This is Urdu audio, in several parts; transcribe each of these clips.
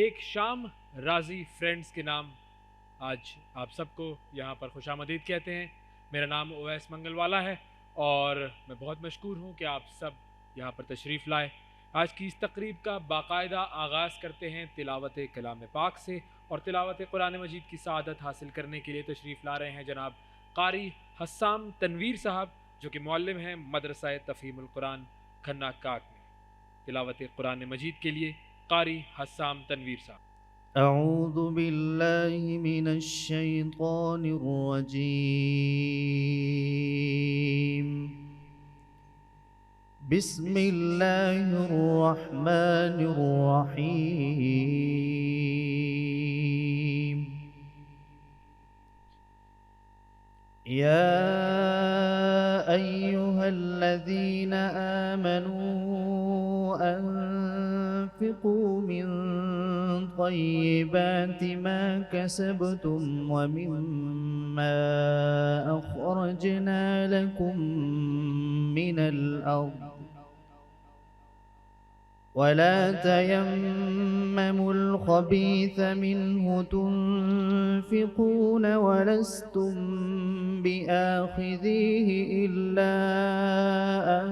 ایک شام راضی فرینڈز کے نام آج آپ سب کو یہاں پر خوش آمدید کہتے ہیں۔ میرا نام اویس منگل والا ہے اور میں بہت مشکور ہوں کہ آپ سب یہاں پر تشریف لائے۔ آج کی اس تقریب کا باقاعدہ آغاز کرتے ہیں تلاوت کلام پاک سے، اور تلاوت قرآن مجید کی سعادت حاصل کرنے کے لیے تشریف لا رہے ہیں جناب قاری حسام تنویر صاحب، جو کہ معلم ہیں مدرسہ تفہیم القرآن کھنہ کاک میں۔ تلاوت قرآن مجید کے لیے قاری حسام تنویر صاحب۔ أعوذ بالله من الشيطان الرجيم. بسم الله الرحمن الرحيم. يا أيها الذين آمنوا أنفقوا من طيبات ما كسبتم ومما أخرجنا لكم من الأرض ولا تيمموا الخبيث منه تنفقون ولستم بآخذيه إلا أن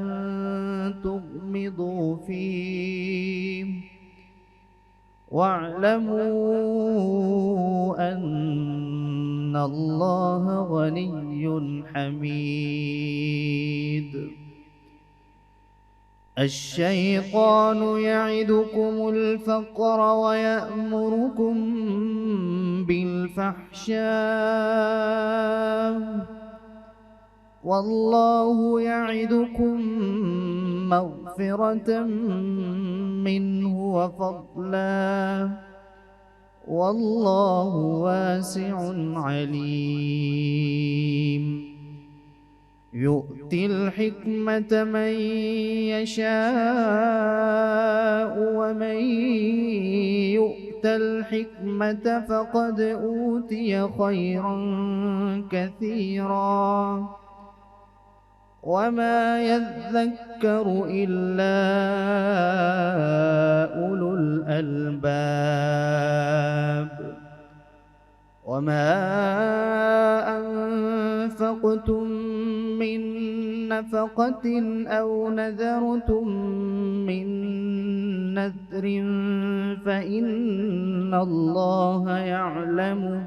تغمضوا فيه واعلموا أن الله غني حميد. الشيطان يعدكم الفقر ويأمركم بالفحشاء والله يعدكم مغفرة منه وفضلا والله واسع عليم. يؤتي الحكمة من يشاء ومن يؤت الحكمة فقد أوتي خيرا كثيرا وما يذكر إلا أولو الألباب. وما أنفقتم من نفقة أو نذرتم من نذر فإن الله يعلمه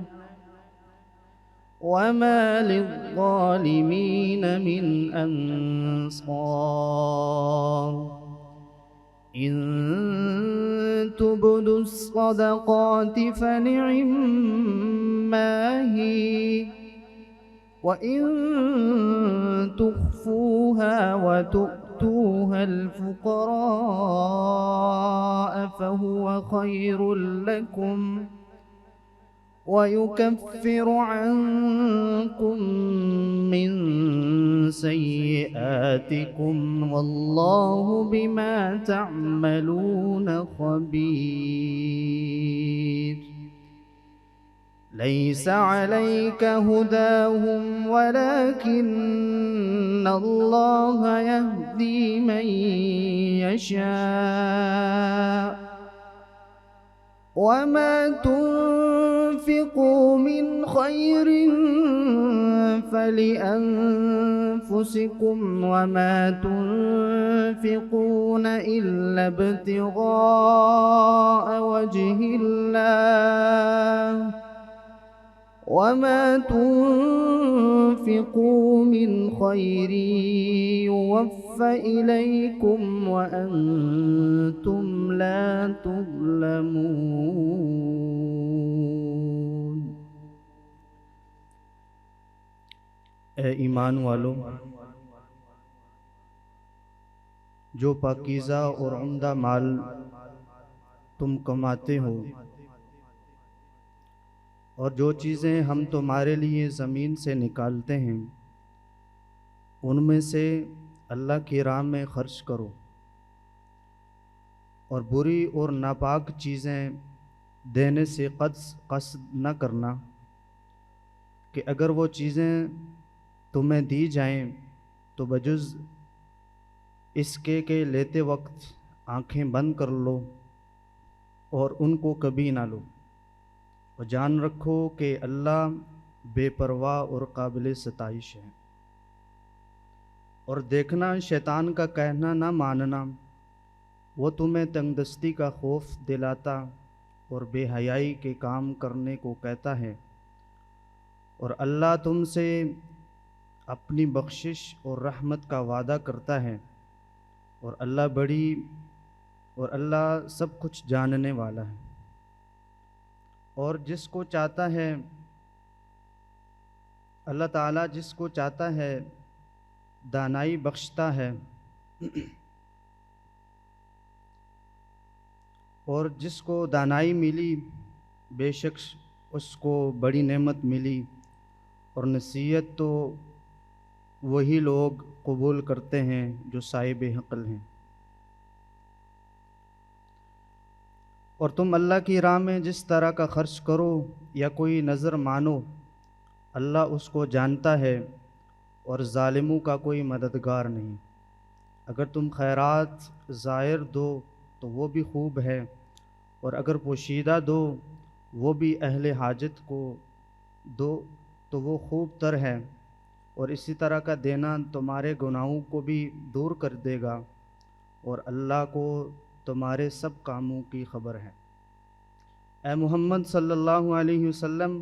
وما للظالمين من أنصار. إن تبدوا الصدقات فنعما هي وإن تخفوها وتؤتوها الفقراء فهو خير لكم ويكفر عنكم من سيئاتكم والله بما تعملون خبير. ليس عليك هداهم ولكن الله يهدي من يشاء وما تنفقوا من خير فلأنفسكم وما تنفقون إلا ابتغاء وجه الله وما تنفقوا من خير يوفى إليكم وأنتم لا تظلمون. اے ایمان والو، جو پاکیزہ اور عمدہ مال تم کماتے ہو اور جو چیزیں ہم تمہارے لیے زمین سے نکالتے ہیں ان میں سے اللہ کی راہ میں خرچ کرو، اور بری اور ناپاک چیزیں دینے سے قصد نہ کرنا کہ اگر وہ چیزیں تمہیں دی جائیں تو بجز اس کے لیتے وقت آنکھیں بند کر لو اور ان کو کبھی نہ لو، اور جان رکھو کہ اللہ بے پرواہ اور قابل ستائش ہے۔ اور دیکھنا شیطان کا کہنا نہ ماننا، وہ تمہیں تنگ دستی کا خوف دلاتا اور بے حیائی کے کام کرنے کو کہتا ہے، اور اللہ تم سے اپنی بخشش اور رحمت کا وعدہ کرتا ہے، اور اللہ سب کچھ جاننے والا ہے۔ اور جس کو چاہتا ہے اللہ تعالیٰ جس کو چاہتا ہے دانائی بخشتا ہے، اور جس کو دانائی ملی بے شک اس کو بڑی نعمت ملی، اور نصیحت تو وہی لوگ قبول کرتے ہیں جو صاحب عقل ہیں۔ اور تم اللہ کی راہ میں جس طرح کا خرچ کرو یا کوئی نظر مانو، اللہ اس کو جانتا ہے، اور ظالموں کا کوئی مددگار نہیں۔ اگر تم خیرات ظاہر دو تو وہ بھی خوب ہے، اور اگر پوشیدہ دو وہ بھی اہل حاجت کو دو تو وہ خوب تر ہے، اور اسی طرح کا دینا تمہارے گناہوں کو بھی دور کر دے گا، اور اللہ کو تمہارے سب کاموں کی خبر ہے۔ اے محمد صلی اللہ علیہ وسلم،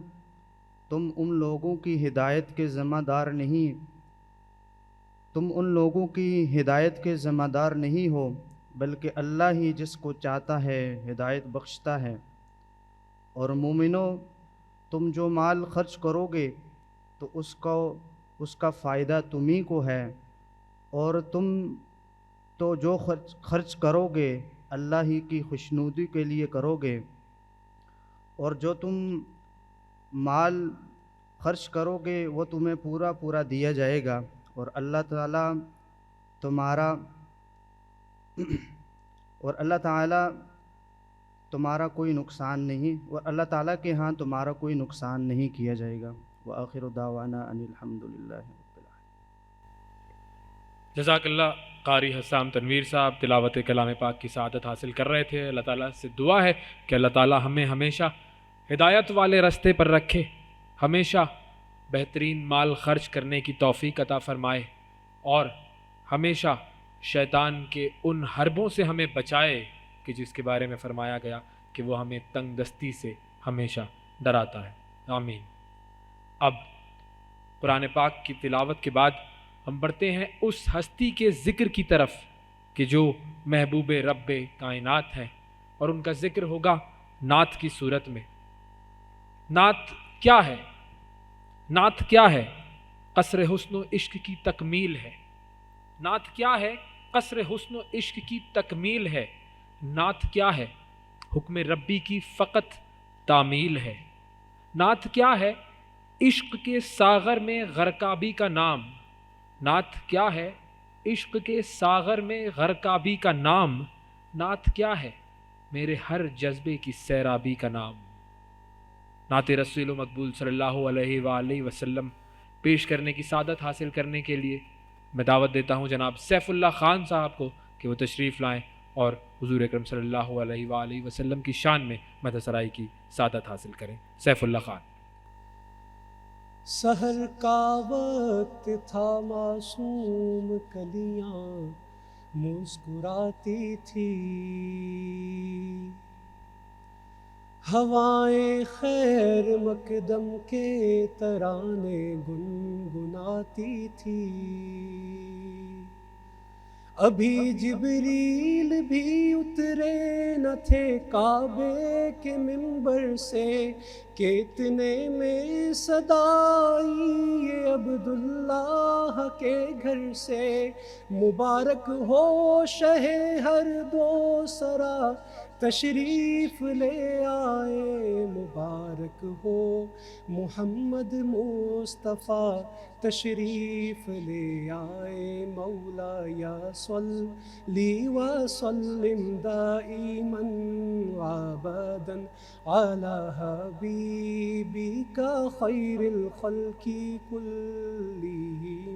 تم ان لوگوں کی ہدایت کے ذمہ دار نہیں ہو، بلکہ اللہ ہی جس کو چاہتا ہے ہدایت بخشتا ہے۔ اور مومنو، تم جو مال خرچ کرو گے تو اس کا فائدہ تمہیں کو ہے، اور تم تو جو خرچ کرو گے اللہ ہی کی خوشنودی کے لیے کرو گے، اور جو تم مال خرچ کرو گے وہ تمہیں پورا دیا جائے گا، اور اللہ تعالیٰ تمہارا کوئی نقصان نہیں، اور اللہ تعالیٰ کے ہاں تمہارا کوئی نقصان نہیں کیا جائے گا۔ وآخر دعوانا ان الحمد للہ رب العالمین۔ جزاک اللہ قاری حسام تنویر صاحب تلاوت کلام پاک کی سعادت حاصل کر رہے تھے۔ اللہ تعالیٰ سے دعا ہے کہ اللہ تعالیٰ ہمیں ہمیشہ ہدایت والے رستے پر رکھے، ہمیشہ بہترین مال خرچ کرنے کی توفیق عطا فرمائے، اور ہمیشہ شیطان کے ان حربوں سے ہمیں بچائے کہ جس کے بارے میں فرمایا گیا کہ وہ ہمیں تنگ دستی سے ہمیشہ ڈراتا ہے۔ آمین۔ اب قرآن پاک کی تلاوت کے بعد ہم بڑھتے ہیں اس ہستی کے ذکر کی طرف کہ جو محبوب رب کائنات ہے، اور ان کا ذکر ہوگا نعت کی صورت میں۔ نعت کیا ہے؟ نعت کیا ہے؟ قصر حسن و عشق کی تکمیل ہے۔ نعت کیا ہے؟ قصر حسن و عشق کی تکمیل ہے۔ نعت کیا ہے؟ حکم ربی کی فقط تعمیل ہے۔ نعت کیا ہے؟ عشق کے ساغر میں غرقابی کا نام۔ نعت کیا ہے؟ عشق کے ساغر میں غرقابی کا نام۔ نعت کیا ہے؟ میرے ہر جذبے کی سیرابی کا نام۔ نعت رسول و مقبول صلی اللہ علیہ وآلہ وسلم پیش کرنے کی سعادت حاصل کرنے کے لیے میں دعوت دیتا ہوں جناب سیف اللہ خان صاحب کو کہ وہ تشریف لائیں اور حضور اکرم صلی اللہ علیہ وآلہ وسلم کی شان میں مدح سرائی کی سعادت حاصل کریں۔ سیف اللہ خان۔ سحر کا وقت تھا، معصوم کلیاں مسکراتی تھی، ہوائیں خیر مقدم کے ترانے گنگناتی تھی، ابھی جبریل بھی اترے نہ تھے کعبے کے منبر سے کہ اتنے میں صدا آئی یہ عبداللہ کے گھر سے، مبارک ہو شہ ہر دو سرا تشریف لے آئے، مبارک ہو محمد مصطفیٰ تشریف لے آئے، مولا یا صلی وسلم دائما ابدا علی حبیبک خیر الخلق کلہم۔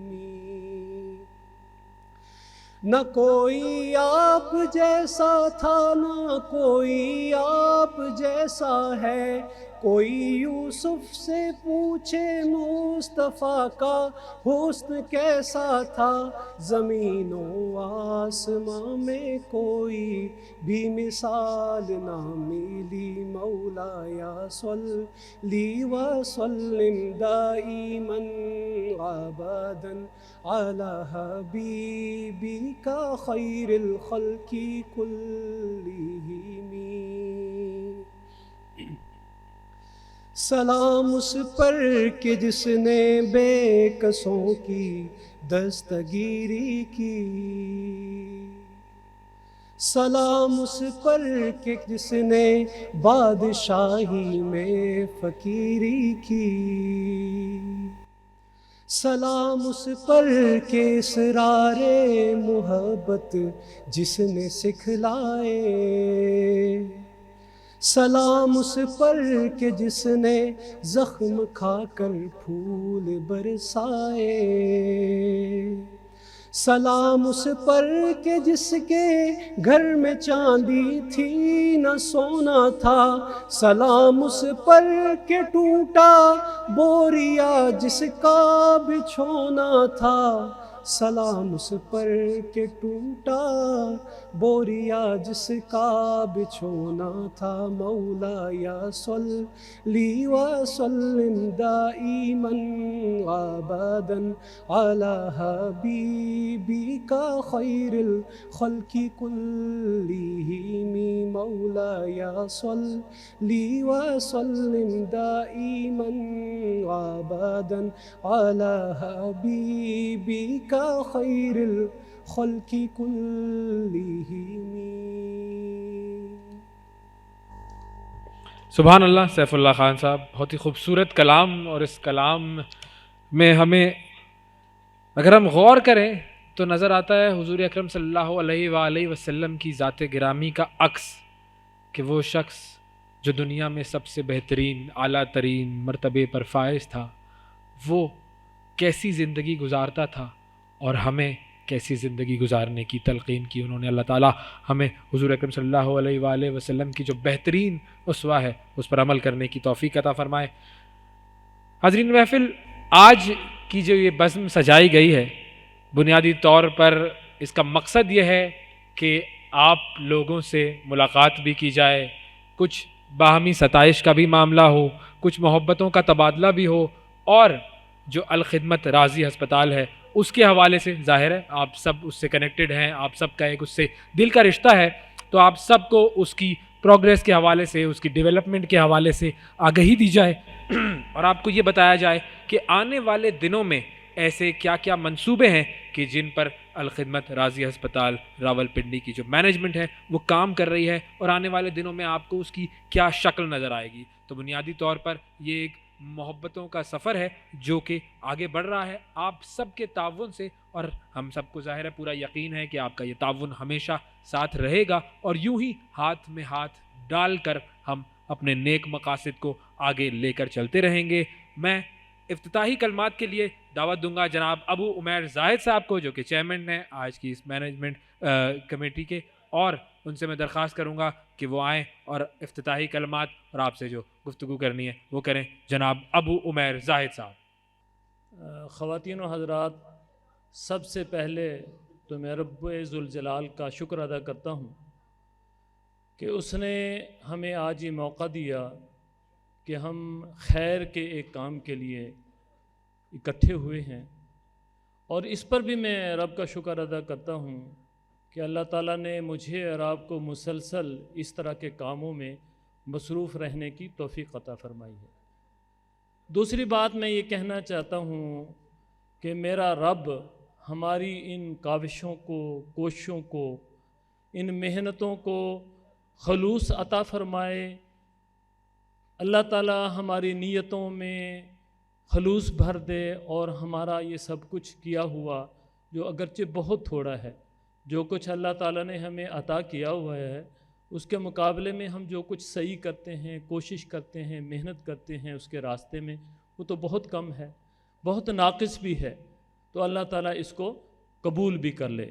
نہ کوئی آپ جیسا تھا نہ کوئی آپ جیسا ہے، کوئی یوسف سے پوچھے مصطفیٰ کا حسن کیسا تھا، زمین و آسماں میں کوئی بھی مثال نہ ملی، مولایا صلی وسلم دائما ابدا علی حبیبک خیر الخلق کلہم۔ سلام اس پر کہ جس نے بے کسوں کی دستگیری کی، سلام اس پر کہ جس نے بادشاہی میں فقیری کی، سلام اس پر کہ اسرار محبت جس نے سکھلائے، سلام اس پر کہ جس نے زخم کھا کر پھول برسائے، سلام اس پر کہ جس کے گھر میں چاندی تھی نہ سونا تھا، سلام اس پر کہ ٹوٹا بوریا جس کا بچھونا تھا، سلام اس پر کہ ٹوٹا بوریا جس کا بچھونا تھا، مولایا صلی وسلم دائما ابدا علی حبیبک خیر الخلق کلہم، مولایا صلی وسلم دائما ابدا علی حبیبک خیر الخلق کلہم۔ سبحان اللہ سیف اللہ خان صاحب، بہت ہی خوبصورت کلام، اور اس کلام میں ہمیں اگر ہم غور کریں تو نظر آتا ہے حضور اکرم صلی اللہ علیہ وآلہ وسلم کی ذات گرامی کا عکس، کہ وہ شخص جو دنیا میں سب سے بہترین اعلیٰ ترین مرتبے پر فائز تھا، وہ کیسی زندگی گزارتا تھا اور ہمیں کیسی زندگی گزارنے کی تلقین کی انہوں نے۔ اللہ تعالیٰ ہمیں حضور اکرم صلی اللہ علیہ وآلہ وسلم کی جو بہترین اسوہ ہے اس پر عمل کرنے کی توفیق عطا فرمائے۔ حاضرین محفل، آج کی جو یہ بزم سجائی گئی ہے، بنیادی طور پر اس کا مقصد یہ ہے کہ آپ لوگوں سے ملاقات بھی کی جائے، کچھ باہمی ستائش کا بھی معاملہ ہو، کچھ محبتوں کا تبادلہ بھی ہو، اور جو الخدمت راضی ہسپتال ہے اس کے حوالے سے ظاہر ہے آپ سب اس سے کنیکٹڈ ہیں، آپ سب کا ایک اس سے دل کا رشتہ ہے، تو آپ سب کو اس کی پروگریس کے حوالے سے، اس کی ڈیولپمنٹ کے حوالے سے آگہی دی جائے، اور آپ کو یہ بتایا جائے کہ آنے والے دنوں میں ایسے کیا کیا منصوبے ہیں کہ جن پر الخدمت راضی ہسپتال راولپنڈی کی جو مینجمنٹ ہے وہ کام کر رہی ہے، اور آنے والے دنوں میں آپ کو اس کی کیا شکل نظر آئے گی۔ تو بنیادی طور پر یہ ایک محبتوں کا سفر ہے جو کہ آگے بڑھ رہا ہے آپ سب کے تعاون سے، اور ہم سب کو ظاہر ہے پورا یقین ہے کہ آپ کا یہ تعاون ہمیشہ ساتھ رہے گا، اور یوں ہی ہاتھ میں ہاتھ ڈال کر ہم اپنے نیک مقاصد کو آگے لے کر چلتے رہیں گے۔ میں افتتاحی کلمات کے لیے دعوت دوں گا جناب ابو عمیر زاہد صاحب کو، جو کہ چیئرمین ہیں آج کی اس مینجمنٹ کمیٹی کے، اور ان سے میں درخواست کروں گا کہ وہ آئیں اور افتتاحی کلمات اور آپ سے جو گفتگو کرنی ہے وہ کریں۔ جناب ابو عمیر زاہد صاحب۔ خواتین و حضرات، سب سے پہلے تو میں رب ذوالجلال کا شکر ادا کرتا ہوں کہ اس نے ہمیں آج یہ موقع دیا کہ ہم خیر کے ایک کام کے لیے اکٹھے ہوئے ہیں، اور اس پر بھی میں رب کا شکر ادا کرتا ہوں کہ اللہ تعالیٰ نے مجھے اور آپ کو مسلسل اس طرح کے کاموں میں مصروف رہنے کی توفیق عطا فرمائی ہے۔ دوسری بات میں یہ کہنا چاہتا ہوں کہ میرا رب ہماری ان کاوشوں کو، کوششوں کو، ان محنتوں کو خلوص عطا فرمائے، اللہ تعالیٰ ہماری نیتوں میں خلوص بھر دے، اور ہمارا یہ سب کچھ کیا ہوا جو اگرچہ بہت تھوڑا ہے، جو کچھ اللہ تعالیٰ نے ہمیں عطا کیا ہوا ہے، اس کے مقابلے میں ہم جو کچھ صحیح کرتے ہیں، کوشش کرتے ہیں، محنت کرتے ہیں اس کے راستے میں، وہ تو بہت کم ہے، بہت ناقص بھی ہے، تو اللہ تعالیٰ اس کو قبول بھی کر لے۔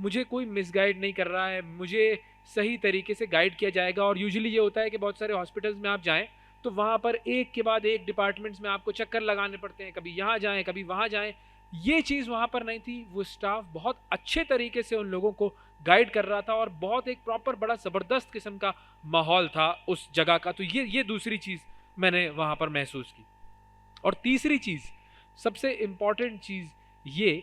مجھے کوئی مس گائڈ نہیں کر رہا ہے, مجھے صحیح طریقے سے گائیڈ کیا جائے گا. اور یوزلی یہ ہوتا ہے کہ بہت سارے ہاسپٹلس میں آپ جائیں تو وہاں پر ایک کے بعد ایک ڈپارٹمنٹس میں آپ کو چکر لگانے پڑتے ہیں, کبھی یہاں جائیں کبھی وہاں جائیں. یہ چیز وہاں پر نہیں تھی. وہ اسٹاف بہت اچھے طریقے سے ان لوگوں کو گائیڈ کر رہا تھا اور بہت ایک پراپر بڑا زبردست قسم کا ماحول تھا اس جگہ کا. تو یہ دوسری چیز میں نے وہاں پر محسوس کی. اور تیسری چیز, سب سے امپورٹنٹ چیز یہ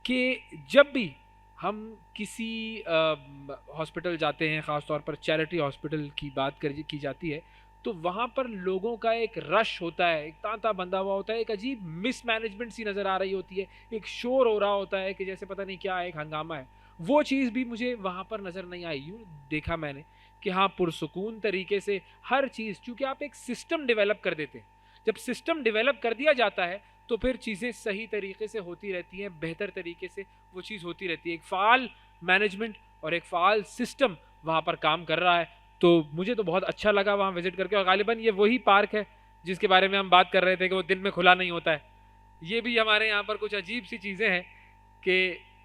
کہ جب بھی ہم کسی ہاسپٹل جاتے ہیں, خاص طور پر چیریٹی ہاسپٹل کی بات کی جاتی ہے, تو وہاں پر لوگوں کا ایک رش ہوتا ہے, ایک تانتا بندھا ہوا ہوتا ہے, ایک عجیب مس مینجمنٹ سی نظر آ رہی ہوتی ہے, ایک شور ہو رہا ہوتا ہے کہ جیسے پتہ نہیں کیا ایک ہنگامہ ہے. وہ چیز بھی مجھے وہاں پر نظر نہیں آئی. یوں دیکھا میں نے کہ ہاں پرسکون طریقے سے ہر چیز, چونکہ آپ ایک سسٹم ڈیولپ کر دیتے ہیں, جب سسٹم ڈیولپ کر دیا جاتا ہے تو پھر چیزیں صحیح طریقے سے ہوتی رہتی ہیں, بہتر طریقے سے وہ چیز ہوتی رہتی ہے. ایک فعال مینجمنٹ اور ایک فعال سسٹم وہاں پر کام کر رہا ہے. تو مجھے تو بہت اچھا لگا وہاں وزٹ کر کے. اور غالباً یہ وہی پارک ہے جس کے بارے میں ہم بات کر رہے تھے کہ وہ دن میں کھلا نہیں ہوتا ہے. یہ بھی ہمارے یہاں پر کچھ عجیب سی چیزیں ہیں کہ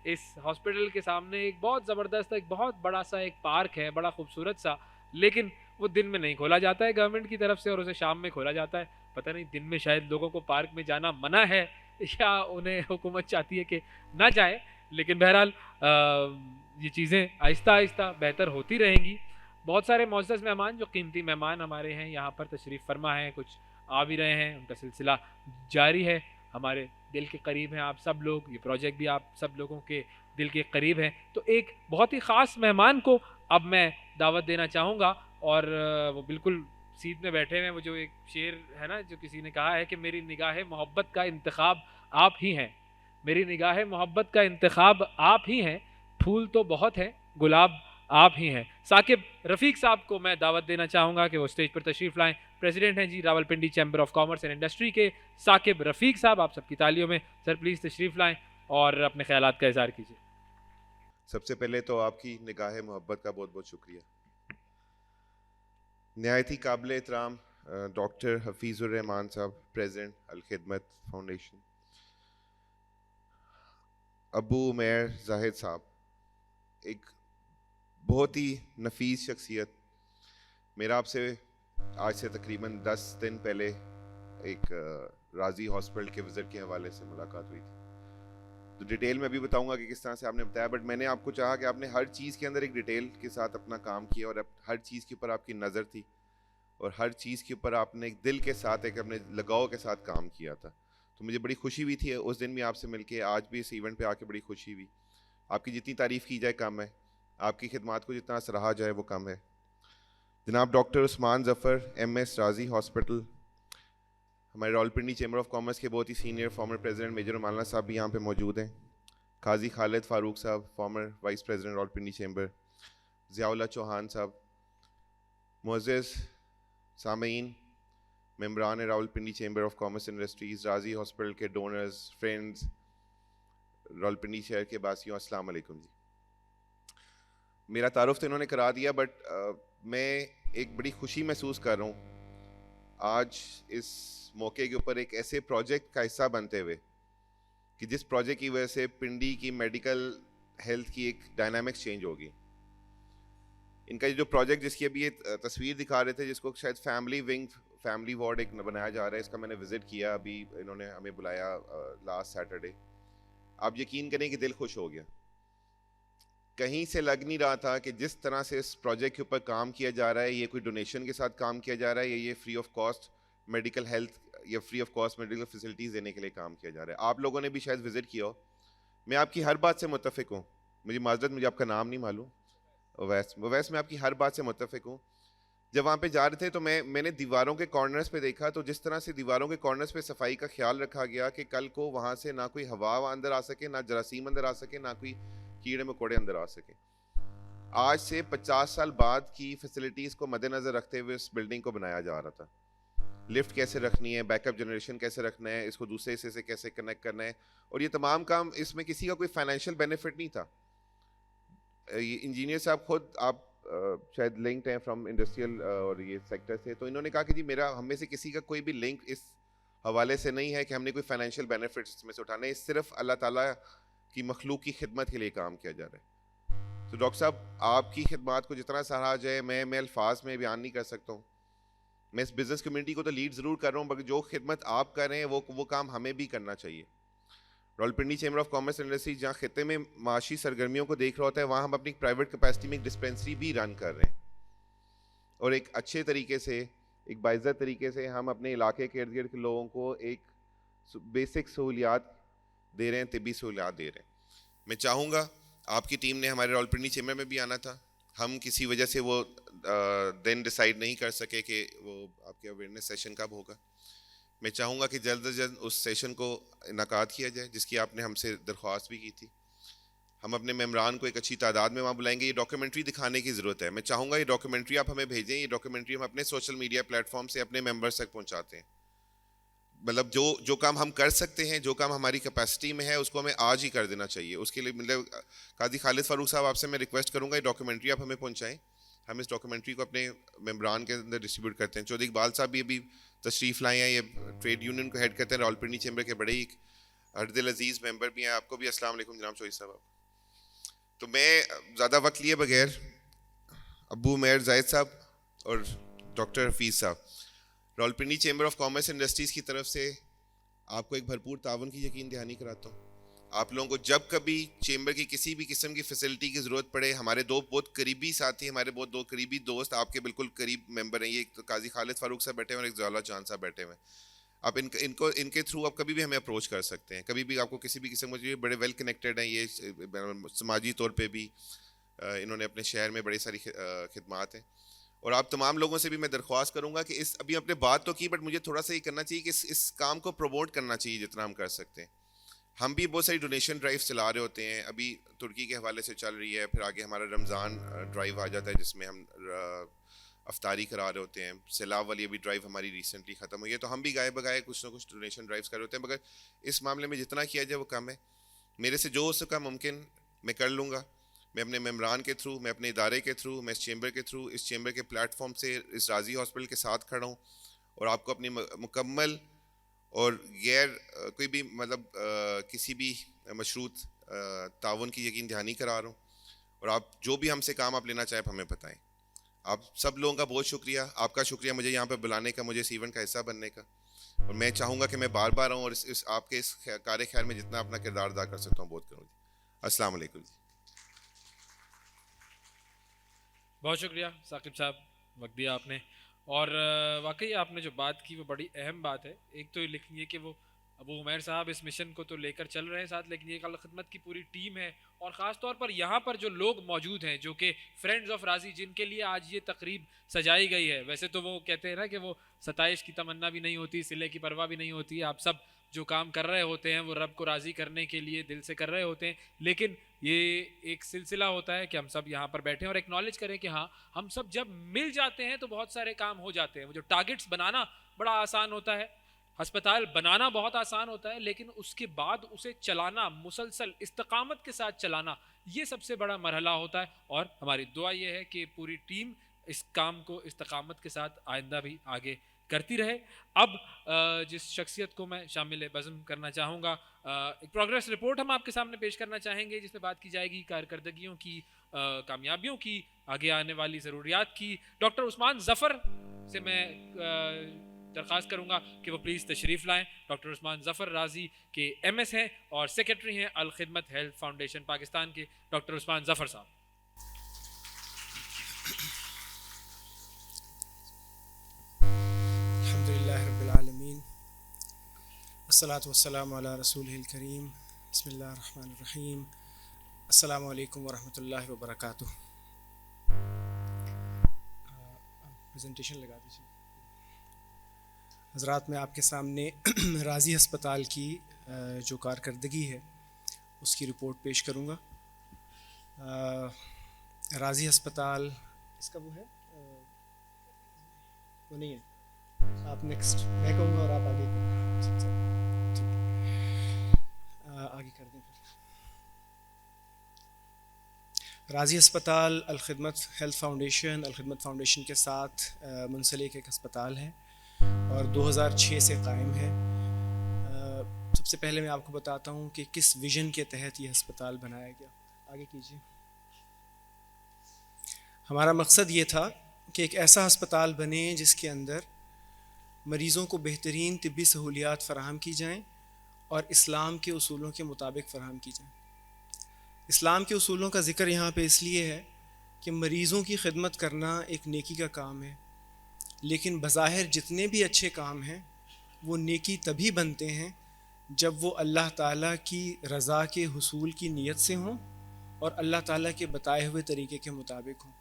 اس ہاسپٹل کے سامنے ایک بہت زبردست, ایک بہت بڑا سا ایک پارک ہے, بڑا خوبصورت سا, لیکن وہ دن میں نہیں کھولا جاتا ہے گورنمنٹ کی طرف سے, اور اسے شام میں کھولا جاتا ہے. پتہ نہیں دن میں شاید لوگوں کو پارک میں جانا منع ہے یا انہیں حکومت چاہتی ہے کہ نہ جائے. لیکن بہرحال یہ چیزیں آہستہ آہستہ بہتر ہوتی رہیں گی. بہت سارے معزز مہمان, جو قیمتی مہمان ہمارے ہیں یہاں پر تشریف فرما ہیں, کچھ آ بھی رہے ہیں, ان کا سلسلہ جاری ہے. ہمارے دل کے قریب ہیں آپ سب لوگ, یہ پروجیکٹ بھی آپ سب لوگوں کے دل کے قریب ہے. تو ایک بہت ہی خاص مہمان کو اب میں دعوت دینا چاہوں گا, اور وہ بالکل سیٹ میں بیٹھے ہوئے ہیں. وہ جو ایک شعر ہے نا, جو کسی نے کہا ہے کہ میری نگاہ محبت کا انتخاب آپ ہی ہیں, میری نگاہ محبت کا انتخاب آپ ہی ہیں, پھول تو بہت ہیں گلاب آپ ہی ہیں. ثاقب رفیق صاحب کو میں دعوت دینا چاہوں گا کہ وہ اسٹیج پر تشریف لائیں. پریزیڈنٹ ہیں جی Rawalpindi chamber of commerce and industry کے ثاقب رفیق صاحب, آپ سب کی تالیوں میں سر پلیز تشریف لائیں اور اپنے خیالات کا اظہار کیجیے. سب سے پہلے تو آپ کی نگاہ محبت کا بہت بہت شکریہ. نہایت ہی قابل احترام ڈاکٹر حفیظ الرحمان صاحب, پریزیڈنٹ الخدمت فاؤنڈیشن, ابو عمیر زاہد صاحب, ایک بہت ہی نفیس شخصیت. میرا آپ سے آج سے تقریباً 10 دن پہلے ایک راضی ہاسپٹل کے وزٹ کے حوالے سے ملاقات ہوئی تھی. تو ڈیٹیل میں بھی بتاؤں گا کہ کس طرح سے آپ نے بتایا, بٹ میں نے آپ کو چاہا کہ آپ نے ہر چیز کے اندر ایک ڈیٹیل کے ساتھ اپنا کام کیا, اور ہر چیز کے اوپر آپ کی نظر تھی, اور ہر چیز کے اوپر آپ نے ایک دل کے ساتھ, ایک اپنے لگاؤ کے ساتھ کام کیا تھا. تو مجھے بڑی خوشی ہوئی تھی اس دن بھی آپ سے مل کے, آج بھی اس ایونٹ پہ آ کے بڑی خوشی ہوئی. آپ کی جتنی تعریف کی جائے کم ہے, آپ کی خدمات کو جتنا سراہا جائے وہ کم ہے. جناب ڈاکٹر عثمان ظفر ایم ایس راضی ہاسپٹل, ہمارے راولپنڈی چیمبر آف کامرس کے بہت ہی سینئر فارمر پریزیڈنٹ میجر مولانا صاحب بھی یہاں پہ موجود ہیں. قاضی Khalid Farooq sahib, former vice president Rawalpindi chamber. Zia Ullah Chauhan sahib. معزز سامعین, ممبران Rawalpindi chamber of commerce industries, Razi hospital کے ڈونرز, فرینڈز, راولپنڈی شہر کے باسیوں, السلام علیکم جی. میرا تعارف تو انہوں نے کرا دیا, بٹ میں ایک بڑی خوشی محسوس کر رہا ہوں آج اس موقع کے اوپر ایک ایسے پروجیکٹ کا حصہ بنتے ہوئے کہ جس پروجیکٹ کی وجہ سے پنڈی کی میڈیکل ہیلتھ کی ایک ڈائنامکس چینج ہوگی. ان کا جو پروجیکٹ جس کی ابھی یہ تصویر دکھا رہے تھے, جس کو شاید فیملی ونگ, فیملی وارڈ ایک بنایا جا رہا ہے, اس کا میں نے وزٹ کیا, ابھی انہوں نے ہمیں بلایا لاسٹ سیٹرڈے. آپ یقین کریں کہ دل خوش ہو گیا. کہیں سے لگ نہیں رہا تھا کہ جس طرح سے اس پروجیکٹ کے اوپر کام کیا جا رہا ہے, یہ کوئی ڈونیشن کے ساتھ کام کیا جا رہا ہے, یا یہ free of cost medical health یا free of cost medical facilities دینے کے لیے کام کیا جا رہا ہے. آپ لوگوں نے بھی شاید وزٹ کیا ہو. میں آپ کی ہر بات سے متفق ہوں. مجھے معذرت, مجھے آپ کا نام نہیں معلوم. اویس, میں آپ کی ہر بات سے متفق ہوں. جب وہاں پہ جا رہے تھے تو میں نے دیواروں کے کارنرز پہ دیکھا, تو جس طرح سے دیواروں کے کارنرز پہ صفائی کا خیال رکھا گیا کہ کل کو وہاں سے نہ کوئی ہوا اندر آ سکے, نہ جراثیم اندر آ سکے, نہ کوئی کیڑے مکوڑے اندر آ سکے. آج سے 50 سال بعد کی فیسلٹیز کو مد نظر رکھتے ہوئے اس بلڈنگ کو بنایا جا رہا تھا. لفٹ کیسے رکھنی ہے, بیک اپ جنریشن کیسے رکھنا ہے, اس کو دوسرے حصے سے کیسے کنیکٹ کرنا ہے, اور یہ تمام کام, اس میں کسی کا کوئی فائنینشیل بینیفٹ نہیں تھا. انجینئر صاحب خود, آپ شاید لنکڈ ہیں فرام انڈسٹریل اور یہ سیکٹر سے, تو انہوں نے کہا کہ جی میرا, ہم میں سے کسی کا کوئی بھی لنک اس حوالے سے نہیں ہے کہ ہم نے کوئی فائنینشیل بینیفٹس اس میں سے اٹھانے. صرف اللہ تعالیٰ کی مخلوق کی خدمت کے لیے کام کیا جا رہا ہے. تو ڈاکٹر صاحب آپ کی خدمات کو جتنا سراہا جائے میں الفاظ میں بیان نہیں کر سکتا ہوں. میں اس بزنس کمیونٹی کو تو لیڈ ضرور کر رہا ہوں، مگر جو خدمت آپ کر رہے ہیں وہ کام ہمیں بھی کرنا چاہیے. Rawalpindi chamber of commerce and industries جہاں خطے میں معاشی سرگرمیوں کو دیکھ رہا ہوتا ہے، وہاں ہم اپنی پرائیویٹ کیپیسٹی میں ایک ڈسپینسری بھی رن کر رہے ہیں، اور ایک اچھے طریقے سے، ایک باعزت طریقے سے ہم اپنے علاقے کے ارد گرد کے لوگوں کو ایک بیسک سہولیات دے رہے ہیں، طبی سہولیات دے رہے ہیں. میں چاہوں گا آپ کی ٹیم نے ہمارے راولپنڈی چیمبر میں بھی آنا تھا، ہم کسی وجہ سے وہ دن ڈیسائیڈ نہیں کر سکے کہ وہ آپ کے اویئرنیس سیشن کب ہوگا. میں چاہوں گا کہ جلد از جلد اس سیشن کو انعقاد کیا جائے جس کی آپ نے ہم سے درخواست بھی کی تھی. ہم اپنے ممبران کو ایک اچھی تعداد میں وہاں بلائیں گے. یہ ڈاکیومنٹری دکھانے کی ضرورت ہے. میں چاہوں گا یہ ڈاکیومنٹری آپ ہمیں بھیجیں. یہ ڈاکیومنٹری ہم اپنے سوشل میڈیا پلیٹ فارم سے اپنے ممبرس تک پہنچاتے ہیں. مطلب جو کام ہم کر سکتے ہیں، جو کام ہماری کیپیسٹی میں ہے، اس کو ہمیں آج ہی کر دینا چاہیے. اس کے لیے مطلب قاضی خالد فاروق صاحب آپ سے میں ریکویسٹ کروں گا یہ ڈاکیومنٹری آپ ہمیں پہنچائیں. ہم اس ڈاکیومنٹری کو اپنے ممبران کے اندر ڈسٹریبیوٹ کرتے ہیں. چودھری اقبال صاحب بھی ابھی تشریف لائے ہیں، یہ ٹریڈ یونین کو ہیڈ کرتے ہیں راولپنڈی چیمبر کے، بڑے ہی ہر دل عزیز ممبر بھی ہیں. آپ کو بھی السلام علیکم جناب چودھری صاحب. تو میں زیادہ وقت لیے بغیر ابو عمیر زاہد صاحب اور ڈاکٹر حفیظ صاحب، Rawalpindi chamber of commerce industries کی طرف سے آپ کو ایک بھرپور تعاون کی یقین دہانی کراتا ہوں. آپ لوگوں کو جب کبھی چیمبر کی کسی بھی قسم کی فیسلٹی کی ضرورت پڑے، ہمارے دو بہت قریبی ساتھی، ہمارے بہت دو قریبی دوست آپ کے بالکل قریب ممبر ہیں. یہ ایک تو قاضی خالد فاروق صاحب بیٹھے ہیں اور ایک ضیاء اللہ جان صاحب بیٹھے ہوئے ہیں. آپ ان کے تھرو آپ کبھی بھی ہمیں اپروچ کر سکتے ہیں. کبھی بھی آپ کو کسی بھی قسم کی، بڑے ویل کنیکٹڈ ہیں یہ، سماجی طور پہ بھی انہوں نے اپنے شہر میں بڑی ساری خدمات ہیں. اور آپ تمام لوگوں سے بھی میں درخواست کروں گا کہ ابھی اپنے بات تو کی، بٹ مجھے تھوڑا سا یہ کرنا چاہیے کہ اس کام کو پروموٹ کرنا چاہیے جتنا ہم کر سکتے ہیں. ہم بھی بہت ساری ڈونیشن ڈرائیو چلا رہے ہوتے ہیں. ابھی ترکی کے حوالے سے چل رہی ہے، پھر آگے ہمارا رمضان ڈرائیو آ جاتا ہے جس میں ہم افطاری کرا رہے ہوتے ہیں. سیلاب والی ابھی ڈرائیو ہماری ریسنٹلی ختم ہوئی ہے. تو ہم بھی گائے بگائے کچھ نہ کچھ ڈونیشن ڈرائیوز کر رہے ہوتے ہیں، مگر اس معاملے میں جتنا کیا جائے وہ کم ہے. میرے سے جو ہو سکا ممکن میں کر لوں گا. میں اپنے ممبران کے تھرو، میں اپنے ادارے کے تھرو، میں اس چیمبر کے تھرو، اس چیمبر کے پلیٹ فارم سے اس راضی ہاسپٹل کے ساتھ کھڑا ہوں، اور آپ کو اپنی مکمل اور غیر کوئی بھی مطلب کسی بھی مشروط تعاون کی یقین دہانی کرا رہا ہوں. اور آپ جو بھی ہم سے کام آپ لینا چاہیں ہمیں بتائیں. آپ سب لوگوں کا بہت شکریہ. آپ کا شکریہ مجھے یہاں پہ بلانے کا، مجھے اس ایونٹ کا حصہ بننے کا. اور میں چاہوں گا کہ میں بار بار آؤں اور آپ کے اس کار خیر میں جتنا اپنا کردار ادا کر سکتا ہوں بہت کروں. السلام علیکم جی. بہت شکریہ ثاقب صاحب، وقت دیا آپ نے. اور واقعی آپ نے جو بات کی وہ بڑی اہم بات ہے. ایک تو لیکن یہ کہ وہ ابو عمیر صاحب اس مشن کو تو لے کر چل رہے ہیں ساتھ، لیکن یہ خدمت کی پوری ٹیم ہے، اور خاص طور پر یہاں پر جو لوگ موجود ہیں جو کہ فرینڈز آف راضی، جن کے لیے آج یہ تقریب سجائی گئی ہے. ویسے تو وہ کہتے ہیں نا کہ وہ ستائش کی تمنا بھی نہیں ہوتی، صلے کی پرواہ بھی نہیں ہوتی. آپ سب جو کام کر رہے ہوتے ہیں وہ رب کو راضی کرنے کے لیے دل سے کر رہے ہوتے ہیں، لیکن یہ ایک سلسلہ ہوتا ہے کہ ہم سب یہاں پر بیٹھیں اور ایکنالج کریں کہ ہاں ہم سب جب مل جاتے ہیں تو بہت سارے کام ہو جاتے ہیں. وہ جو ٹارگٹس بنانا بڑا آسان ہوتا ہے، ہسپتال بنانا بہت آسان ہوتا ہے، لیکن اس کے بعد اسے چلانا، مسلسل استقامت کے ساتھ چلانا، یہ سب سے بڑا مرحلہ ہوتا ہے. اور ہماری دعا یہ ہے کہ پوری ٹیم اس کام کو استقامت کے ساتھ آئندہ بھی آگے کرتی رہے. اب جس شخصیت کو میں شامل بزم کرنا چاہوں گا، ایک پروگریس رپورٹ ہم آپ کے سامنے پیش کرنا چاہیں گے جس میں بات کی جائے گی کارکردگیوں کی، کامیابیوں کی، آگے آنے والی ضروریات کی. ڈاکٹر عثمان ظفر سے میں درخواست کروں گا کہ وہ پلیز تشریف لائیں. ڈاکٹر عثمان ظفر راضی کے ایم ایس ہیں اور سیکرٹری ہیں الخدمت ہیلتھ فاؤنڈیشن پاکستان کے. ڈاکٹر عثمان ظفر صاحب. رب العالمین، والصلاة والسلام علی رسولہ الکریم. بسم اللہ الرحمن الرحیم. السلام علیکم ورحمۃ اللہ وبرکاتہ. پریزنٹیشن لگا دیجیے. حضرات، میں آپ کے سامنے راضی ہسپتال کی جو کارکردگی ہے اس کی رپورٹ پیش کروں گا. راضی ہسپتال اس کا وہ ہے، وہ نہیں ہے. آپ نیکسٹ میں کہوں گا اور آپ آگے آگے کر دیں. راضی ہسپتال Alkhidmat health foundation, Alkhidmat foundation کے ساتھ منسلک ایک ہسپتال ہے اور 2006 سے قائم ہے. سب سے پہلے میں آپ کو بتاتا ہوں کہ کس ویژن کے تحت یہ ہسپتال بنایا گیا. آگے کیجیے. ہمارا مقصد یہ تھا کہ ایک ایسا ہسپتال بنے جس کے اندر مریضوں کو بہترین طبی سہولیات فراہم کی جائیں اور اسلام کے اصولوں کے مطابق فراہم کی جائیں۔ اسلام کے اصولوں کا ذکر یہاں پہ اس لیے ہے کہ مریضوں کی خدمت کرنا ایک نیکی کا کام ہے، لیکن بظاہر جتنے بھی اچھے کام ہیں وہ نیکی تبھی بنتے ہیں جب وہ اللہ تعالیٰ کی رضا کے حصول کی نیت سے ہوں اور اللہ تعالیٰ کے بتائے ہوئے طریقے کے مطابق ہوں۔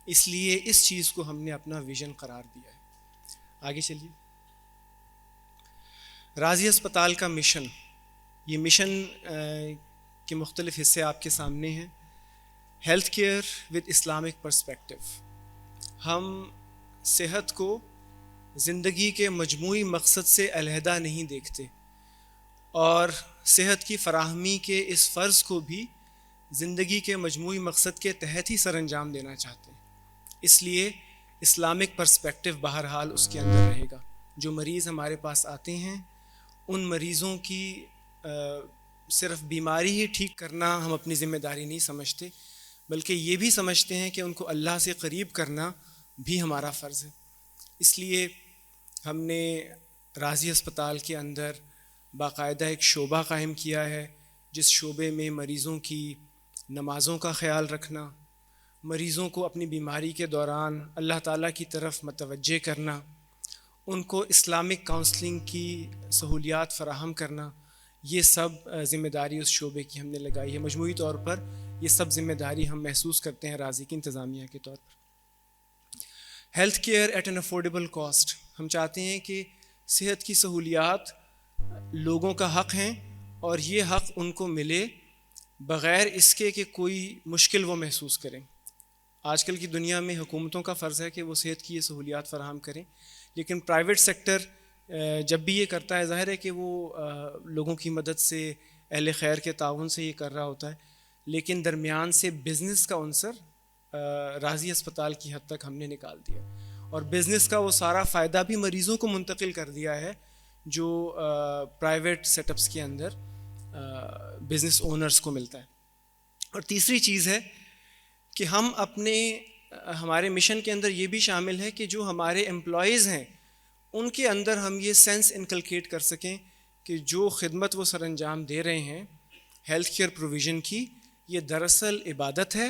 اس لیے اس چیز کو ہم نے اپنا ویژن قرار دیا ہے۔ آگے چلیے۔ راضی ہسپتال کا مشن، یہ مشن کے مختلف حصے آپ کے سامنے ہیں۔ Health care with Islamic perspective, ہم صحت کو زندگی کے مجموعی مقصد سے علیحدہ نہیں دیکھتے اور صحت کی فراہمی کے اس فرض کو بھی زندگی کے مجموعی مقصد کے تحت ہی سر انجام دینا چاہتے ہیں۔ اس لیے اسلامک پرسپیکٹو بہرحال اس کے اندر رہے گا۔ جو مریض ہمارے پاس آتے ہیں ان مریضوں کی صرف بیماری ہی ٹھیک کرنا ہم اپنی ذمہ داری نہیں سمجھتے، بلکہ یہ بھی سمجھتے ہیں کہ ان کو اللہ سے قریب کرنا بھی ہمارا فرض ہے۔ اس لیے ہم نے راضی ہسپتال کے اندر باقاعدہ ایک شعبہ قائم کیا ہے، جس شعبے میں مریضوں کی نمازوں کا خیال رکھنا، مریضوں کو اپنی بیماری کے دوران اللہ تعالیٰ کی طرف متوجہ کرنا، ان کو اسلامک کاؤنسلنگ کی سہولیات فراہم کرنا، یہ سب ذمہ داری اس شعبے کی ہم نے لگائی ہے۔ مجموعی طور پر یہ سب ذمہ داری ہم محسوس کرتے ہیں راضی کی انتظامیہ کے طور پر۔ Health care at an affordable cost, ہم چاہتے ہیں کہ صحت کی سہولیات لوگوں کا حق ہیں اور یہ حق ان کو ملے بغیر اس کے کہ کوئی مشکل وہ محسوس کریں۔ آج کل کی دنیا میں حکومتوں کا فرض ہے کہ وہ صحت کی یہ سہولیات فراہم کریں، لیکن پرائیویٹ سیکٹر جب بھی یہ کرتا ہے ظاہر ہے کہ وہ لوگوں کی مدد سے، اہل خیر کے تعاون سے یہ کر رہا ہوتا ہے، لیکن درمیان سے بزنس کا عنصر راضی ہسپتال کی حد تک ہم نے نکال دیا اور بزنس کا وہ سارا فائدہ بھی مریضوں کو منتقل کر دیا ہے جو پرائیویٹ سیٹ اپس کے اندر بزنس اونرز کو ملتا ہے۔ اور تیسری چیز ہے کہ ہم ہمارے مشن کے اندر یہ بھی شامل ہے کہ جو ہمارے امپلائیز ہیں ان کے اندر ہم یہ سینس انکلکیٹ کر سکیں کہ جو خدمت وہ سر انجام دے رہے ہیں ہیلتھ کیئر پروویژن کی، یہ دراصل عبادت ہے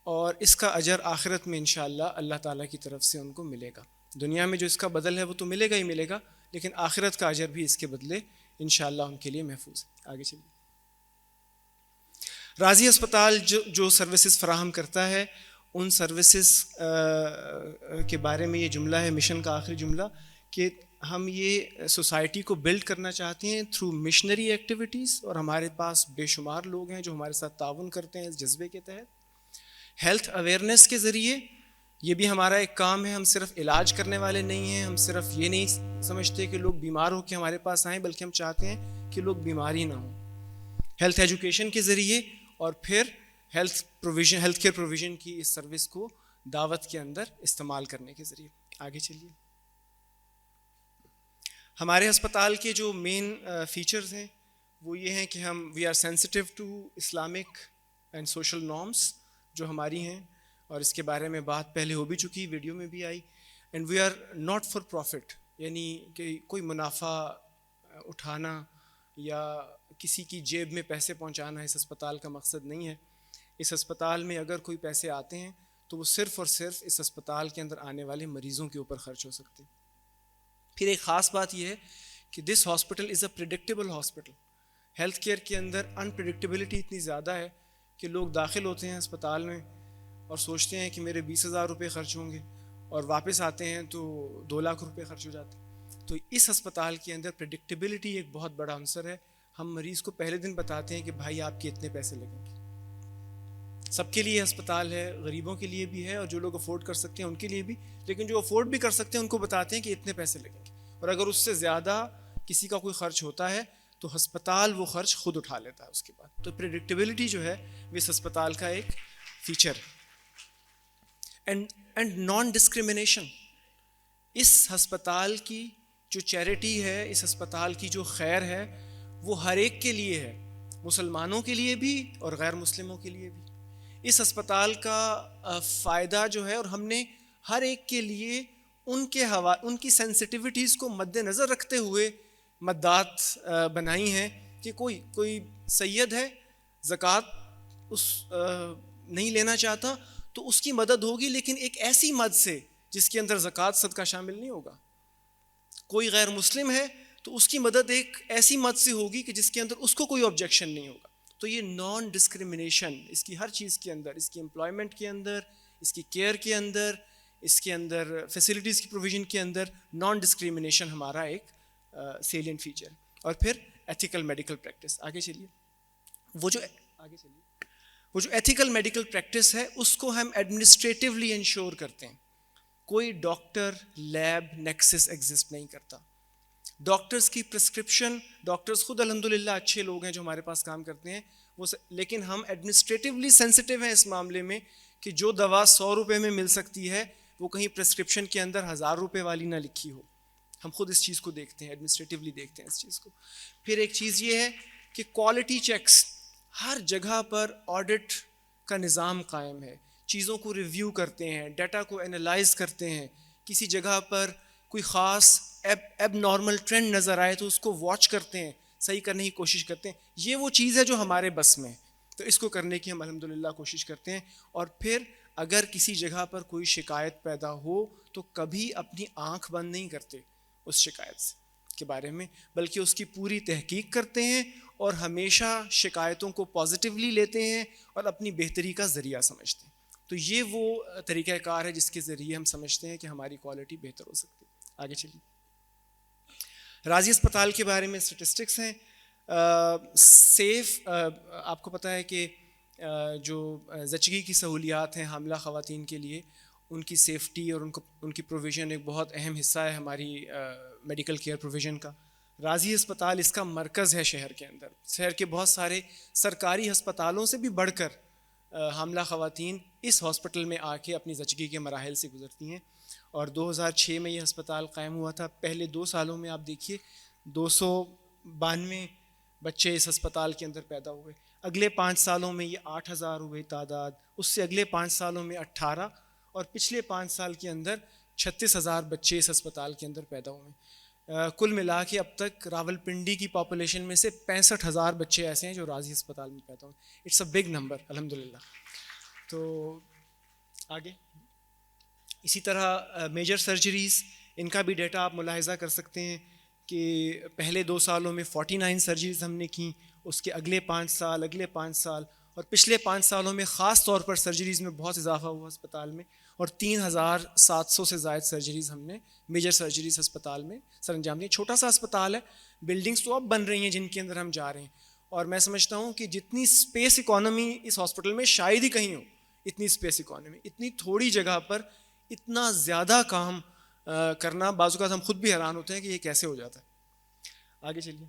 اور اس کا اجر آخرت میں انشاءاللہ اللہ تعالیٰ کی طرف سے ان کو ملے گا۔ دنیا میں جو اس کا بدل ہے وہ تو ملے گا ہی ملے گا، لیکن آخرت کا اجر بھی اس کے بدلے انشاءاللہ ان کے لیے محفوظ ہے۔ آگے چلیے۔ راضی ہسپتال جو سروسز فراہم کرتا ہے ان سروسز کے بارے میں یہ جملہ ہے، مشن کا آخری جملہ، کہ ہم یہ سوسائٹی کو بلڈ کرنا چاہتے ہیں تھرو مشنری ایکٹیویٹیز، اور ہمارے پاس بے شمار لوگ ہیں جو ہمارے ساتھ تعاون کرتے ہیں اس جذبے کے تحت۔ ہیلتھ اویئرنیس کے ذریعے یہ بھی ہمارا ایک کام ہے، ہم صرف علاج کرنے والے نہیں ہیں، ہم صرف یہ نہیں سمجھتے کہ لوگ بیمار ہو کے ہمارے پاس آئیں، بلکہ ہم چاہتے ہیں کہ لوگ بیمار ہی نہ ہوں۔ ہیلتھ ایجوکیشن کے ذریعے اور پھر ہیلتھ کیئر پروویژن کی اس سروس کو دعوت کے اندر استعمال کرنے کے ذریعے۔ آگے چلیے۔ ہمارے ہسپتال کے جو مین فیچرز ہیں وہ یہ ہیں کہ we are sensitive to Islamic and social norms جو ہماری ہیں، اور اس کے بارے میں بات پہلے ہو بھی چکی، ویڈیو میں بھی آئی۔ And we are not for profit, یعنی کہ کوئی منافع اٹھانا یا کسی کی جیب میں پیسے پہنچانا اس ہسپتال کا مقصد نہیں ہے۔ اس ہسپتال میں اگر کوئی پیسے آتے ہیں تو وہ صرف اور صرف اس ہسپتال کے اندر آنے والے مریضوں کے اوپر خرچ ہو سکتے ہیں۔ پھر ایک خاص بات یہ ہے کہ this hospital is a predictable hospital. Health care کے اندر انپریڈکٹیبلٹی اتنی زیادہ ہے کہ لوگ داخل ہوتے ہیں ہسپتال میں اور سوچتے ہیں کہ میرے 20,000 روپے خرچ ہوں گے، اور واپس آتے ہیں تو 2 لاکھ روپے خرچ ہو جاتے ہیں۔ تو اس ہسپتال کے اندر پریڈکٹیبلٹی ایک بہت بڑا عنصر ہے۔ ہم مریض کو پہلے دن بتاتے ہیں کہ بھائی آپ کے اتنے پیسے لگیں گے۔ سب کے لیے ہسپتال ہے، غریبوں کے لیے بھی ہے اور جو لوگ افورڈ کر سکتے ہیں ان کے لیے بھی، لیکن جو افورڈ بھی کر سکتے ہیں ان کو بتاتے ہیں کہ اتنے پیسے لگیں گے، اور اگر اس سے زیادہ کسی کا کوئی خرچ ہوتا ہے تو ہسپتال وہ خرچ خود اٹھا لیتا ہے اس کے بعد۔ تو پریڈکٹیبلٹی جو ہے وہ اس ہسپتال کا ایک فیچر ہے۔ اینڈ نان ڈسکریمنیشن، اس ہسپتال کی جو چیریٹی ہے، اس ہسپتال کی جو خیر ہے وہ ہر ایک کے لیے ہے، مسلمانوں کے لیے بھی اور غیر مسلموں کے لیے بھی۔ اس ہسپتال کا فائدہ جو ہے، اور ہم نے ہر ایک کے لیے ان کی سینسٹیوٹیز کو مد نظر رکھتے ہوئے مدات بنائی ہیں کہ کوئی سید ہے، زکوٰۃ اس نہیں لینا چاہتا تو اس کی مدد ہوگی، لیکن ایک ایسی مد سے جس کے اندر زکوٰۃ صدقہ شامل نہیں ہوگا. کوئی غیر مسلم ہے تو اس کی مدد ایک ایسی مد سے ہوگی کہ جس کے اندر اس کو کوئی آبجیکشن نہیں ہوگا. تو یہ نان ڈسکریمنیشن اس کی ہر چیز کے اندر، اس کی امپلائمنٹ کے اندر، اس کی کیئر کے اندر، اس کے اندر فیسلٹیز کی پروویژن کے اندر نان ڈسکریمنیشن ہمارا ایک سیلین فیچر. اور پھر ایتھیکل میڈیکل پریکٹس. آگے چلیے. وہ جو ایتھیکل میڈیکل پریکٹس ہے اس کو ہم ایڈمنسٹریٹیولی انشور کرتے ہیں. کوئی ڈاکٹر لیب نیکسس ایگزسٹ نہیں کرتا. ڈاکٹرز کی پرسکرپشن، ڈاکٹرز خود الحمدللہ اچھے لوگ ہیں جو ہمارے پاس کام کرتے ہیں وہ، لیکن ہم ایڈمنسٹریٹیولی سینسٹیو ہیں اس معاملے میں کہ جو دوا 100 روپے میں مل سکتی ہے وہ کہیں پرسکرپشن کے اندر 1000 روپے والی نہ لکھی ہو. ہم خود اس چیز کو دیکھتے ہیں، ایڈمنسٹریٹیولی دیکھتے ہیں اس چیز کو. پھر ایک چیز یہ ہے کہ کوالٹی چیکس، ہر جگہ پر آڈٹ کا نظام قائم ہے. چیزوں کو ریویو کرتے ہیں، ڈیٹا کو انالائز کرتے ہیں. کسی جگہ پر کوئی خاص ایب نارمل ٹرینڈ نظر آئے تو اس کو واچ کرتے ہیں، صحیح کرنے کی کوشش کرتے ہیں. یہ وہ چیز ہے جو ہمارے بس میں ہے، تو اس کو کرنے کی ہم الحمدللہ کوشش کرتے ہیں. اور پھر اگر کسی جگہ پر کوئی شکایت پیدا ہو تو کبھی اپنی آنکھ بند نہیں کرتے اس شکایت کے بارے میں، بلکہ اس کی پوری تحقیق کرتے ہیں اور ہمیشہ شکایتوں کو پازیٹیولی لیتے ہیں اور اپنی بہتری کا ذریعہ سمجھتے ہیں. تو یہ وہ طریقہ کار ہے جس کے ذریعے ہم سمجھتے ہیں کہ ہماری کوالٹی بہتر ہو سکتی ہے. آگے چلیے. راضی اسپتال کے بارے میں اسٹیٹسٹکس ہیں. سیف، آپ کو پتہ ہے کہ جو زچگی کی سہولیات ہیں حاملہ خواتین کے لیے، ان کی سیفٹی اور ان کی پروویژن ایک بہت اہم حصہ ہے ہماری میڈیکل کیئر پروویژن کا. راضی اسپتال اس کا مرکز ہے شہر کے اندر. شہر کے بہت سارے سرکاری ہسپتالوں سے بھی بڑھ کر حاملہ خواتین اس ہاسپٹل میں آ کے اپنی زچگی کے مراحل سے گزرتی ہیں. اور 2006 میں یہ ہسپتال قائم ہوا تھا. پہلے 2 سالوں میں آپ دیکھیے 292 بچے اس ہسپتال کے اندر پیدا ہوئے. اگلے 5 سالوں میں یہ 8000 ہوئے تعداد، اس سے اگلے 5 سالوں میں 18، اور پچھلے 5 سال کے اندر 36000 بچے اس ہسپتال کے اندر پیدا ہوئے. کل ملا کے اب تک راول پنڈی کی پاپولیشن میں سے 65000 بچے ایسے ہیں جو راضی ہسپتال میں پیدا ہوئے. اٹس اے بگ نمبر الحمدللہ. تو آگے اسی طرح میجر سرجریز، ان کا بھی ڈیٹا آپ ملاحظہ کر سکتے ہیں کہ پہلے 2 سالوں میں 49 سرجریز ہم نے کی، اس کے اگلے 5 سال، اگلے 5 سال اور پچھلے 5 سالوں میں خاص طور پر سرجریز میں بہت اضافہ ہوا اسپتال میں، اور 3700 سے زائد سرجریز ہم نے میجر سرجریز ہسپتال میں سر انجام دی. چھوٹا سا اسپتال ہے، بلڈنگس تو اب بن رہی ہیں جن کے اندر ہم جا رہے ہیں، اور میں سمجھتا ہوں کہ جتنی اسپیس اکانومی اس ہاسپٹل میں شاید ہی کہیں ہو، اتنی اسپیس اکانومی، اتنی تھوڑی جگہ پر اتنا زیادہ کام کرنا، بعض اوقات ہم خود بھی حیران ہوتے ہیں کہ یہ کیسے ہو جاتا ہے. آگے چلیے.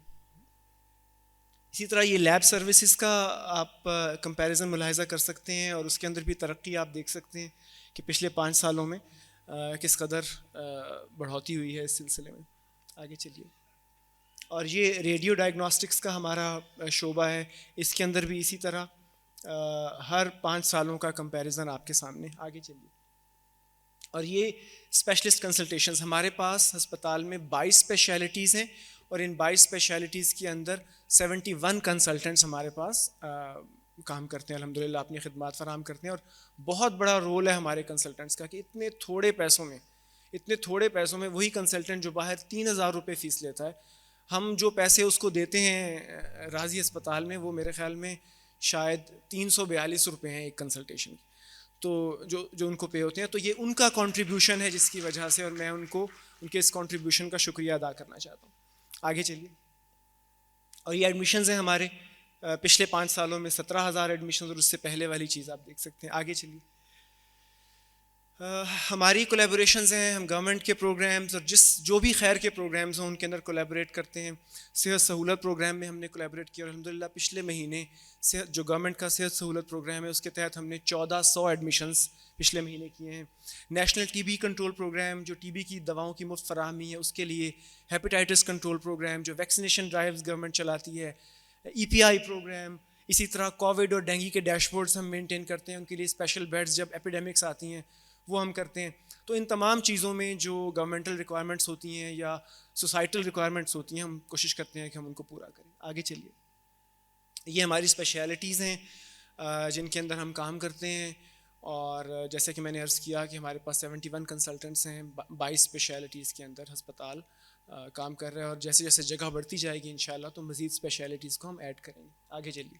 اسی طرح یہ لیب سروسز کا آپ کمپیریزن ملاحظہ کر سکتے ہیں، اور اس کے اندر بھی ترقی آپ دیکھ سکتے ہیں کہ پچھلے 5 سالوں میں کس قدر بڑھوتی ہوئی ہے اس سلسلے میں. آگے چلیے. اور یہ ریڈیو ڈائگنوسٹکس کا ہمارا شعبہ ہے، اس کے اندر بھی اسی طرح ہر 5 سالوں کا کمپیریزن آپ کے سامنے. آگے چلیے. اور یہ اسپیشلسٹ کنسلٹیشنز، ہمارے پاس ہسپتال میں 22 اسپیشلٹیز ہیں، اور ان 22 اسپیشلٹیز کے اندر 71 کنسلٹنٹس ہمارے پاس کام کرتے ہیں الحمدللہ، اپنی خدمات فراہم کرتے ہیں. اور بہت بڑا رول ہے ہمارے کنسلٹنٹس کا کہ اتنے تھوڑے پیسوں میں وہی کنسلٹنٹ جو باہر 3000 روپے فیس لیتا ہے، ہم جو پیسے اس کو دیتے ہیں راضی اسپتال میں وہ میرے خیال میں شاید 342 روپے ہیں ایک کنسلٹیشن کی، تو جو ان کو پے ہوتے ہیں. تو یہ ان کا کنٹریبیوشن ہے جس کی وجہ سے، اور میں ان کے اس کنٹریبیوشن کا شکریہ ادا کرنا چاہتا ہوں. آگے چلیے. اور یہ ایڈمیشنز ہیں ہمارے پچھلے 5 سالوں میں 17000 ایڈمیشنز، اور اس سے پہلے والی چیز آپ دیکھ سکتے ہیں. آگے چلیے. ہماری کولیبوریشنز ہیں، ہم گورنمنٹ کے پروگرامز اور جو بھی خیر کے پروگرامز ہیں ان کے اندر کولیبوریٹ کرتے ہیں. صحت سہولت پروگرام میں ہم نے کولیبوریٹ کیا، اور الحمدللہ پچھلے مہینے جو گورنمنٹ کا صحت سہولت پروگرام ہے اس کے تحت ہم نے 1400 ایڈمیشنز پچھلے مہینے کیے ہیں. National T B control program جو ٹی بی کی دواؤں کی مفت فراہمی ہے اس کے لیے، ہیپیٹائٹس کنٹرول پروگرام جو ویکسینیشن ڈرائیوز گورنمنٹ چلاتی ہے، ای پی آئی پروگرام، اسی طرح کووڈ اور ڈینگی کے ڈیش بورڈز ہم مینٹین کرتے ہیں، ان کے لیے اسپیشل بیڈز جب ایپیڈیمکس آتی ہیں وہ ہم کرتے ہیں. تو ان تمام چیزوں میں جو گورنمنٹل ریکوائرمنٹس ہوتی ہیں یا سوسائٹل ریکوائرمنٹس ہوتی ہیں ہم کوشش کرتے ہیں کہ ہم ان کو پورا کریں. آگے چلیے. یہ ہماری اسپیشلٹیز ہیں جن کے اندر ہم کام کرتے ہیں، اور جیسے کہ میں نے عرض کیا کہ ہمارے پاس 71 کنسلٹنٹس ہیں 22 اسپیشلٹیز کے اندر ہسپتال کام کر رہے ہیں، اور جیسے جیسے جگہ بڑھتی جائے گی انشاءاللہ تو مزید اسپیشلٹیز کو ہم ایڈ کریں گے. آگے چلیے.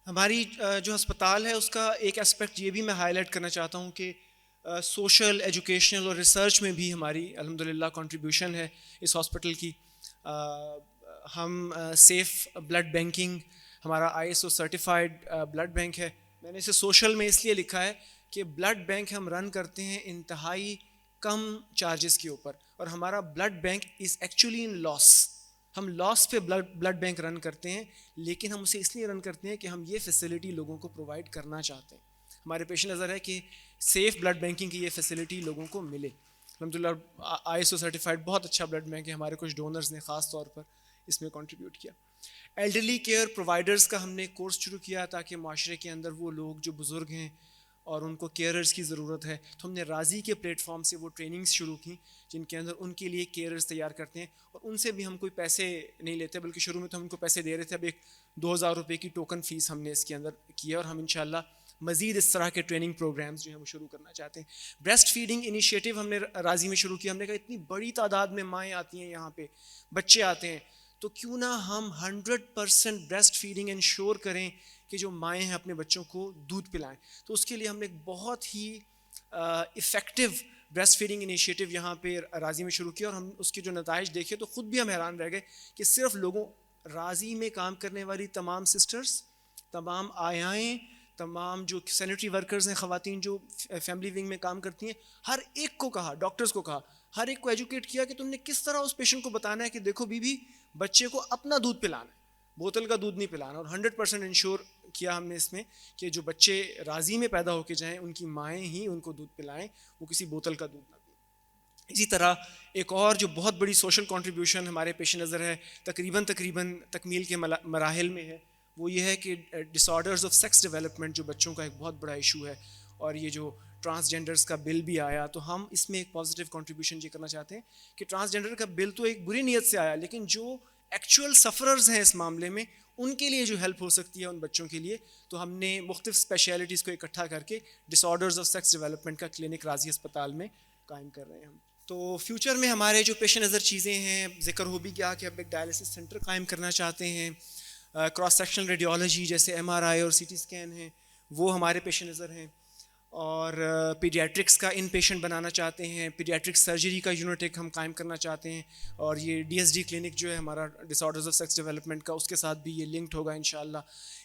ہماری جو ہسپتال ہے اس کا ایک اسپیکٹ یہ بھی میں ہائی لائٹ کرنا چاہتا ہوں کہ سوشل، ایجوکیشنل اور ریسرچ میں بھی ہماری الحمدللہ کنٹریبیوشن ہے اس ہاسپٹل کی. ہم سیف بلڈ بینکنگ، ہمارا ISO سرٹیفائڈ بلڈ بینک ہے. میں نے اسے سوشل میں اس لیے لکھا ہے کہ بلڈ بینک ہم رن کرتے ہیں انتہائی کم چارجز کے اوپر، اور ہمارا بلڈ بینک از ایکچولی ان لاس. ہم لاس پہ بلڈ بینک رن کرتے ہیں، لیکن ہم اسے اس لیے رن کرتے ہیں کہ ہم یہ فیسلٹی لوگوں کو پرووائڈ کرنا چاہتے ہیں. ہمارے پیش نظر ہے کہ سیف بلڈ بینکنگ کی یہ فیسلٹی لوگوں کو ملے. الحمدللہ ISO سرٹیفائڈ بہت اچھا بلڈ بینک ہے. ہمارے کچھ ڈونرز نے خاص طور پر اس میں کنٹریبیوٹ کیا. ایلڈرلی کیئر پرووائڈرز کا ہم نے کورس شروع کیا تاکہ معاشرے کے اندر وہ لوگ جو بزرگ ہیں اور ان کو کیئررز کی ضرورت ہے، تو ہم نے راضی کے پلیٹ فارم سے وہ ٹریننگز شروع کی جن کے اندر ان کے لیے کیئررز تیار کرتے ہیں، اور ان سے بھی ہم کوئی پیسے نہیں لیتے، بلکہ شروع میں تو ہم ان کو پیسے دے رہے تھے. اب ایک 2000 روپے کی ٹوکن فیس ہم نے اس کے اندر کی ہے، اور ہم انشاءاللہ مزید اس طرح کے ٹریننگ پروگرامز جو ہیں وہ شروع کرنا چاہتے ہیں. بریسٹ فیڈنگ انیشیٹو ہم نے راضی میں شروع کیا. ہم نے کہا اتنی بڑی تعداد میں مائیں آتی ہیں، یہاں پہ بچے آتے ہیں، تو کیوں نہ ہم 100% بریسٹ فیڈنگ انشور کریں کہ جو مائیں ہیں اپنے بچوں کو دودھ پلائیں. تو اس کے لیے ہم نے ایک بہت ہی افیکٹو بریسٹ فیڈنگ انیشیٹو یہاں پہ راضی میں شروع کیا، اور ہم اس کے جو نتائج دیکھے تو خود بھی ہم حیران رہ گئے کہ صرف لوگوں راضی میں کام کرنے والی تمام سسٹرز، تمام آیائیں، تمام جو سینیٹری ورکرز ہیں، خواتین جو فیملی ونگ میں کام کرتی ہیں، ہر ایک کو کہا، ڈاکٹرز کو کہا، ہر ایک کو ایجوکیٹ کیا کہ تم نے کس طرح اس پیشنٹ کو بتانا ہے کہ دیکھو بی بی بچے کو اپنا دودھ پلانا ہے، بوتل کا دودھ نہیں پلانا. اور 100% انشور کیا ہم نے اس میں کہ جو بچے راضی میں پیدا ہو کے جائیں ان کی مائیں ہی ان کو دودھ پلائیں، وہ کسی بوتل کا دودھ نہ پئیں. اسی طرح ایک اور جو بہت بڑی سوشل کنٹریبیوشن ہمارے پیش نظر ہے، تقریباً تکمیل کے مراحل میں ہے، وہ یہ ہے کہ ڈس آرڈرز آف سیکس ڈیولپمنٹ جو بچوں کا ایک بہت بڑا ایشو ہے، اور یہ جو ٹرانسجینڈرز کا بل بھی آیا، تو ہم اس میں ایک پازیٹیو کنٹریبیوشن یہ کرنا چاہتے ہیں کہ ٹرانسجینڈر کا بل تو ایک بری نیت سے آیا، لیکن جو ایکچوئل سفررز ہیں اس معاملے میں ان کے لیے جو ہیلپ ہو سکتی ہے ان بچوں کے لیے، تو ہم نے مختلف اسپیشلٹیز کو اکٹھا کر کے ڈس آرڈرز آف سیکس ڈیولپمنٹ کا کلینک راضی اسپتال میں قائم کر رہے ہیں ہم. تو فیوچر میں ہمارے جو پیش نظر چیزیں ہیں، ذکر ہو بھی گیا کہ اب ایک ڈائلسس سینٹر قائم کرنا چاہتے ہیں. کراس سیکشنل ریڈیولوجی جیسے MRI اور CT اسکین ہیں وہ ہمارے پیش نظر ہیں، اور پیڈیاٹرکس کا ان پیشنٹ بنانا چاہتے ہیں. پیڈیاٹرک سرجری کا یونٹ ایک ہم قائم کرنا چاہتے ہیں، اور یہ DSD کلینک جو ہے ہمارا ڈس آرڈرز آف سیکس ڈیولپمنٹ کا، اس کے ساتھ بھی یہ لنکڈ ہوگا انشاءاللہ.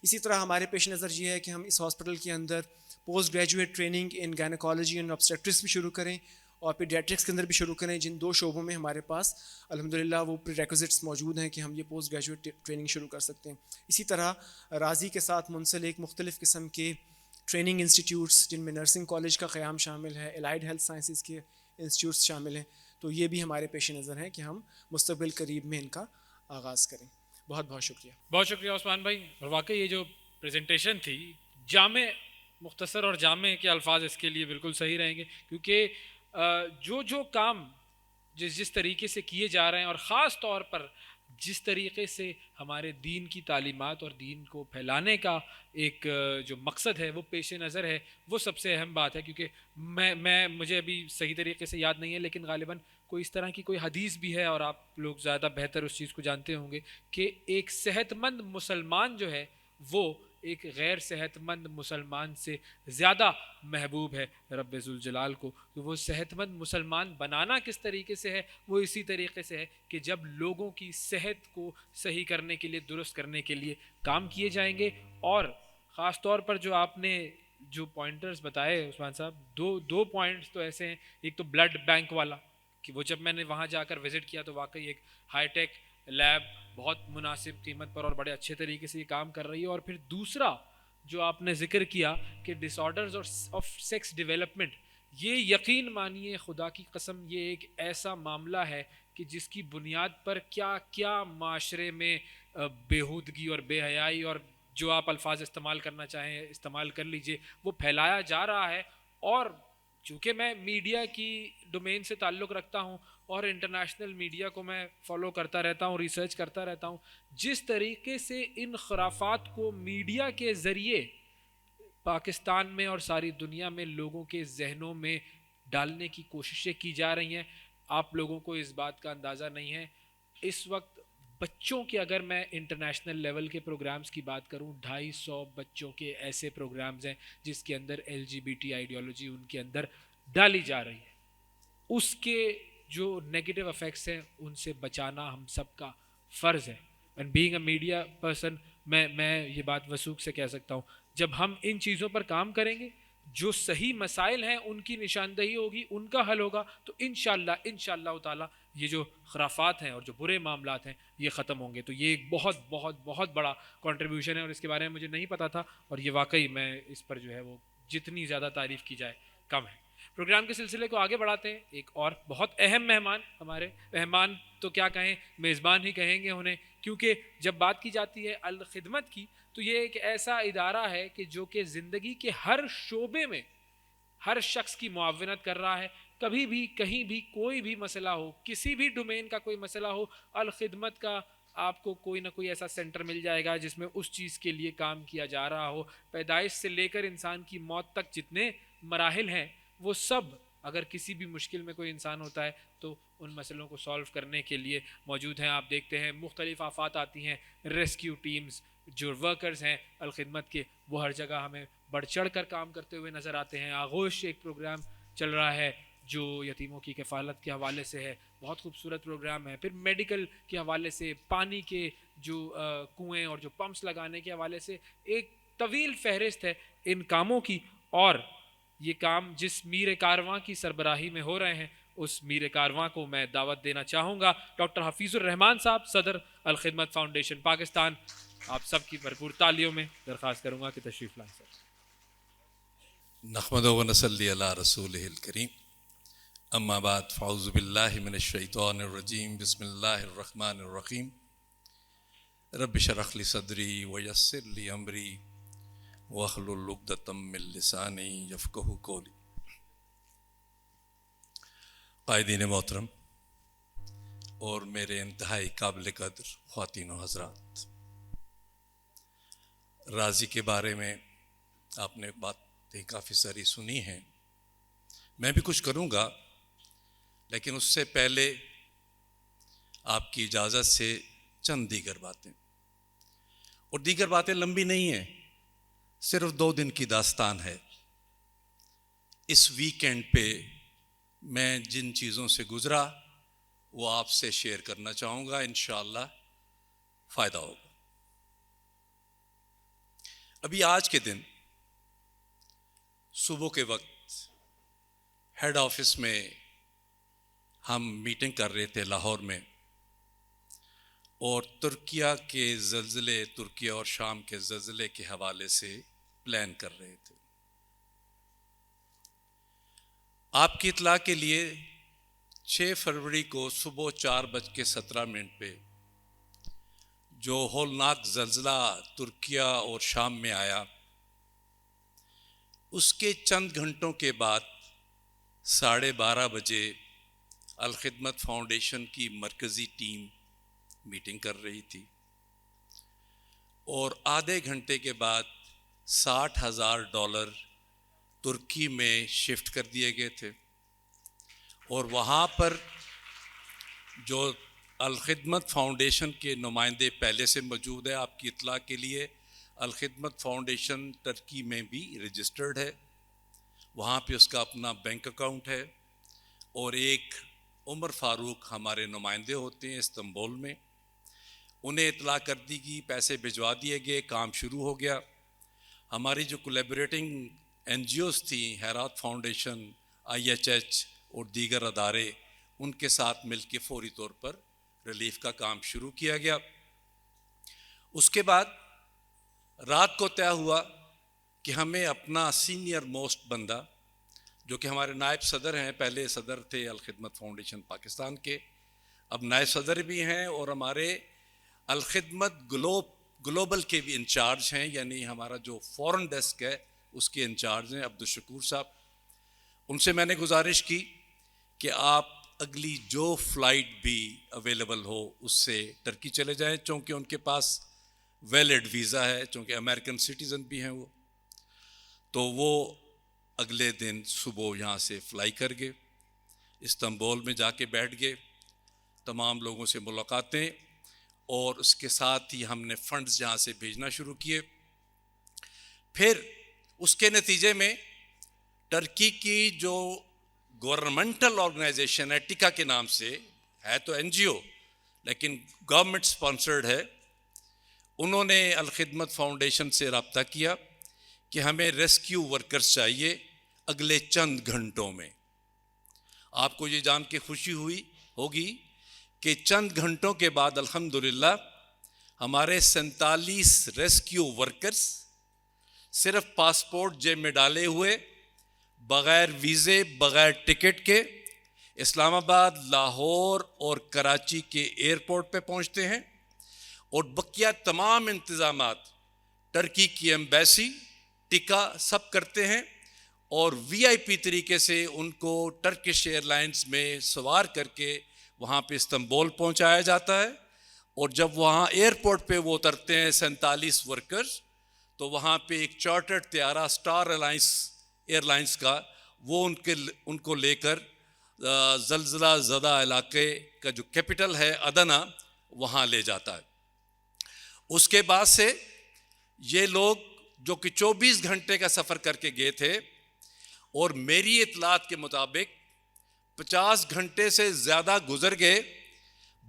اسی طرح ہمارے پیش نظر یہ ہے کہ ہم اس ہاسپٹل کے اندر post graduate training in gynaecology and obstetrics بھی شروع کریں، اور پیڈیاٹرکس کے اندر بھی شروع کریں، جن 2 شعبوں میں ہمارے پاس الحمدللہ وہ پریریکوزٹس موجود ہیں کہ ہم یہ پوسٹ گریجویٹ ٹریننگ شروع کر سکتے ہیں. اسی طرح راضی کے ساتھ منسلک مختلف قسم کے ٹریننگ انسٹیٹیوٹس جن میں نرسنگ کالج کا قیام شامل ہے، الائڈ ہیلتھ سائنسز کے انسٹیٹیوٹس شامل ہیں، تو یہ بھی ہمارے پیش نظر ہیں کہ ہم مستقبل قریب میں ان کا آغاز کریں. بہت بہت شکریہ. بہت شکریہ عثمان بھائی. اور واقعی یہ جو پریزنٹیشن تھی جامع، مختصر اور جامع کے الفاظ اس کے لیے بالکل صحیح رہیں گے، کیونکہ جو کام جس طریقے سے کیے جا رہے ہیں، اور خاص طور پر جس طریقے سے ہمارے دین کی تعلیمات اور دین کو پھیلانے کا ایک جو مقصد ہے وہ پیش نظر ہے، وہ سب سے اہم بات ہے. کیونکہ مجھے ابھی صحیح طریقے سے یاد نہیں ہے، لیکن غالباً کوئی اس طرح کی کوئی حدیث بھی ہے، اور آپ لوگ زیادہ بہتر اس چیز کو جانتے ہوں گے کہ ایک صحت مند مسلمان جو ہے وہ ایک غیر صحت مند مسلمان سے زیادہ محبوب ہے رب ذوالجلال کو. تو وہ صحت مند مسلمان بنانا کس طریقے سے ہے؟ وہ اسی طریقے سے ہے کہ جب لوگوں کی صحت کو صحیح کرنے کے لیے، درست کرنے کے لیے کام کیے جائیں گے. اور خاص طور پر جو آپ نے جو پوائنٹرز بتائے عثمان صاحب، دو پوائنٹس تو ایسے ہیں. ایک تو بلڈ بینک والا، کہ وہ جب میں نے وہاں جا کر وزٹ کیا تو واقعی ایک ہائی ٹیک لیب بہت مناسب قیمت پر اور بڑے اچھے طریقے سے یہ کام کر رہی ہے. اور پھر دوسرا جو آپ نے ذکر کیا کہ ڈس آرڈرز آف سیکس ڈیولپمنٹ، یہ یقین مانیے خدا کی قسم یہ ایک ایسا معاملہ ہے کہ جس کی بنیاد پر کیا کیا معاشرے میں بےہودگی اور بے حیائی اور جو آپ الفاظ استعمال کرنا چاہیں استعمال کر لیجئے وہ پھیلایا جا رہا ہے. اور چونکہ میں میڈیا کی ڈومین سے تعلق رکھتا ہوں اور انٹرنیشنل میڈیا کو میں فالو کرتا رہتا ہوں, ریسرچ کرتا رہتا ہوں, جس طریقے سے ان خرافات کو میڈیا کے ذریعے پاکستان میں اور ساری دنیا میں لوگوں کے ذہنوں میں ڈالنے کی کوششیں کی جا رہی ہیں, آپ لوگوں کو اس بات کا اندازہ نہیں ہے. اس وقت بچوں کے, اگر میں انٹرنیشنل لیول کے پروگرامز کی بات کروں, 250 بچوں کے ایسے پروگرامز ہیں جس کے اندر LGBT آئیڈیالوجی ان کے اندر ڈالی جا رہی ہے. اس کے جو نیگیٹو افیکٹس ہیں ان سے بچانا ہم سب کا فرض ہے. And being a media person میں یہ بات وثوق سے کہہ سکتا ہوں, جب ہم ان چیزوں پر کام کریں گے, جو صحیح مسائل ہیں ان کی نشاندہی ہوگی, ان کا حل ہوگا, تو انشاءاللہ تعالی یہ جو خرافات ہیں اور جو برے معاملات ہیں یہ ختم ہوں گے. تو یہ ایک بہت بہت بہت بڑا کنٹریبیوشن ہے اور اس کے بارے میں مجھے نہیں پتا تھا, اور یہ واقعی میں اس پر جو ہے وہ جتنی زیادہ تعریف کی جائے کم ہے. پروگرام کے سلسلے کو آگے بڑھاتے ہیں. ایک اور بہت اہم مہمان, ہمارے مہمان تو کیا کہیں, میزبان ہی کہیں گے انہیں, کیونکہ جب بات کی جاتی ہے الخدمت کی تو یہ ایک ایسا ادارہ ہے کہ جو کہ زندگی کے ہر شعبے میں ہر شخص کی معاونت کر رہا ہے. کبھی بھی کہیں بھی کوئی بھی مسئلہ ہو, کسی بھی ڈومین کا کوئی مسئلہ ہو, الخدمت کا آپ کو کوئی نہ کوئی ایسا سینٹر مل جائے گا جس میں اس چیز کے لیے کام کیا جا رہا ہو. پیدائش سے لے کر انسان کی موت تک جتنے مراحل ہیں وہ سب, اگر کسی بھی مشکل میں کوئی انسان ہوتا ہے تو ان مسئلوں کو سالو کرنے کے لیے موجود ہیں. آپ دیکھتے ہیں مختلف آفات آتی ہیں, ریسکیو ٹیمز جو ورکرز ہیں الخدمت کے, وہ ہر جگہ ہمیں بڑھ چڑھ کر کام کرتے ہوئے نظر آتے ہیں. آغوش ایک پروگرام چل رہا ہے جو یتیموں کی کفالت کے حوالے سے ہے, بہت خوبصورت پروگرام ہے. پھر میڈیکل کے حوالے سے, پانی کے جو کنویں اور جو پمپس لگانے کے حوالے سے ایک طویل فہرست ہے ان کاموں کی. اور یہ کام جس میر کارواں کی سربراہی میں ہو رہے ہیں, اس میر کارواں کو میں دعوت دینا چاہوں گا. ڈاکٹر حفیظ الرحمان صاحب, صدر الخدمت فاؤنڈیشن پاکستان. آپ سب کی بھرپور تالیوں میں درخواست کروں گا کہ تشریف لائیں سر. نحمد و نصلی علی رسولہ الکریم. اما بعد, فاعوذ باللہ من الشیطان الرجیم, بسم اللہ الرحمن الرحیم. رب اشرح لی صدری ویسر لی امری واحلل عقدۃ من لسانی یفقہوا قولی. قائدین محترم اور میرے انتہائی قابل قدر خواتین و حضرات, راضی کے بارے میں آپ نے باتیں کافی ساری سنی ہیں. میں بھی کچھ کروں گا, لیکن اس سے پہلے آپ کی اجازت سے چند دیگر باتیں, اور دیگر باتیں لمبی نہیں ہیں, صرف 2 دن کی داستان ہے. اس ویکینڈ پہ میں جن چیزوں سے گزرا وہ آپ سے شیئر کرنا چاہوں گا, انشاءاللہ فائدہ ہوگا. ابھی آج کے دن صبح کے وقت ہیڈ آفس میں ہم میٹنگ کر رہے تھے لاہور میں, اور ترکیہ کے زلزلے, ترکیہ اور شام کے زلزلے کے حوالے سے پلان کر رہے تھے. آپ کی اطلاع کے لیے 6 فروری کو صبح 4:17 پہ جو ہولناک زلزلہ ترکیہ اور شام میں آیا, اس کے چند گھنٹوں کے بعد 12:30 بجے الخدمت فاؤنڈیشن کی مرکزی ٹیم میٹنگ کر رہی تھی, اور آدھے گھنٹے کے بعد $60,000 ترکی میں شفٹ کر دیے گئے تھے. اور وہاں پر جو الخدمت فاؤنڈیشن کے نمائندے پہلے سے موجود ہیں, آپ کی اطلاع کے لیے الخدمت فاؤنڈیشن ترکی میں بھی رجسٹرڈ ہے, وہاں پہ اس کا اپنا بینک اکاؤنٹ ہے. اور ایک عمر فاروق ہمارے نمائندے ہوتے ہیں استنبول میں, انہیں اطلاع کر دی گئی, پیسے بھجوا دیے گئے, کام شروع ہو گیا. ہماری جو کولیبریٹنگ NGOs تھیں, ہیرات فاؤنڈیشن, IHH اور دیگر ادارے, ان کے ساتھ مل کے فوری طور پر ریلیف کا کام شروع کیا گیا. اس کے بعد رات کو طے ہوا کہ ہمیں اپنا سینئر موسٹ بندہ, جو کہ ہمارے نائب صدر ہیں, پہلے صدر تھے الخدمت فاؤنڈیشن پاکستان کے, اب نئے صدر بھی ہیں اور ہمارے الخدمت گلوبل کے بھی انچارج ہیں، یعنی ہمارا جو فورن ڈیسک ہے اس کے انچارج ہیں عبدالشکور صاحب. ان سے میں نے گزارش کی کہ آپ اگلی جو فلائٹ بھی اویلیبل ہو اس سے ٹرکی چلے جائیں، چونکہ ان کے پاس ویلڈ ویزا ہے، چونکہ امریکن سٹیزن بھی ہیں وہ. تو وہ اگلے دن صبح یہاں سے فلائی کر گئے، استنبول میں جا کے بیٹھ گئے، تمام لوگوں سے ملاقاتیں، اور اس کے ساتھ ہی ہم نے فنڈز یہاں سے بھیجنا شروع کیے. پھر اس کے نتیجے میں ٹرکی کی جو گورنمنٹل آرگنائزیشن ہے ٹکا کے نام سے، ہے تو این جی او لیکن گورنمنٹ سپانسرڈ ہے، انہوں نے الخدمت فاؤنڈیشن سے رابطہ کیا کہ ہمیں ریسکیو ورکرز چاہیے اگلے چند گھنٹوں میں. آپ کو یہ جان کے خوشی ہوگی کہ چند گھنٹوں کے بعد الحمدللہ ہمارے 47 ریسکیو ورکرز صرف پاسپورٹ جیب میں ڈالے ہوئے، بغیر ویزے، بغیر ٹکٹ کے اسلام آباد، لاہور اور کراچی کے ایئرپورٹ پہ پہنچتے ہیں، اور بقیہ تمام انتظامات ٹرکی کی ایمبیسی، ٹکا سب کرتے ہیں، اور وی آئی پی طریقے سے ان کو ٹرکش ایئر لائنز میں سوار کر کے وہاں پہ استنبول پہنچایا جاتا ہے. اور جب وہاں ایئرپورٹ پہ وہ اترتے ہیں 47 ورکرز، تو وہاں پہ ایک چارٹرڈ طیارہ اسٹار ایئر لائنز کا وہ ان کو لے کر زلزلہ زدہ علاقے کا جو کیپٹل ہے ادنا وہاں لے جاتا ہے. اس کے بعد سے یہ لوگ جو کہ 24 گھنٹے کا سفر کر کے گئے تھے، اور میری اطلاعات کے مطابق 50 گھنٹے سے زیادہ گزر گئے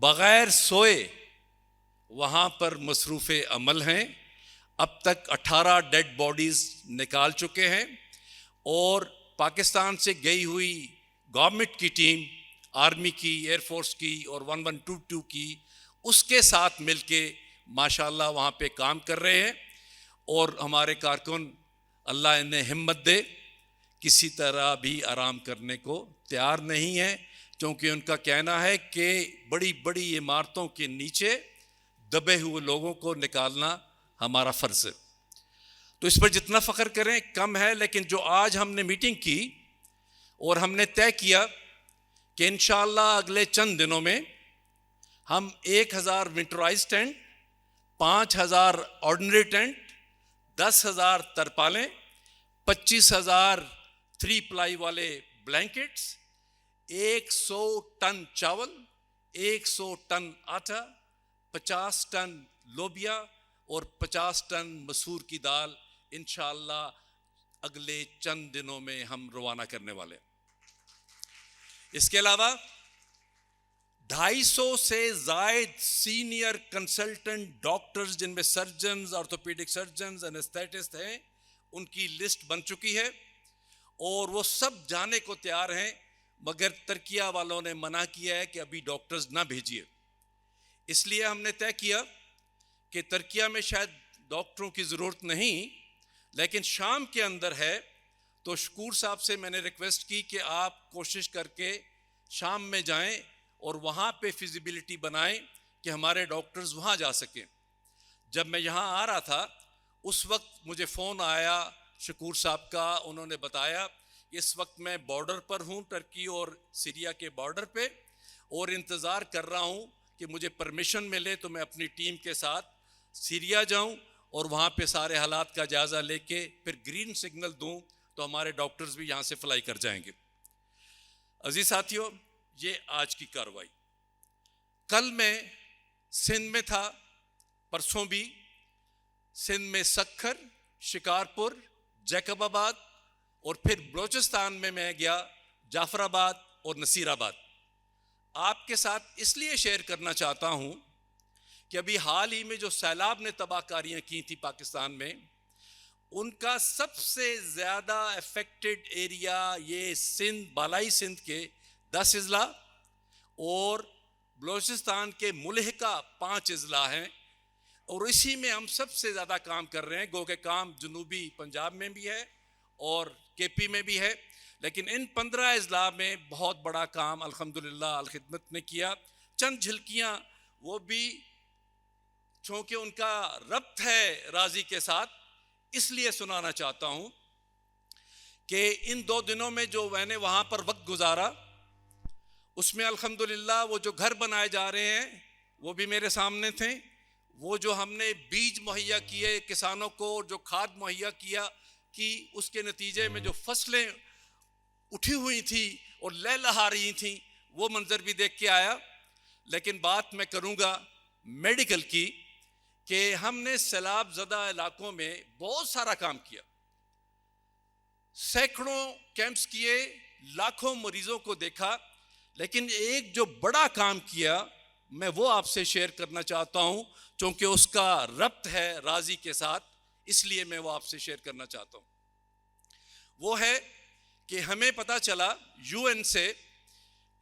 بغیر سوئے وہاں پر مصروف عمل ہیں. اب تک 18 ڈیڈ باڈیز نکال چکے ہیں، اور پاکستان سے گئی ہوئی گورنمنٹ کی ٹیم، آرمی کی، ایئر فورس کی اور 1122 کی، اس کے ساتھ مل کے ماشاءاللہ وہاں پہ کام کر رہے ہیں. اور ہمارے کارکن اللہ انہیں ہمت دے، کسی طرح بھی آرام کرنے کو تیار نہیں ہیں، کیونکہ ان کا کہنا ہے کہ بڑی بڑی عمارتوں کے نیچے دبے ہوئے لوگوں کو نکالنا ہمارا فرض ہے. تو اس پر جتنا فخر کریں کم ہے. لیکن جو آج ہم نے میٹنگ کی اور ہم نے طے کیا کہ انشاءاللہ اگلے چند دنوں میں ہم 1000 ونٹرائز ٹینٹ، 5000 آرڈنری ٹینٹ، 10,000 ترپالیں، 25,000 3 پلائی والے بلینکٹس، 100 ٹن چاول، 100 ٹن آٹا، 50 ٹن لوبیا اور 50 ٹن مسور کی دال انشاءاللہ اگلے چند دنوں میں ہم روانہ کرنے والے ہیں. اس کے علاوہ 250 سے زائد سینئر کنسلٹنٹ ڈاکٹرز، جن میں سرجنز، آرتھوپیڈک سرجنز، اینستھیٹسٹ ہیں، ان کی لسٹ بن چکی ہے، اور وہ سب جانے کو تیار ہیں، مگر ترکیہ والوں نے منع کیا ہے کہ ابھی ڈاکٹرز نہ بھیجیے. اس لیے ہم نے طے کیا کہ ترکیہ میں شاید ڈاکٹروں کی ضرورت نہیں، لیکن شام کے اندر ہے. تو شکور صاحب سے میں نے ریکویسٹ کی کہ آپ کوشش کر کے شام میں جائیں اور وہاں پہ فیزیبلٹی بنائیں کہ ہمارے ڈاکٹرز وہاں جا سکیں. جب میں یہاں آ رہا تھا اس وقت مجھے فون آیا شکور صاحب کا، انہوں نے بتایا کہ اس وقت میں بارڈر پر ہوں، ٹرکی اور سیریا کے بارڈر پہ، اور انتظار کر رہا ہوں کہ مجھے پرمیشن ملے تو میں اپنی ٹیم کے ساتھ سیریا جاؤں اور وہاں پہ سارے حالات کا جائزہ لے کے پھر گرین سگنل دوں تو ہمارے ڈاکٹرز بھی یہاں سے فلائی کر جائیں گے. عزیز ساتھیوں، یہ آج کی کارروائی. کل میں سندھ میں تھا، پرسوں بھی سندھ میں سکھر، شکارپور، جیکب آباد، اور پھر بلوچستان میں گیا جعفر آباد اور نصیر آباد. آپ کے ساتھ اس لیے شیئر کرنا چاہتا ہوں کہ ابھی حال ہی میں جو سیلاب نے تباہ کاریاں کی تھی پاکستان میں، ان کا سب سے زیادہ افیکٹڈ ایریا یہ سندھ، بالائی سندھ کے 10 اضلاع اور بلوچستان کے ملحقہ 5 اضلاع ہیں، اور اسی میں ہم سب سے زیادہ کام کر رہے ہیں. گو کہ کام جنوبی پنجاب میں بھی ہے اور کے پی میں بھی ہے، لیکن ان 15 اضلاع میں بہت بڑا کام الحمدللہ الخدمت نے کیا. چند جھلکیاں وہ بھی چونکہ ان کا ربط ہے راضی کے ساتھ اس لیے سنانا چاہتا ہوں کہ ان 2 دنوں میں جو میں نے وہاں پر وقت گزارا اس میں الحمدللہ وہ جو گھر بنائے جا رہے ہیں وہ بھی میرے سامنے تھے. وہ جو ہم نے بیج مہیا کیے کسانوں کو، جو کھاد مہیا کیا کہ اس کے نتیجے میں جو فصلیں اٹھی ہوئی تھی اور لہلہا رہی تھیں وہ منظر بھی دیکھ کے آیا. لیکن بات میں کروں گا میڈیکل کی کہ ہم نے سیلاب زدہ علاقوں میں بہت سارا کام کیا، سینکڑوں کیمپس کیے، لاکھوں مریضوں کو دیکھا، لیکن ایک جو بڑا کام کیا میں وہ آپ سے شیئر کرنا چاہتا ہوں چونکہ اس کا ربط ہے راضی کے ساتھ، اس لیے میں وہ آپ سے شیئر کرنا چاہتا ہوں. وہ ہے کہ ہمیں پتہ چلا یو این سے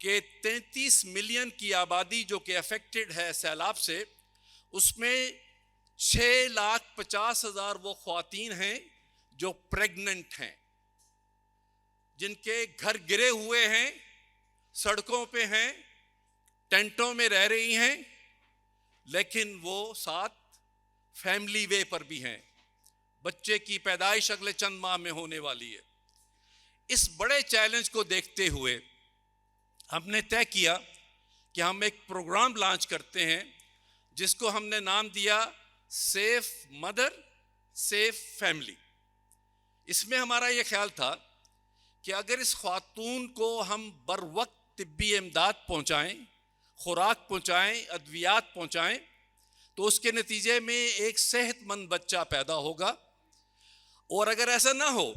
کہ 33 ملین کی آبادی جو کہ افیکٹڈ ہے سیلاب سے، اس میں 6,50,000 وہ خواتین ہیں جو پریگننٹ ہیں، جن کے گھر گرے ہوئے ہیں، سڑکوں پہ ہیں، ٹینٹوں میں رہ رہی ہیں، لیکن وہ ساتھ فیملی وے پر بھی ہیں. بچے کی پیدائش اگلے چند ماہ میں ہونے والی ہے. اس بڑے چیلنج کو دیکھتے ہوئے ہم نے طے کیا کہ ہم ایک پروگرام لانچ کرتے ہیں جس کو ہم نے نام دیا سیف مدر سیف فیملی. اس میں ہمارا یہ خیال تھا کہ اگر اس خاتون کو ہم بر وقت طبی امداد پہنچائیں، خوراک پہنچائیں، ادویات پہنچائیں، تو اس کے نتیجے میں ایک صحت مند بچہ پیدا ہوگا. اور اگر ایسا نہ ہو،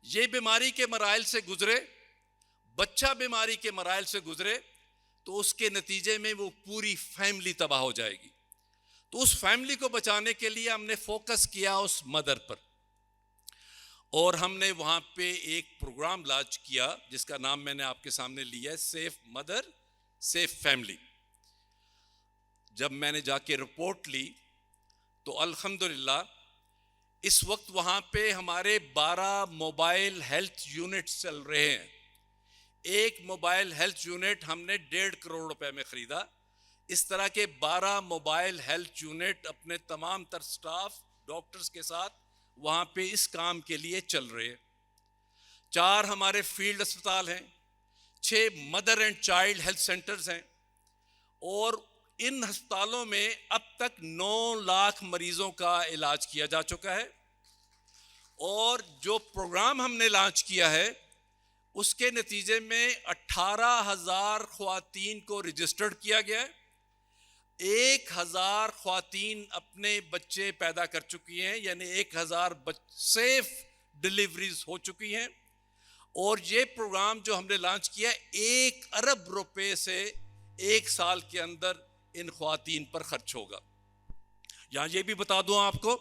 یہ بیماری کے مراحل سے گزرے، بچہ بیماری کے مراحل سے گزرے، تو اس کے نتیجے میں وہ پوری فیملی تباہ ہو جائے گی. تو اس فیملی کو بچانے کے لیے ہم نے فوکس کیا اس مدر پر، اور ہم نے وہاں پہ ایک پروگرام لانچ کیا جس کا نام میں نے آپ کے سامنے لیا ہے سیف مدر سیف فیملی. جب میں نے جا کے رپورٹ لی تو الحمدللہ اس وقت وہاں پہ ہمارے 12 موبائل ہیلتھ یونٹس چل رہے ہیں. ایک موبائل ہیلتھ یونٹ ہم نے 1.5 کروڑ روپے میں خریدا. اس طرح کے 12 موبائل ہیلتھ یونٹ اپنے تمام تر سٹاف ڈاکٹرز کے ساتھ وہاں پہ اس کام کے لیے چل رہے ہیں. 4 ہمارے فیلڈ اسپتال ہیں، 6 mother and child health centres ہیں، اور ان ہسپتالوں میں اب تک 9 لاکھ مریضوں کا علاج کیا جا چکا ہے. اور جو پروگرام ہم نے لانچ کیا ہے اس کے نتیجے میں 18,000 خواتین کو رجسٹرڈ کیا گیا ہے. 1,000 خواتین اپنے بچے پیدا کر چکی ہیں، یعنی 1,000 سیف ڈلیوریز ہو چکی ہیں. اور یہ پروگرام جو ہم نے لانچ کیا 1 ارب روپے سے 1 سال کے اندر ان خواتین پر خرچ ہوگا. یہاں یہ بھی بتا دوں آپ کو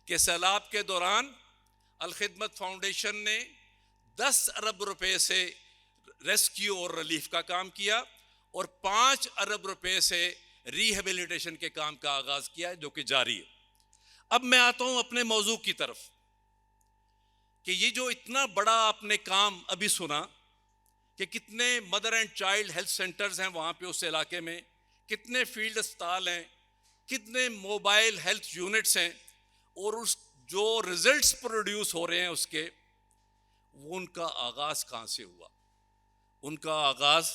کہ سیلاب کے دوران الخدمت فاؤنڈیشن نے 10 ارب روپے سے ریسکیو اور ریلیف کا کام کیا اور 5 ارب روپے سے ریہیبلیٹیشن کے کام کا آغاز کیا ہے جو کہ جاری ہے. اب میں آتا ہوں اپنے موضوع کی طرف کہ یہ جو اتنا بڑا آپ نے کام ابھی سنا کہ کتنے mother and child health centres ہیں وہاں پہ اس علاقے میں، کتنے فیلڈ اسپتال ہیں، کتنے موبائل ہیلتھ یونٹس ہیں، اور اس جو ریزلٹس پروڈیوس ہو رہے ہیں اس کے، وہ ان کا آغاز کہاں سے ہوا؟ ان کا آغاز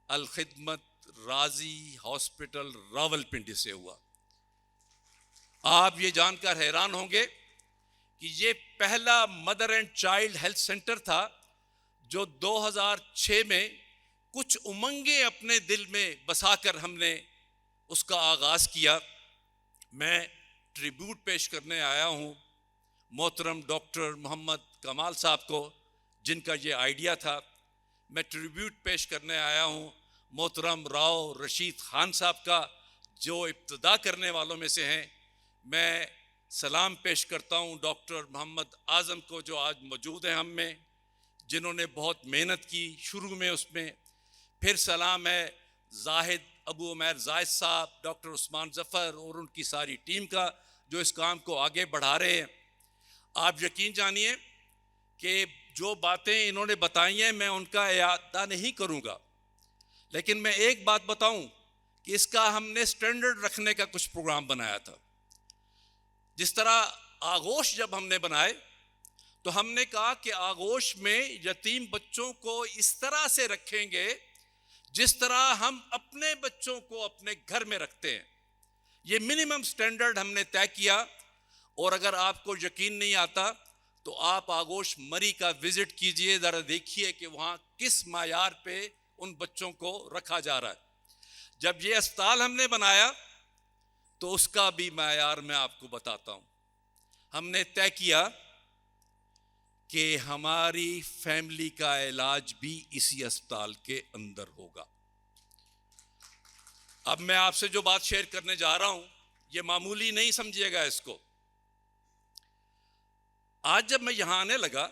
الخدمت راضی ہاسپٹل راولپنڈی سے ہوا. آپ یہ جان کر حیران ہوں گے کہ یہ پہلا mother and child health centre تھا جو 2006 میں کچھ امنگیں اپنے دل میں بسا کر ہم نے اس کا آغاز کیا. میں ٹریبیوٹ پیش کرنے آیا ہوں محترم ڈاکٹر محمد کمال صاحب کو جن کا یہ آئیڈیا تھا. میں ٹریبیوٹ پیش کرنے آیا ہوں محترم راؤ رشید خان صاحب کا جو ابتدا کرنے والوں میں سے ہیں. میں سلام پیش کرتا ہوں ڈاکٹر محمد اعظم کو جو آج موجود ہیں ہم میں، جنہوں نے بہت محنت کی شروع میں اس میں. پھر سلام ہے زاہد ابو عمیر زاہد صاحب، ڈاکٹر عثمان ظفر اور ان کی ساری ٹیم کا جو اس کام کو آگے بڑھا رہے ہیں. آپ یقین جانیے کہ جو باتیں انہوں نے بتائی ہیں میں ان کا اعادہ نہیں کروں گا، لیکن میں ایک بات بتاؤں کہ اس کا ہم نے سٹینڈرڈ رکھنے کا کچھ پروگرام بنایا تھا. جس طرح آغوش جب ہم نے بنائے تو ہم نے کہا کہ آغوش میں یتیم بچوں کو اس طرح سے رکھیں گے جس طرح ہم اپنے بچوں کو اپنے گھر میں رکھتے ہیں. یہ منیمم سٹینڈرڈ ہم نے طے کیا. اور اگر آپ کو یقین نہیں آتا تو آپ آغوش مری کا وزٹ کیجئے, ذرا دیکھیے کہ وہاں کس معیار پہ ان بچوں کو رکھا جا رہا ہے. جب یہ اسپتال ہم نے بنایا تو اس کا بھی معیار میں آپ کو بتاتا ہوں. ہم نے طے کیا کہ ہماری فیملی کا علاج بھی اسی اسپتال کے اندر ہوگا. اب میں آپ سے جو بات شیئر کرنے جا رہا ہوں یہ معمولی نہیں سمجھیے گا اس کو. آج جب میں یہاں آنے لگا,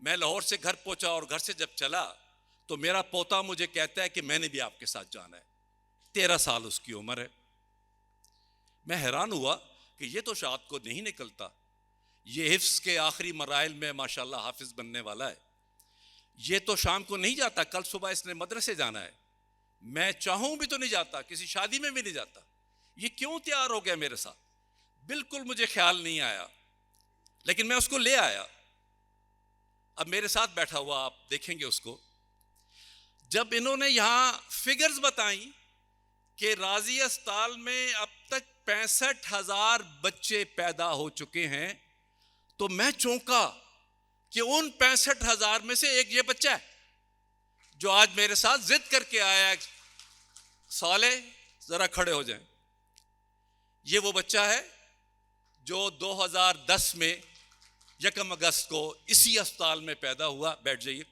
میں لاہور سے گھر پہنچا اور گھر سے جب چلا تو میرا پوتا مجھے کہتا ہے کہ میں نے بھی آپ کے ساتھ جانا ہے. 13 سال اس کی عمر ہے. میں حیران ہوا کہ یہ تو شاید کو نہیں نکلتا, یہ حفظ کے آخری مراحل میں ماشاءاللہ حافظ بننے والا ہے. یہ تو شام کو نہیں جاتا, کل صبح اس نے مدرسے جانا ہے. میں چاہوں بھی تو نہیں جاتا, کسی شادی میں بھی نہیں جاتا. یہ کیوں تیار ہو گیا میرے ساتھ؟ بالکل مجھے خیال نہیں آیا, لیکن میں اس کو لے آیا. اب میرے ساتھ بیٹھا ہوا, آپ دیکھیں گے اس کو. جب انہوں نے یہاں فگرز بتائیں کہ راضی اسپتال میں اب تک 65,000 بچے پیدا ہو چکے ہیں تو میں چونکا کہ ان 65,000 میں سے ایک یہ بچہ ہے جو آج میرے ساتھ ضد کر کے آیا ہے. صالح ذرا کھڑے ہو جائیں. یہ وہ بچہ ہے جو 2010 میں 1 اگست کو اسی اسپتال میں پیدا ہوا. بیٹھ جائیے.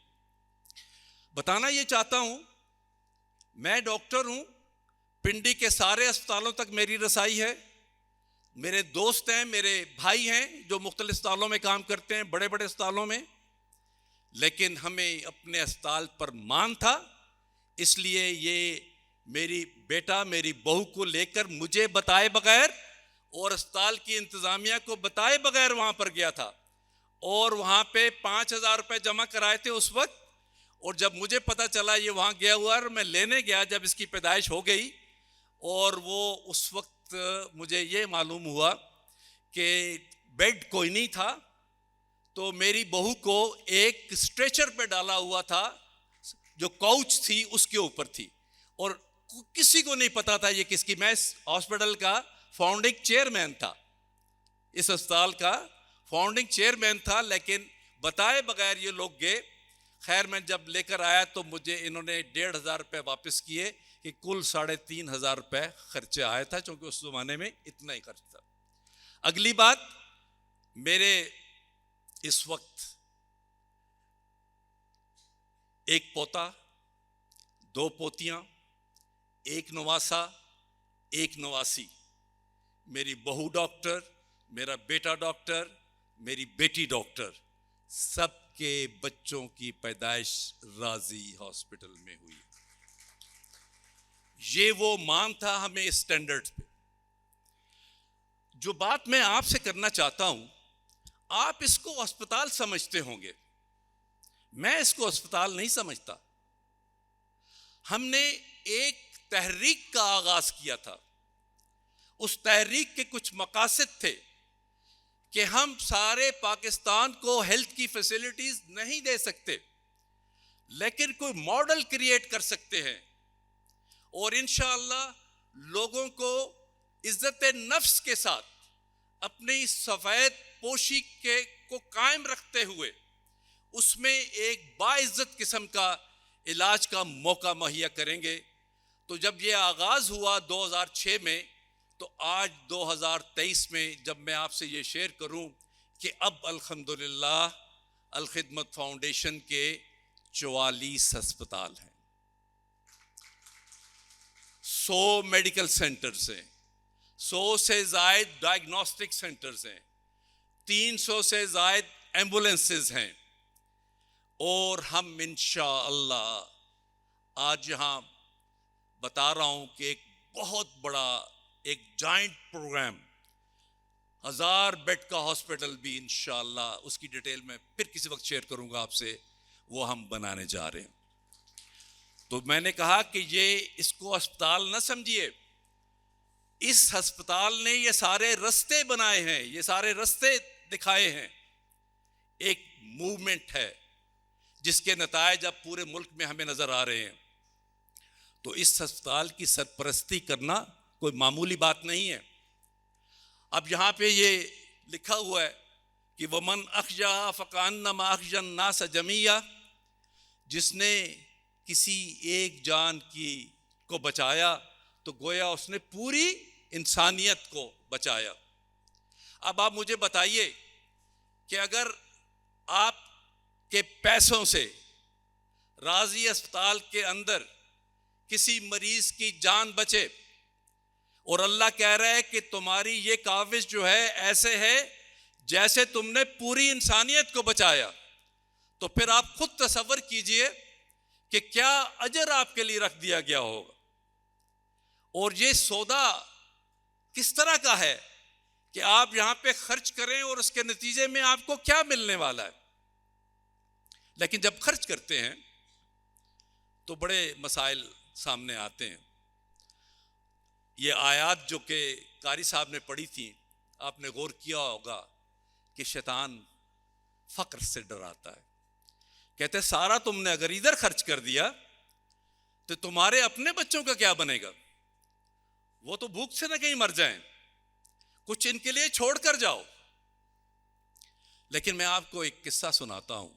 بتانا یہ چاہتا ہوں, میں ڈاکٹر ہوں, پنڈی کے سارے اسپتالوں تک میری رسائی ہے. میرے دوست ہیں, میرے بھائی ہیں جو مختلف اسپتالوں میں کام کرتے ہیں, بڑے بڑے اسپتالوں میں. لیکن ہمیں اپنے اسپتال پر مان تھا, اس لیے یہ میری بیٹا میری بہو کو لے کر مجھے بتائے بغیر اور اسپتال کی انتظامیہ کو بتائے بغیر وہاں پر گیا تھا. اور وہاں پہ 5,000 روپے جمع کرائے تھے اس وقت. اور جب مجھے پتا چلا یہ وہاں گیا ہوا, اور میں لینے گیا جب اس کی پیدائش ہو گئی, اور وہ اس وقت مجھے یہ معلوم ہوا کہ بیڈ کوئی نہیں تھا, تو میری بہو کو ایک اسٹریچر پہ ڈالا ہوا تھا, جو کوچ تھی اس کے اوپر تھی, اور کسی کو نہیں پتا تھا یہ کس کی. میں اس ہاسپٹل کا فاؤنڈنگ چیئرمین تھا, اس اسپتال کا فاؤنڈنگ چیئرمین تھا, لیکن بتائے بغیر یہ لوگ گئے. خیر میں جب لے کر آیا تو مجھے انہوں نے 1,500 روپے واپس کیے, کہ کل 3,500 روپے خرچے آیا تھا, چونکہ اس زمانے میں اتنا ہی خرچ تھا. اگلی بات, میرے اس وقت ایک پوتا, 2 پوتیاں, 1 نواسا, 1 نواسی. میری بہو ڈاکٹر, میرا بیٹا ڈاکٹر, میری بیٹی ڈاکٹر, سب کے بچوں کی پیدائش راضی ہاسپٹل میں ہوئی. یہ وہ مان تھا ہمیں اس سٹینڈرڈ پہ. جو بات میں آپ سے کرنا چاہتا ہوں, آپ اس کو اسپتال سمجھتے ہوں گے, میں اس کو اسپتال نہیں سمجھتا. ہم نے ایک تحریک کا آغاز کیا تھا. اس تحریک کے کچھ مقاصد تھے کہ ہم سارے پاکستان کو ہیلتھ کی فیسلٹیز نہیں دے سکتے, لیکن کوئی ماڈل کریٹ کر سکتے ہیں, اور انشاءاللہ لوگوں کو عزت نفس کے ساتھ اپنی سفید پوشی کو قائم رکھتے ہوئے اس میں ایک باعزت قسم کا علاج کا موقع مہیا کریں گے. تو جب یہ آغاز ہوا 2006 میں, تو آج 2023 میں جب میں آپ سے یہ شیئر کروں کہ اب الحمدللہ الخدمت فاؤنڈیشن کے 44 اسپتال ہیں, 100 میڈیکل سینٹرز ہیں, 100 سے زائد ڈائگنوسٹک سینٹرز ہیں, 300 سے زائد ایمبولینسز ہیں, اور ہم انشاءاللہ آج یہاں بتا رہا ہوں کہ ایک بہت بڑا ایک جائنٹ پروگرام 1000 بیڈ کا ہاسپٹل بھی انشاءاللہ, اس کی ڈیٹیل میں پھر کسی وقت شیئر کروں گا آپ سے, وہ ہم بنانے جا رہے ہیں. تو میں نے کہا کہ اس کو اسپتال نہ سمجھیے، اس ہسپتال نے یہ سارے رستے بنائے ہیں، یہ سارے رستے دکھائے ہیں، ایک موومنٹ ہے جس کے نتائج اب پورے ملک میں ہمیں نظر آ رہے ہیں۔ تو اس ہسپتال کی سرپرستی کرنا کوئی معمولی بات نہیں ہے۔ اب یہاں پہ یہ لکھا ہوا ہے کہ ومن اخجا فکانما اخجا الناس جميعا، جس نے کسی ایک جان کو بچایا تو گویا اس نے پوری انسانیت کو بچایا۔ اب آپ مجھے بتائیے کہ اگر آپ کے پیسوں سے راضی اسپتال کے اندر کسی مریض کی جان بچے اور اللہ کہہ رہا ہے کہ تمہاری یہ کاوش جو ہے ایسے ہے جیسے تم نے پوری انسانیت کو بچایا، تو پھر آپ خود تصور کیجئے کہ کیا اجر آپ کے لیے رکھ دیا گیا ہوگا۔ اور یہ سودا کس طرح کا ہے کہ آپ یہاں پہ خرچ کریں اور اس کے نتیجے میں آپ کو کیا ملنے والا ہے۔ لیکن جب خرچ کرتے ہیں تو بڑے مسائل سامنے آتے ہیں۔ یہ آیات جو کہ قاری صاحب نے پڑھی تھی، آپ نے غور کیا ہوگا کہ شیطان فقر سے ڈراتا ہے، کہتے ہیں سارا تم نے اگر ادھر خرچ کر دیا تو تمہارے اپنے بچوں کا کیا بنے گا، وہ تو بھوک سے نہ کہیں مر جائیں، کچھ ان کے لیے چھوڑ کر جاؤ۔ لیکن میں آپ کو ایک قصہ سناتا ہوں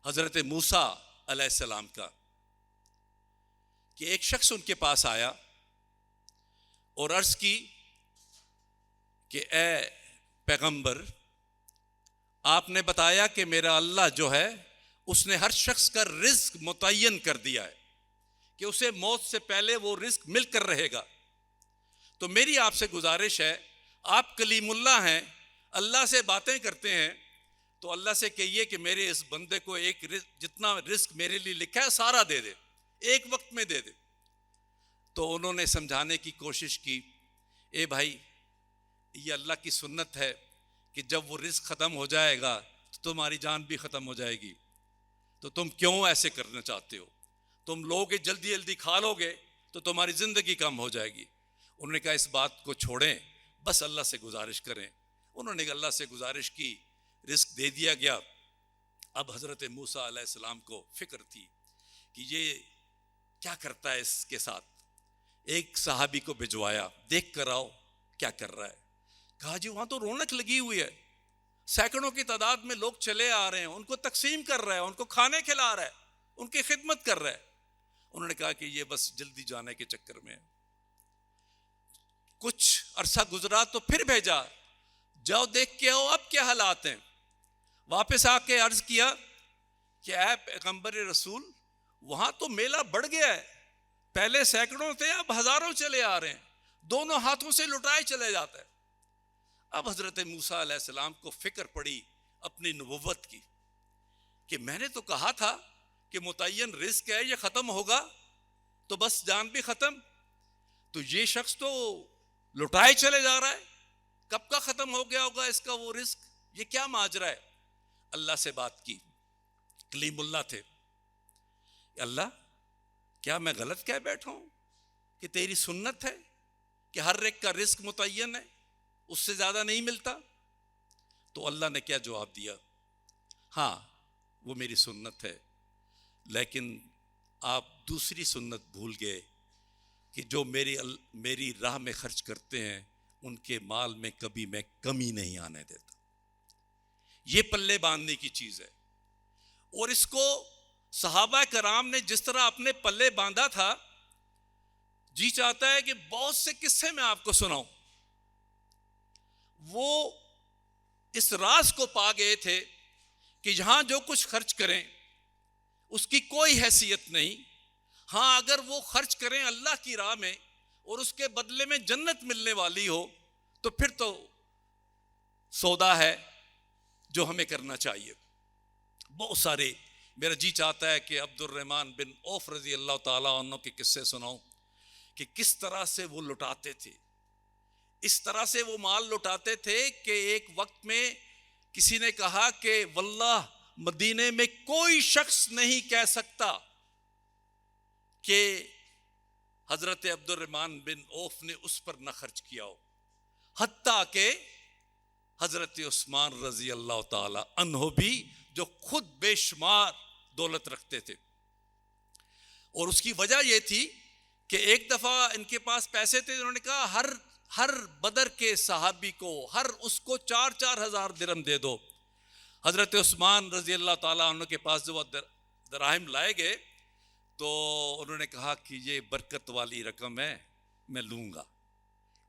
حضرت موسیٰ علیہ السلام کا، کہ ایک شخص ان کے پاس آیا اور عرض کی کہ اے پیغمبر، آپ نے بتایا کہ میرا اللہ جو ہے اس نے ہر شخص کا رزق متعین کر دیا ہے کہ اسے موت سے پہلے وہ رزق مل کر رہے گا، تو میری آپ سے گزارش ہے، آپ کلیم اللہ ہیں، اللہ سے باتیں کرتے ہیں، تو اللہ سے کہیے کہ میرے اس بندے کو ایک جتنا رزق میرے لیے لکھا ہے سارا دے دے، ایک وقت میں دے دے۔ تو انہوں نے سمجھانے کی کوشش کی، اے بھائی یہ اللہ کی سنت ہے کہ جب وہ رزق ختم ہو جائے گا تو تمہاری جان بھی ختم ہو جائے گی، تو تم کیوں ایسے کرنا چاہتے ہو، تم لوگ جلدی جلدی کھا لو گے تو تمہاری زندگی کم ہو جائے گی۔ انہوں نے کہا اس بات کو چھوڑیں، بس اللہ سے گزارش کریں۔ انہوں نے اللہ سے گزارش کی، رزق دے دیا گیا۔ اب حضرت موسیٰ علیہ السلام کو فکر تھی کہ یہ کیا کرتا ہے اس کے ساتھ۔ ایک صحابی کو بھجوایا، دیکھ کر آؤ کیا کر رہا ہے۔ کہا جی وہاں تو رونق لگی ہوئی ہے، سینکڑوں کی تعداد میں لوگ چلے آ رہے ہیں، ان کو تقسیم کر رہا ہے، ان کو کھانے کھلا رہا ہے، ان کی خدمت کر رہا ہے۔ انہوں نے کہا کہ یہ بس جلدی جانے کے چکر میں ہے۔ کچھ عرصہ گزرا تو پھر بھیجا، جاؤ دیکھ کے آؤ اب کیا حالات ہیں۔ واپس آ کے عرض کیا کہ اے پیغمبر رسول، وہاں تو میلہ بڑھ گیا ہے، پہلے سینکڑوں تھے اب ہزاروں چلے آ رہے ہیں، دونوں ہاتھوں سے لٹائے چلے جاتا ہے۔ اب حضرت موسیٰ علیہ السلام کو فکر پڑی اپنی نبوت کی کہ میں نے تو کہا تھا کہ متعین رزق ہے، یہ ختم ہوگا تو بس جان بھی ختم، تو یہ شخص تو لٹائے چلے جا رہا ہے، کب کا ختم ہو گیا ہوگا اس کا وہ رزق، یہ کیا ماجرا ہے۔ اللہ سے بات کی، کلیم اللہ تھے، اللہ کیا میں غلط کہہ بیٹھا ہوں کہ تیری سنت ہے کہ ہر ایک کا رزق متعین ہے، اس سے زیادہ نہیں ملتا؟ تو اللہ نے کیا جواب دیا، ہاں وہ میری سنت ہے، لیکن آپ دوسری سنت بھول گئے کہ جو میری راہ میں خرچ کرتے ہیں ان کے مال میں کبھی میں کمی نہیں آنے دیتا۔ یہ پلے باندھنے کی چیز ہے، اور اس کو صحابہ کرام نے جس طرح اپنے پلے باندھا تھا، جی چاہتا ہے کہ بہت سے قصے میں آپ کو سناؤں۔ وہ اس راز کو پا گئے تھے کہ یہاں جو کچھ خرچ کریں اس کی کوئی حیثیت نہیں، ہاں اگر وہ خرچ کریں اللہ کی راہ میں اور اس کے بدلے میں جنت ملنے والی ہو تو پھر تو سودا ہے جو ہمیں کرنا چاہیے۔ بہت سارے میرا جی چاہتا ہے کہ عبد الرحمن بن عوف رضی اللہ تعالیٰ عنہ کے قصے سناؤں کہ کس طرح سے وہ لٹاتے تھے، اس طرح سے وہ مال لٹاتے تھے کہ ایک وقت میں کسی نے کہا کہ واللہ مدینے میں کوئی شخص نہیں کہہ سکتا کہ حضرت عبد الرحمن بن عوف نے اس پر نہ خرچ کیا ہو، حتیٰ کہ حضرت عثمان رضی اللہ تعالی عنہ بھی جو خود بے شمار دولت رکھتے تھے، اور اس کی وجہ یہ تھی کہ ایک دفعہ ان کے پاس پیسے تھے، انہوں نے کہا ہر بدر کے صحابی کو اس کو 4,000 درہم دے دو۔ حضرت عثمان رضی اللہ تعالیٰ عنہ کے پاس جو دراہم لائے گئے تو انہوں نے کہا کہ یہ برکت والی رقم ہے، میں لوں گا،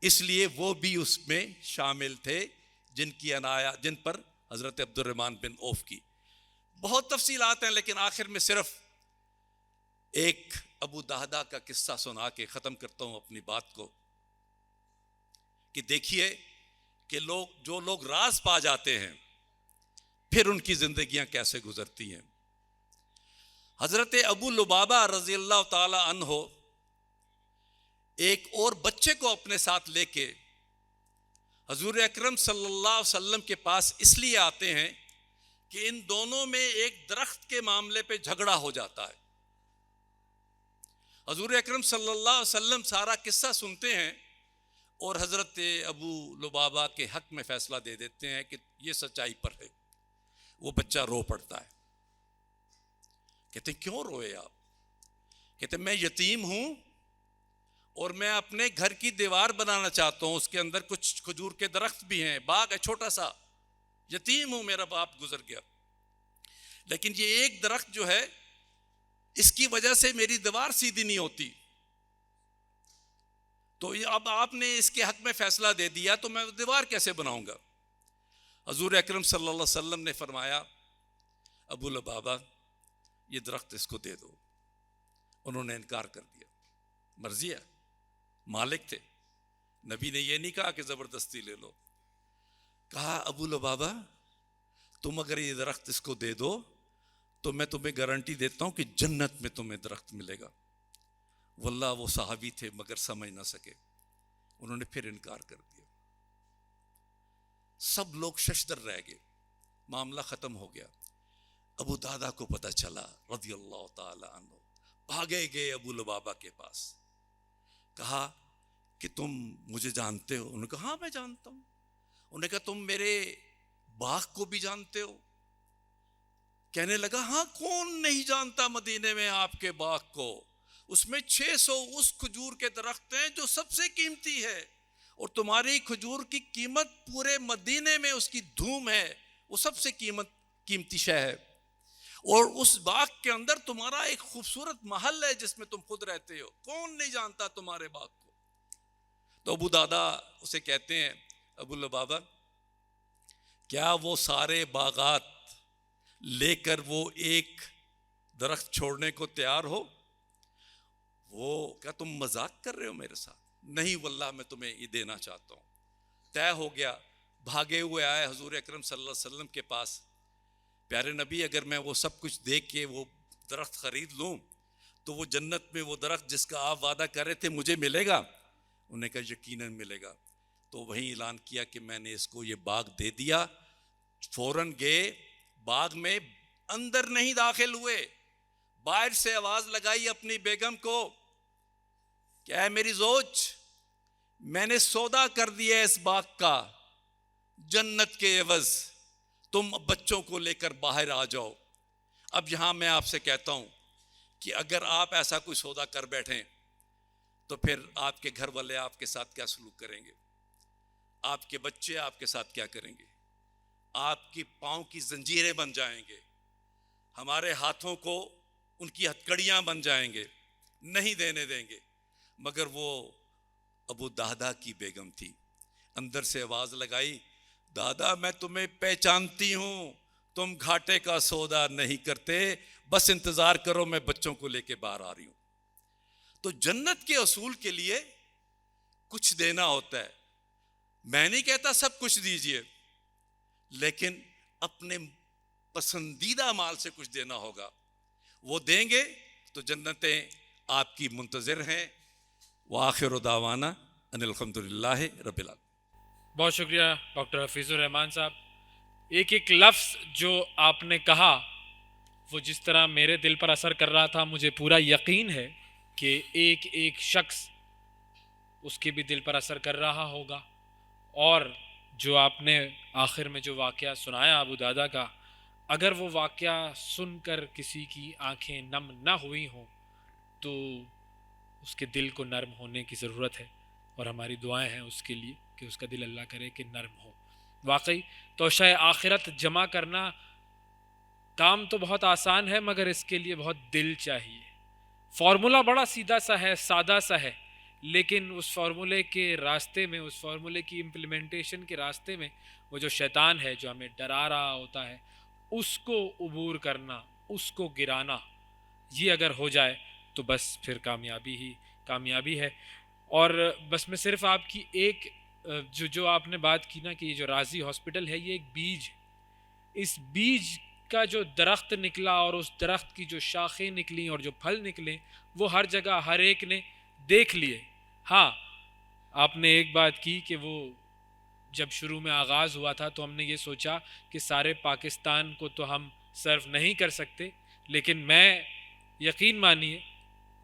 اس لیے وہ بھی اس میں شامل تھے جن پر حضرت عبد الرحمن بن عوف کی بہت تفصیلات ہیں، لیکن آخر میں صرف ایک ابو دہدہ کا قصہ سنا کے ختم کرتا ہوں اپنی بات کو، کہ دیکھیے کہ جو لوگ راز پا جاتے ہیں پھر ان کی زندگیاں کیسے گزرتی ہیں۔ حضرت ابو لبابہ رضی اللہ تعالی عنہ ایک اور بچے کو اپنے ساتھ لے کے حضور اکرم صلی اللہ علیہ وسلم کے پاس اس لیے آتے ہیں کہ ان دونوں میں ایک درخت کے معاملے پہ جھگڑا ہو جاتا ہے۔ حضور اکرم صلی اللہ علیہ وسلم سارا قصہ سنتے ہیں اور حضرت ابو لبابہ کے حق میں فیصلہ دے دیتے ہیں کہ یہ سچائی پر ہے۔ وہ بچہ رو پڑتا ہے، کہتے ہیں کیوں روئے آپ؟ کہتے ہیں میں یتیم ہوں اور میں اپنے گھر کی دیوار بنانا چاہتا ہوں، اس کے اندر کچھ کھجور کے درخت بھی ہیں، باغ ہے چھوٹا سا، یتیم ہوں، میرا باپ گزر گیا، لیکن یہ ایک درخت جو ہے اس کی وجہ سے میری دیوار سیدھی نہیں ہوتی، تو اب آپ نے اس کے حق میں فیصلہ دے دیا تو میں دیوار کیسے بناؤں گا؟ حضور اکرم صلی اللہ علیہ وسلم نے فرمایا ابو لبابہ یہ درخت اس کو دے دو۔ انہوں نے انکار کر دیا، مرضی ہے، مالک تھے، نبی نے یہ نہیں کہا کہ زبردستی لے لو، کہا ابو لبابہ تم اگر یہ درخت اس کو دے دو تو میں تمہیں گارنٹی دیتا ہوں کہ جنت میں تمہیں درخت ملے گا۔ واللہ وہ صحابی تھے مگر سمجھ نہ سکے، انہوں نے پھر انکار کر دیا، سب لوگ ششدر رہ گئے، معاملہ ختم ہو گیا۔ ابو دادا کو پتہ چلا رضی اللہ تعالی عنہ، بھاگے گئے ابو لبابہ کے پاس، کہا کہ تم مجھے جانتے ہو؟ انہوں نے کہا ہاں میں جانتا ہوں۔ انہوں نے کہا تم میرے باغ کو بھی جانتے ہو؟ کہنے لگا ہاں کون نہیں جانتا مدینے میں آپ کے باغ کو، اس میں 600 اس کھجور کے درخت ہیں جو سب سے قیمتی ہے، اور تمہاری کھجور کی قیمت پورے مدینے میں اس کی دھوم ہے، وہ سب سے قیمتی شے ہے، اور اس باغ کے اندر تمہارا ایک خوبصورت محل ہے جس میں تم خود رہتے ہو، کون نہیں جانتا تمہارے باغ کو؟ تو ابو دادا اسے کہتے ہیں ابو لبابہ کیا وہ سارے باغات لے کر وہ ایک درخت چھوڑنے کو تیار ہو؟ وہ کیا تم مذاق کر رہے ہو میرے ساتھ؟ نہیں واللہ میں تمہیں یہ دینا چاہتا ہوں۔ طے ہو گیا، بھاگے ہوئے آئے حضور اکرم صلی اللہ علیہ وسلم کے پاس، پیارے نبی اگر میں وہ سب کچھ دیکھ کے وہ درخت خرید لوں تو وہ جنت میں وہ درخت جس کا آپ وعدہ کر رہے تھے مجھے ملے گا؟ انہوں نے کہا یقیناً ملے گا۔ تو وہیں اعلان کیا کہ میں نے اس کو یہ باغ دے دیا۔ فوراً گئے باغ میں، اندر نہیں داخل ہوئے، باہر سے آواز لگائی اپنی بیگم کو کہ اے میری زوج، میں نے سودا کر دیا اس باغ کا جنت کے عوض، تم بچوں کو لے کر باہر آ جاؤ۔ اب یہاں میں آپ سے کہتا ہوں کہ اگر آپ ایسا کوئی سودا کر بیٹھیں تو پھر آپ کے گھر والے آپ کے ساتھ کیا سلوک کریں گے؟ آپ کے بچے آپ کے ساتھ کیا کریں گے؟ آپ کی پاؤں کی زنجیریں بن جائیں گے، ہمارے ہاتھوں کو ان کی ہتھکڑیاں بن جائیں گے، نہیں دینے دیں گے۔ مگر وہ ابو دہدہ کی بیگم تھی، اندر سے آواز لگائی دادا میں تمہیں پہچانتی ہوں، تم گھاٹے کا سودا نہیں کرتے، بس انتظار کرو میں بچوں کو لے کے باہر آ رہی ہوں۔ تو جنت کے اصول کے لیے کچھ دینا ہوتا ہے، میں نہیں کہتا سب کچھ دیجئے، لیکن اپنے پسندیدہ مال سے کچھ دینا ہوگا، وہ دیں گے تو جنتیں آپ کی منتظر ہیں۔ وآخر دعوانا ان الحمدللہ رب العالمین۔ بہت شکریہ ڈاکٹر حفیظ الرحمان صاحب۔ ایک ایک لفظ جو آپ نے کہا وہ جس طرح میرے دل پر اثر کر رہا تھا، مجھے پورا یقین ہے کہ ایک ایک شخص اس کے بھی دل پر اثر کر رہا ہوگا. اور جو آپ نے آخر میں جو واقعہ سنایا ابو دادا کا، اگر وہ واقعہ سن کر کسی کی آنکھیں نم نہ ہوئی ہوں تو اس کے دل کو نرم ہونے کی ضرورت ہے، اور ہماری دعائیں ہیں اس کے لیے کہ اس کا دل اللہ کرے کہ نرم ہو. واقعی توشہ آخرت جمع کرنا کام تو بہت آسان ہے، مگر اس کے لیے بہت دل چاہیے. فارمولہ بڑا سیدھا سا ہے، سادہ سا ہے، لیکن اس فارمولے کے راستے میں، اس فارمولے کی امپلیمنٹیشن کے راستے میں وہ جو شیطان ہے جو ہمیں ڈرا رہا ہوتا ہے، اس کو عبور کرنا، اس کو گرانا، یہ اگر ہو جائے تو بس پھر کامیابی ہی کامیابی ہے. اور بس میں صرف آپ کی ایک جو آپ نے بات کی نا کہ یہ جو راضی ہاسپٹل ہے یہ ایک بیج ہے. اس بیج کا جو درخت نکلا اور اس درخت کی جو شاخیں نکلیں اور جو پھل نکلے وہ ہر جگہ ہر ایک نے دیکھ لیے. ہاں آپ نے ایک بات کی کہ وہ جب شروع میں آغاز ہوا تھا تو ہم نے یہ سوچا کہ سارے پاکستان کو تو ہم سرو نہیں کر سکتے، لیکن میں یقین مانیے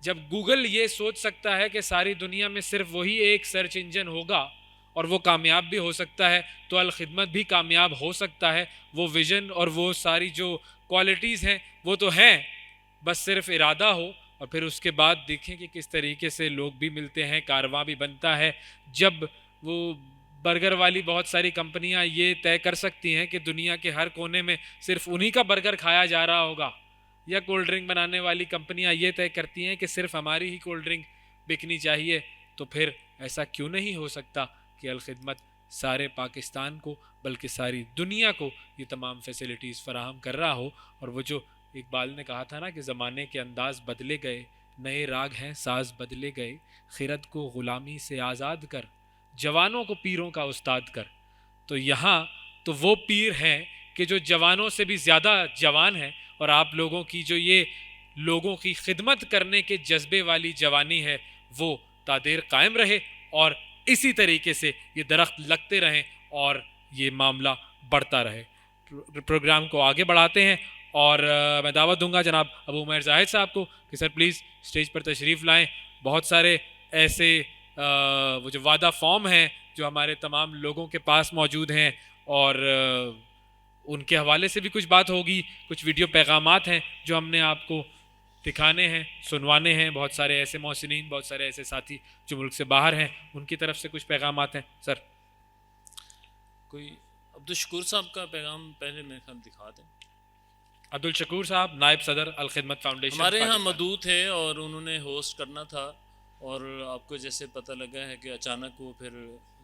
جب گوگل یہ سوچ سکتا ہے کہ ساری دنیا میں صرف وہی ایک سرچ انجن ہوگا اور وہ کامیاب بھی ہو سکتا ہے تو الخدمت بھی کامیاب ہو سکتا ہے. وہ ویژن اور وہ ساری جو کوالٹیز ہیں وہ تو ہیں، بس صرف ارادہ ہو. اور پھر اس کے بعد دیکھیں کہ کس طریقے سے لوگ بھی ملتے ہیں، کارواں بھی بنتا ہے. جب وہ برگر والی بہت ساری کمپنیاں یہ طے کر سکتی ہیں کہ دنیا کے ہر کونے میں صرف انہی کا برگر کھایا جا رہا ہوگا، یا کولڈ ڈرنک بنانے والی کمپنیاں یہ طے کرتی ہیں کہ صرف ہماری ہی کولڈ ڈرنک بکنی چاہیے، تو پھر ایسا کیوں نہیں ہو سکتا کہ الخدمت سارے پاکستان کو بلکہ ساری دنیا کو یہ تمام فیسلٹیز فراہم کر رہا ہو. اور وہ جو اقبال نے کہا تھا نا کہ زمانے کے انداز بدلے گئے، نئے راگ ہیں ساز بدلے گئے، خرد کو غلامی سے آزاد کر، جوانوں کو پیروں کا استاد کر. تو یہاں تو وہ پیر ہیں کہ جو جوانوں سے بھی زیادہ جوان ہیں، اور آپ لوگوں کی جو یہ لوگوں کی خدمت کرنے کے جذبے والی جوانی ہے وہ تادیر قائم رہے، اور اسی طریقے سے یہ درخت لگتے رہیں اور یہ معاملہ بڑھتا رہے. پروگرام کو آگے بڑھاتے ہیں اور میں دعوت دوں گا جناب ابو عمیر زاہد صاحب کو کہ سر پلیز اسٹیج پر تشریف لائیں. بہت سارے ایسے وہ جو وعدہ فارم ہیں جو ہمارے تمام لوگوں کے پاس موجود ہیں، اور ان کے حوالے سے بھی کچھ بات ہوگی. کچھ ویڈیو پیغامات ہیں جو ہم نے آپ کو دکھانے ہیں، سنوانے ہیں. بہت سارے ایسے محسنین، بہت سارے ایسے ساتھی جو ملک سے باہر ہیں، ان کی طرف سے کچھ پیغامات ہیں. سر کوئی عبدالشکور صاحب کا پیغام پہلے میرے خیال دکھا دیں. عبدالشکور صاحب نائب صدر الخدمت فاؤنڈیشن ہمارے یہاں پاکستان. مدعو تھے اور انہوں نے ہوسٹ کرنا تھا، اور آپ کو جیسے پتہ لگا ہے کہ اچانک وہ پھر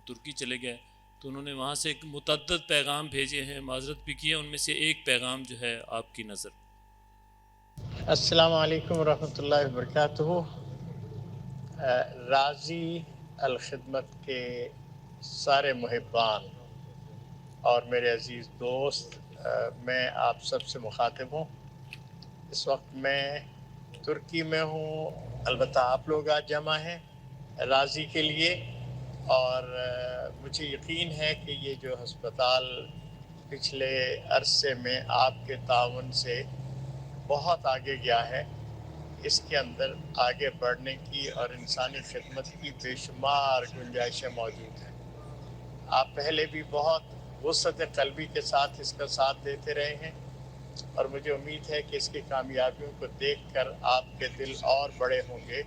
ترکی چلے گئے، تو انہوں نے وہاں سے ایک متعدد پیغام بھیجے ہیں، معذرت بھی کی ہے. ان میں سے ایک پیغام جو ہے آپ کی نظر. السلام علیکم ورحمۃ اللہ وبرکاتہ. راضی الخدمت کے سارے محبان اور میرے عزیز دوست، میں آپ سب سے مخاطب ہوں. اس وقت میں ترکی میں ہوں، البتہ آپ لوگ آج جمع ہیں راضی کے لیے، اور مجھے یقین ہے کہ یہ جو ہسپتال پچھلے عرصے میں آپ کے تعاون سے بہت آگے گیا ہے، اس کے اندر آگے بڑھنے کی اور انسانی خدمت کی بے شمار گنجائشیں موجود ہیں. آپ پہلے بھی بہت وسعت قلبی کے ساتھ اس کا ساتھ دیتے رہے ہیں، اور مجھے امید ہے کہ اس کی کامیابیوں کو دیکھ کر آپ کے دل اور بڑے ہوں گے،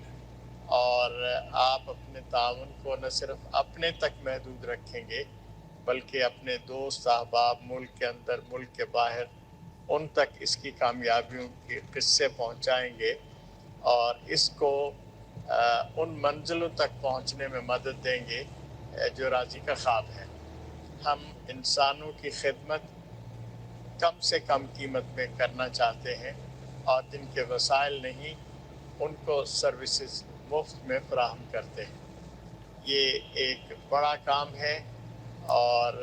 اور آپ اپنے تعاون کو نہ صرف اپنے تک محدود رکھیں گے بلکہ اپنے دوست احباب ملک کے اندر، ملک کے باہر، ان تک اس کی کامیابیوں کے قصے پہنچائیں گے، اور اس کو ان منزلوں تک پہنچنے میں مدد دیں گے جو راضی کا خواب ہے. ہم انسانوں کی خدمت کم سے کم قیمت میں کرنا چاہتے ہیں، اور جن کے وسائل نہیں ان کو سروسز مفت میں فراہم کرتے ہیں. یہ ایک بڑا کام ہے، اور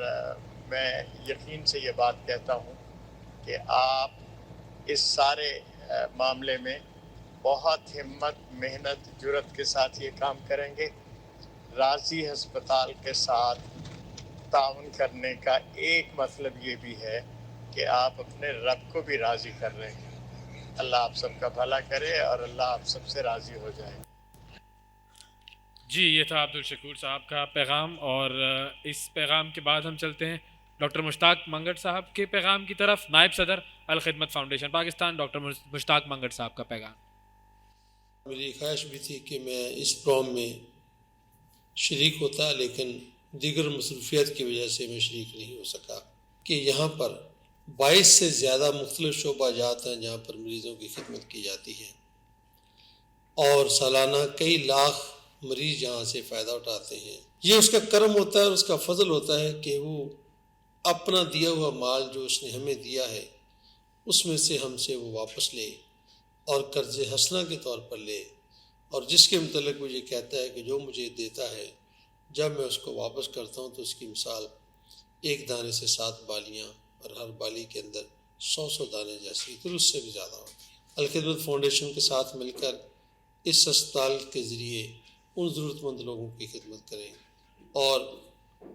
میں یقین سے یہ بات کہتا ہوں کہ آپ اس سارے معاملے میں بہت ہمت، محنت، جرأت کے ساتھ یہ کام کریں گے. راضی ہسپتال کے ساتھ تعاون کرنے کا ایک مطلب یہ بھی ہے کہ آپ اپنے رب کو بھی راضی کر رہے ہیں. اللہ آپ سب کا بھلا کرے اور اللہ آپ سب سے راضی ہو جائے. جی یہ تھا عبدالشکور صاحب کا پیغام، اور اس پیغام کے بعد ہم چلتے ہیں ڈاکٹر مشتاق منگڑ صاحب کے پیغام کی طرف. نائب صدر الخدمت فاؤنڈیشن پاکستان ڈاکٹر مشتاق منگڑ صاحب کا پیغام. میری خواہش بھی تھی کہ میں اس پروگرام میں شریک ہوتا، لیکن دیگر مصروفیات کی وجہ سے میں شریک نہیں ہو سکا. کہ یہاں پر 22 سے زیادہ مختلف شعبہ جات ہیں جہاں پر مریضوں کی خدمت کی جاتی ہے، اور سالانہ کئی لاکھ مریض یہاں سے فائدہ اٹھاتے ہیں. یہ اس کا کرم ہوتا ہے اور اس کا فضل ہوتا ہے کہ وہ اپنا دیا ہوا مال جو اس نے ہمیں دیا ہے اس میں سے ہم سے وہ واپس لے اور قرض حسنہ کے طور پر لے، اور جس کے متعلق وہ یہ کہتا ہے کہ جو مجھے دیتا ہے جب میں اس کو واپس کرتا ہوں تو اس کی مثال ایک دانے سے 7 بالیاں، اور ہر بالی کے اندر 100 دانے جیسی، تو اس سے بھی زیادہ ہوتی ہے. الخدمت فاؤنڈیشن کے ساتھ مل کر اس اسپتال کے ذریعے ان ضرورت مند لوگوں کی خدمت کریں اور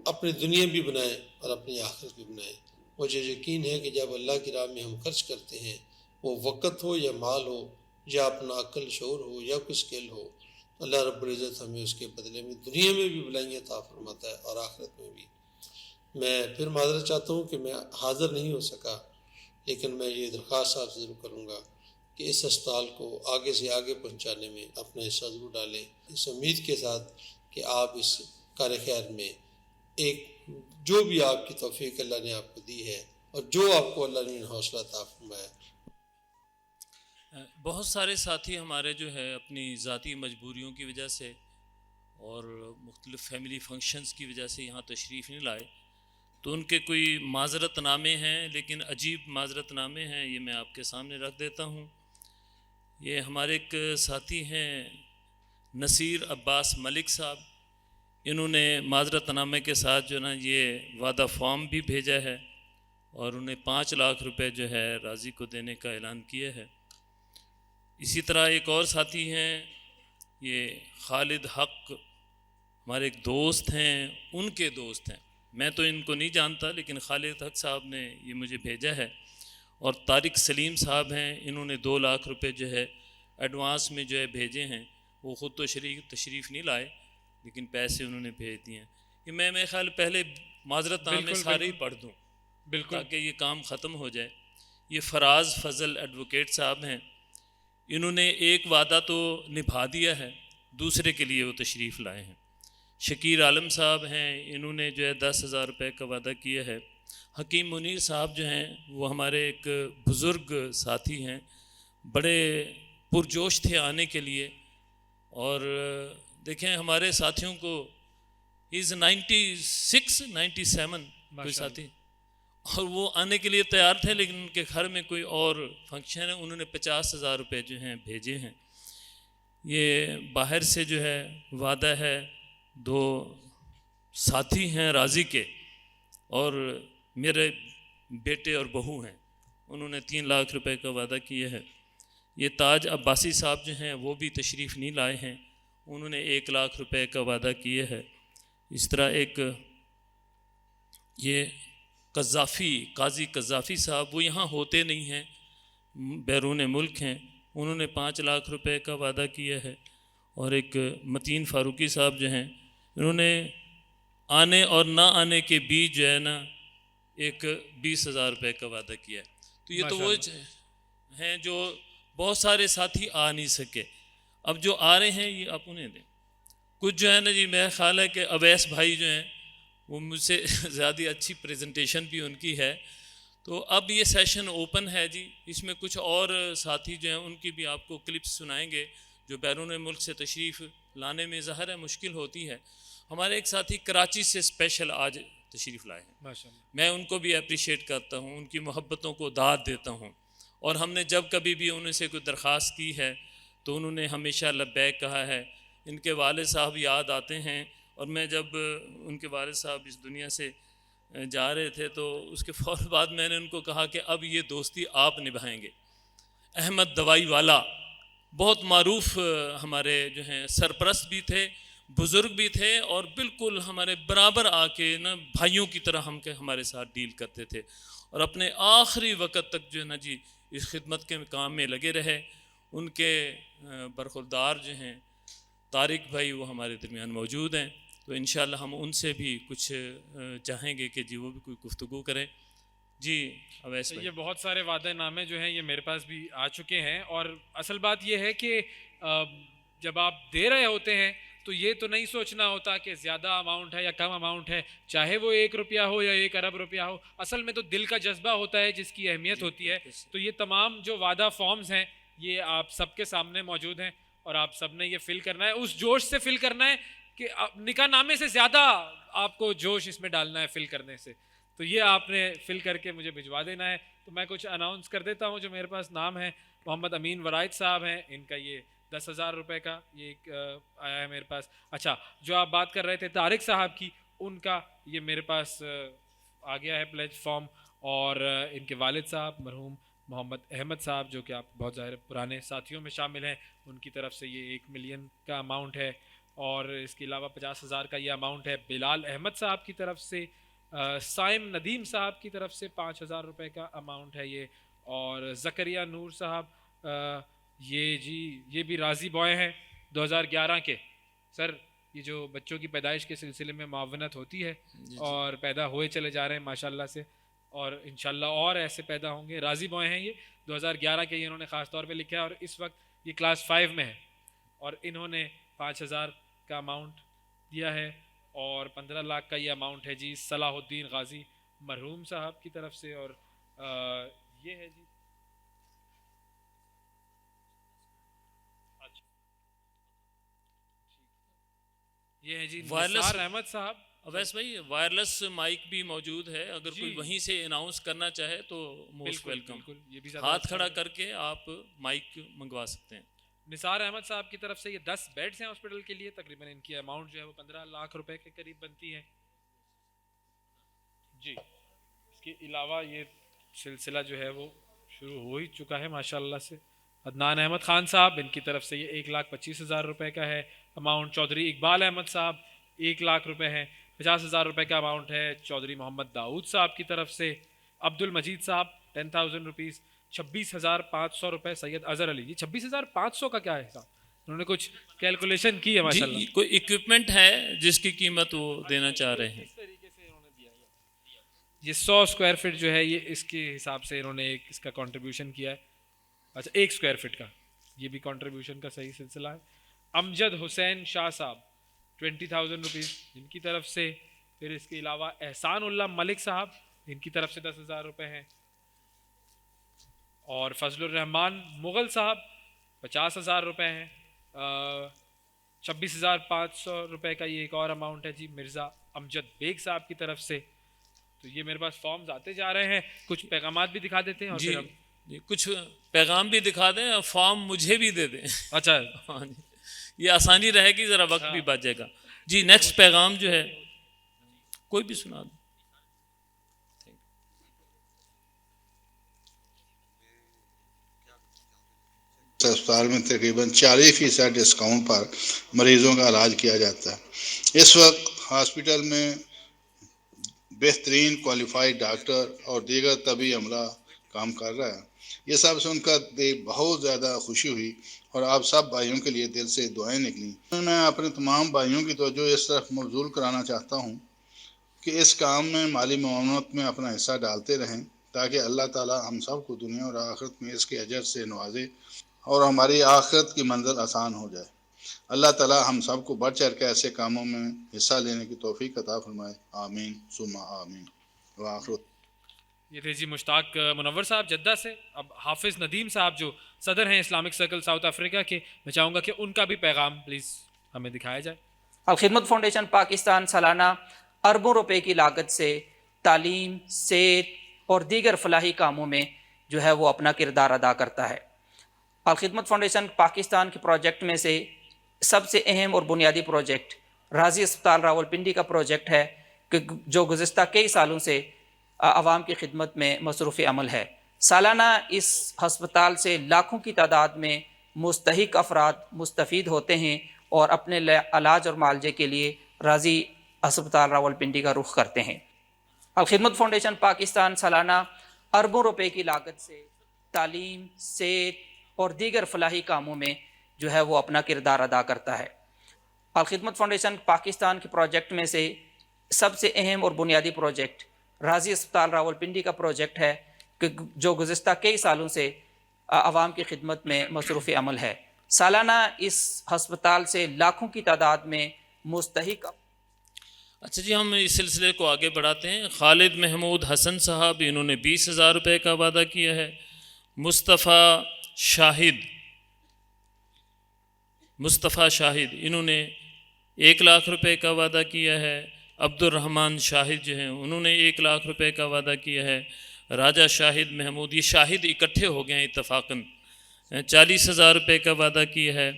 اپنی دنیا بھی بنائیں اور اپنی آخرت بھی بنائیں. مجھے یقین ہے کہ جب اللہ کی راہ میں ہم خرچ کرتے ہیں، وہ وقت ہو یا مال ہو یا اپنا عقل شعور ہو یا کوئی اسکل ہو، اللہ رب العزت ہمیں اس کے بدلے میں دنیا میں بھی بلائیں عطا فرماتا ہے اور آخرت میں بھی. میں پھر معذرت چاہتا ہوں کہ میں حاضر نہیں ہو سکا، لیکن میں یہ درخواست آپ سے ضرور کروں گا کہ اس اسپتال کو آگے سے آگے پہنچانے میں اپنا حصہ ضرور ڈالیں، اس امید کے ساتھ کہ آپ اس کار خیر میں ایک جو بھی آپ کی توفیق اللہ نے آپ کو دی ہے اور جو آپ کو اللہ نے حوصلہ عطا فرمایا. بہت سارے ساتھی ہمارے جو ہے اپنی ذاتی مجبوریوں کی وجہ سے اور مختلف فیملی فنکشنز کی وجہ سے یہاں تشریف نہیں لائے، تو ان کے کوئی معذرت نامے ہیں، لیکن عجیب معذرت نامے ہیں. یہ میں آپ کے سامنے رکھ دیتا ہوں. یہ ہمارے ایک ساتھی ہیں نصیر عباس ملک صاحب، انہوں نے معذرت نامے کے ساتھ جو ہے نا یہ وعدہ فارم بھی بھیجا ہے، اور انہیں 5 لاکھ روپے جو ہے راضی کو دینے کا اعلان کیا ہے. اسی طرح ایک اور ساتھی ہیں، یہ خالد حق، ہمارے ایک دوست ہیں، ان کے دوست ہیں، میں تو ان کو نہیں جانتا، لیکن خالد حق صاحب نے یہ مجھے بھیجا ہے. اور طارق سلیم صاحب ہیں، انہوں نے 2 لاکھ روپے جو ہے ایڈوانس میں جو ہے بھیجے ہیں. وہ خود تو تشریف نہیں لائے، لیکن پیسے انہوں نے بھیج دیے ہیں. کہ میں میرے خیال پہلے معذرت نامے سارے ہی پڑھ دوں بالکل تاکہ یہ کام ختم ہو جائے. یہ فراز فضل ایڈوکیٹ صاحب ہیں، انہوں نے ایک وعدہ تو نبھا دیا ہے، دوسرے کے لیے وہ تشریف لائے ہیں. شکیر عالم صاحب ہیں، انہوں نے جو ہے 10,000 روپے کا وعدہ کیا ہے. حکیم منیر صاحب جو ہیں وہ ہمارے ایک بزرگ ساتھی ہیں، بڑے پرجوش تھے آنے کے لیے. اور دیکھیں ہمارے ساتھیوں کو از 97 کوئی ساتھی، اور وہ آنے کے لیے تیار تھے، لیکن ان کے گھر میں کوئی اور فنکشن ہے، انہوں نے 50,000 روپے جو ہیں بھیجے ہیں. یہ باہر سے جو ہے وعدہ ہے، 2 ساتھی ہیں راضی کے، اور میرے بیٹے اور بہو ہیں، انہوں نے 3 لاکھ روپے کا وعدہ کیا ہے. یہ تاج عباسی صاحب جو ہیں وہ بھی تشریف نہیں لائے ہیں، انہوں نے 1 لاکھ روپے کا وعدہ کیا ہے. اس طرح ایک یہ قاضی قذافی صاحب، وہ یہاں ہوتے نہیں ہیں، بیرون ملک ہیں، انہوں نے 5 لاکھ روپے کا وعدہ کیا ہے. اور ایک متین فاروقی صاحب جو ہیں، انہوں نے آنے اور نہ آنے کے بیچ جو ہے نا ایک 20,000 روپے کا وعدہ کیا ہے. تو یہ تو وہ ہیں جو بہت سارے ساتھی آ نہیں سکے. اب جو آ رہے ہیں یہ آپ انہیں دیں. کچھ جو ہے نا جی میرا خیال ہے کہ اویس بھائی جو ہیں وہ مجھ سے زیادہ اچھی پریزنٹیشن بھی ان کی ہے. تو اب یہ سیشن اوپن ہے جی، اس میں کچھ اور ساتھی جو ہیں ان کی بھی آپ کو کلپس سنائیں گے جو بیرون ملک سے تشریف لانے میں ظاہر ہے مشکل ہوتی ہے. ہمارے ایک ساتھی کراچی سے اسپیشل آج تشریف لائے ہیں، ماشاءاللہ. میں ان کو بھی اپریشیٹ کرتا ہوں، ان کی محبتوں کو داد دیتا ہوں. اور ہم نے جب کبھی بھی ان سے کوئی درخواست کی ہے تو انہوں نے ہمیشہ لبیک کہا ہے. ان کے والد صاحب یاد آتے ہیں، اور میں جب ان کے والد صاحب اس دنیا سے جا رہے تھے تو اس کے فوراً بعد میں نے ان کو کہا کہ اب یہ دوستی آپ نبھائیں گے. احمد دوائی والا بہت معروف ہمارے جو ہیں سرپرست بھی تھے، بزرگ بھی تھے، اور بالکل ہمارے برابر آ کے نا بھائیوں کی طرح ہمارے ساتھ ڈیل کرتے تھے، اور اپنے آخری وقت تک جو ہے نا جی اس خدمت کے کام میں لگے رہے. ان کے برخوردار جو ہیں طارق بھائی وہ ہمارے درمیان موجود ہیں، تو انشاءاللہ ہم ان سے بھی کچھ چاہیں گے کہ جی وہ بھی کوئی گفتگو کریں. جی اویس بھائی. یہ بہت سارے وعدہ نامے جو ہیں یہ میرے پاس بھی آ چکے ہیں، اور اصل بات یہ ہے کہ جب آپ دے رہے ہوتے ہیں تو یہ تو نہیں سوچنا ہوتا کہ زیادہ اماؤنٹ ہے یا کم اماؤنٹ ہے، چاہے وہ 1 روپیہ ہو یا 1 ارب روپیہ ہو، اصل میں تو دل کا جذبہ ہوتا ہے جس کی اہمیت ہوتی ہے. تو یہ تمام جو وعدہ فارمز ہیں یہ آپ سب کے سامنے موجود ہیں، اور آپ سب نے یہ فل کرنا ہے، اس جوش سے فل کرنا ہے کہ نکاح نامے سے زیادہ آپ کو جوش اس میں ڈالنا ہے فل کرنے سے. تو یہ آپ نے فل کر کے مجھے بھجوا دینا ہے. تو میں کچھ اناؤنس کر دیتا ہوں جو میرے پاس نام ہے. محمد امین ورائد صاحب ہیں، ان کا یہ 10,000 روپے کا یہ ایک آیا ہے میرے پاس. اچھا، جو آپ بات کر رہے تھے طارق صاحب کی، ان کا یہ میرے پاس آ گیا ہے پلیج فارم، اور ان کے والد صاحب مرحوم محمد احمد صاحب جو کہ آپ بہت ظاہر پرانے ساتھیوں میں شامل ہیں، ان کی طرف سے یہ 1 ملین کا اماؤنٹ ہے. اور اس کے علاوہ 50,000 کا یہ اماؤنٹ ہے بلال احمد صاحب کی طرف سے. سائم ندیم صاحب کی طرف سے 5,000 روپے کا اماؤنٹ ہے یہ. اور زکریہ نور صاحب یہ بھی راضی بوائے ہیں 2011 کے. سر یہ جو بچوں کی پیدائش کے سلسلے میں معاونت ہوتی ہے اور پیدا ہوئے چلے جا رہے ہیں ماشاءاللہ سے، اور انشاءاللہ اور ایسے پیدا ہوں گے. راضی بوائے ہیں یہ 2011 کے، یہ انہوں نے خاص طور پہ لکھا ہے، اور اس وقت یہ کلاس 5 میں ہے، اور انہوں نے 5,000 کا اماؤنٹ دیا ہے. اور 15 لاکھ کا یہ اماؤنٹ ہے جی صلاح الدین غازی مرحوم صاحب کی طرف سے. اور یہ ہے جی یہ ہے جی نثار احمد صاحب. اویس بھائی وائرلیس مائک بھی موجود ہے، اگر کوئی وہیں سے اناؤنس کرنا چاہے تو موسٹ ویلکم. ہاتھ کھڑا کر کے آپ مائک منگوا سکتے ہیں. نثار احمد صاحب کی طرف سے یہ 10 بیڈز ہیں ہاسپٹل کے لیے، تقریباً ان کی اماؤنٹ جو ہے وہ 15 لاکھ روپے کے قریب بنتی ہے جی. اس کے علاوہ یہ سلسلہ جو ہے وہ شروع ہو ہی چکا ہے ماشاءاللہ سے. عدنان احمد خان صاحب، ان کی طرف سے یہ 1,25,000 روپے کا ہے اماؤنٹ. چودھری اقبال احمد صاحب 1 لاکھ روپے ہیں. 50,000 روپے کا اماؤنٹ ہے چودھری محمد داؤد صاحب کی طرف سے. عبد المجید صاحب 10,000 روپیز. 26,500 روپے سید اظہر علی. یہ 26,500 کا کیا ہے حساب؟ انہوں نے کچھ کیلکولیشن کی ہے ماشاءاللہ. جی کوئی اکوپمنٹ ہے جس کی قیمت وہ دینا چاہ رہے ہیں. یہ 100 اسکوائر فٹ جو ہے یہ اس کے حساب سے انہوں نے ایک اس کا کنٹریبیوشن کیا ہے. اچھا 1 اسکوائر فٹ کا یہ بھی کنٹریبیوشن کا صحیح سلسلہ ہے. امجد حسین شاہ صاحب 20,000 روپیز ان کی طرف سے. پھر اس کے علاوہ احسان اللہ ملک صاحب، ان کی طرف سے 10,000 روپے ہیں. اور فضل الرحمان مغل صاحب 50,000 روپے ہیں. 26,500 روپے کا یہ ایک اور اماؤنٹ ہے جی مرزا امجد بیگ صاحب کی طرف سے. تو یہ میرے پاس فارمز آتے جا رہے ہیں، کچھ پیغامات بھی دکھا دیتے ہیں اور پھر جی کچھ پیغام بھی دکھا دیں اور فارم مجھے بھی دے دیں. اچھا ہاں جی یہ آسانی رہے گی، ذرا وقت بھی بچ جائے گا. جی نیکسٹ پیغام جو ہے کوئی بھی سنا دیں. اسپتال میں تقریباً 40% ڈسکاؤنٹ پر مریضوں کا علاج کیا جاتا ہے. اس وقت ہاسپٹل میں بہترین کوالیفائڈ ڈاکٹر اور دیگر طبی عملہ کام کر رہا ہے. یہ سب سن کر بہت زیادہ خوشی ہوئی اور آپ سب بھائیوں کے لیے دل سے دعائیں نکلیں. میں اپنے تمام بھائیوں کی توجہ اس طرف مبذول کرانا چاہتا ہوں کہ اس کام میں مالی معاونت میں اپنا حصہ ڈالتے رہیں تاکہ اللہ تعالی ہم سب کو دنیا اور آخرت میں اس کے اجر سے نوازے اور ہماری آخرت کی منزل آسان ہو جائے. اللہ تعالی ہم سب کو بڑھ چڑھ کے ایسے کاموں میں حصہ لینے کی توفیق عطا فرمائے. آمین ثم آمین. وآخر. یہ تھے جی مشتاق منور صاحب جدہ سے. اب حافظ ندیم صاحب جو صدر ہیں اسلامک سرکل ساؤتھ افریقہ کے، میں چاہوں گا کہ ان کا بھی پیغام پلیز ہمیں دکھایا جائے. الخدمت فاؤنڈیشن پاکستان سالانہ اربوں روپے کی لاگت سے تعلیم، صحت اور دیگر فلاحی کاموں میں جو ہے وہ اپنا کردار ادا کرتا ہے. الخدمت فاؤنڈیشن پاکستان کے پروجیکٹ میں سے سب سے اہم اور بنیادی پروجیکٹ راضی اسپتال راولپنڈی کا پروجیکٹ ہے جو گزشتہ کئی سالوں سے عوام کی خدمت میں مصروف عمل ہے. سالانہ اس ہسپتال سے لاکھوں کی تعداد میں مستحق افراد مستفید ہوتے ہیں اور اپنے علاج اور معالجے کے لیے راضی ہسپتال راولپنڈی کا رخ کرتے ہیں. الخدمت فاؤنڈیشن پاکستان سالانہ اربوں روپے کی لاگت سے تعلیم، صحت اور دیگر فلاحی کاموں میں جو ہے وہ اپنا کردار ادا کرتا ہے. الخدمت فاؤنڈیشن پاکستان کے پروجیکٹ میں سے سب سے اہم اور بنیادی پروجیکٹ راضی اسپتال راولپنڈی کا پروجیکٹ ہے جو گزشتہ کئی سالوں سے عوام کی خدمت میں مصروف عمل ہے۔ سالانہ اس ہسپتال سے لاکھوں کی تعداد میں مستحق۔ اچھا جی، ہم اس سلسلے کو آگے بڑھاتے ہیں۔ خالد محمود حسن صاحب، انہوں نے 20,000 روپے کا وعدہ کیا ہے۔ مصطفیٰ شاہد انہوں نے 1,00,000 روپے کا وعدہ کیا ہے۔ عبد الرحمن شاہد جو ہیں انہوں نے 1,00,000 روپے کا وعدہ کیا ہے۔ راجہ شاہد محمود، یہ شاہد اکٹھے ہو گئے ہیں اتفاقاً، 40,000 روپے کا وعدہ کیا ہے۔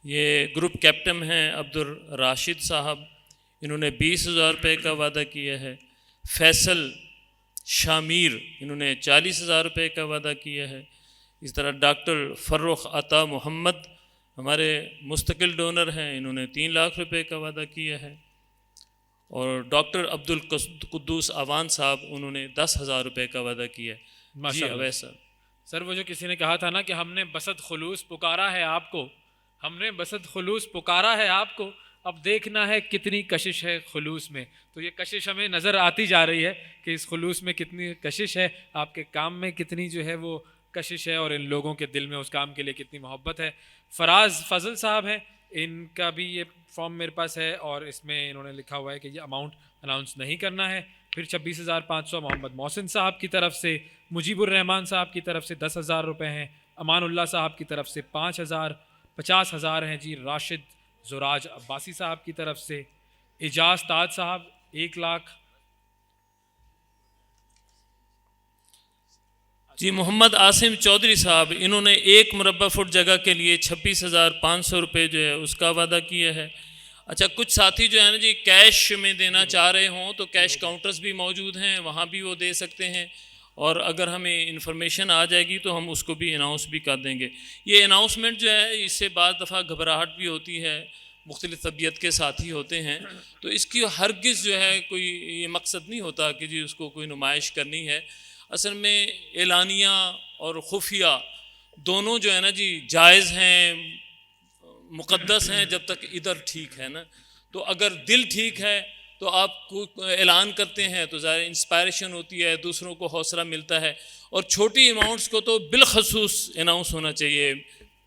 یہ گروپ کیپٹن ہیں عبد الراشد صاحب، انہوں نے 20,000 روپے کا وعدہ کیا ہے۔ فیصل شامیر، انہوں نے 40,000 روپے کا وعدہ کیا ہے۔ اس طرح ڈاکٹر فرخ عطا محمد ہمارے مستقل ڈونر ہیں، انہوں نے 3,00,000 روپے کا وعدہ کیا ہے۔ اور ڈاکٹر عبد القدوس اوان صاحب، انہوں نے 10,000 روپے کا وعدہ کیا ہے۔ ماشاء اللہ اویس صاحب، سر وہ جو کسی نے کہا تھا نا کہ ہم نے بسط خلوص پکارا ہے آپ کو، ہم نے بسط خلوص پکارا ہے آپ کو، اب دیکھنا ہے کتنی کشش ہے خلوص میں۔ تو یہ کشش ہمیں نظر آتی جا رہی ہے کہ اس خلوص میں کتنی کشش ہے، آپ کے کام میں کتنی جو ہے وہ کشش ہے، اور ان لوگوں کے دل میں اس کام کے لیے کتنی محبت ہے۔ فراز فضل صاحب ہیں، ان کا بھی یہ فارم میرے پاس ہے، اور اس میں انہوں نے لکھا ہوا ہے کہ یہ اماؤنٹ اناؤنس نہیں کرنا ہے۔ پھر 26,500 محمد محسن صاحب کی طرف سے، مجیب الرحمان صاحب کی طرف سے 10,000 روپے ہیں، امان اللہ صاحب کی طرف سے 5,000، 50,000 ہیں جی راشد زراج عباسی صاحب کی طرف سے۔ اجاز تاج صاحب 1,00,000۔ جی محمد عاصم چودھری صاحب، انہوں نے 1 مربع فٹ جگہ کے لیے 26,500 روپے جو ہے اس کا وعدہ کیا ہے۔ اچھا، کچھ ساتھی جو ہے نا جی کیش میں دینا چاہ رہے ہوں تو کیش کاؤنٹرز بھی موجود ہیں، وہاں بھی وہ دے سکتے ہیں، اور اگر ہمیں انفارمیشن آ جائے گی تو ہم اس کو بھی اناؤنس بھی کر دیں گے۔ یہ اناؤنسمنٹ جو ہے اس سے بعض دفعہ گھبراہٹ بھی ہوتی ہے، مختلف طبیعت کے ساتھی ہوتے ہیں، تو اس کی ہرگز جو ہے کوئی یہ مقصد نہیں ہوتا کہ جی اس کو کوئی نمائش کرنی ہے۔ اصل میں اعلانیہ اور خفیہ دونوں جو ہے نا جی جائز ہیں، مقدس ہیں، جب تک ادھر ٹھیک ہے نا۔ تو اگر دل ٹھیک ہے تو آپ کو اعلان کرتے ہیں تو ظاہر انسپائریشن ہوتی ہے، دوسروں کو حوصلہ ملتا ہے، اور چھوٹی اماؤنٹس کو تو بالخصوص اناؤنس ہونا چاہیے،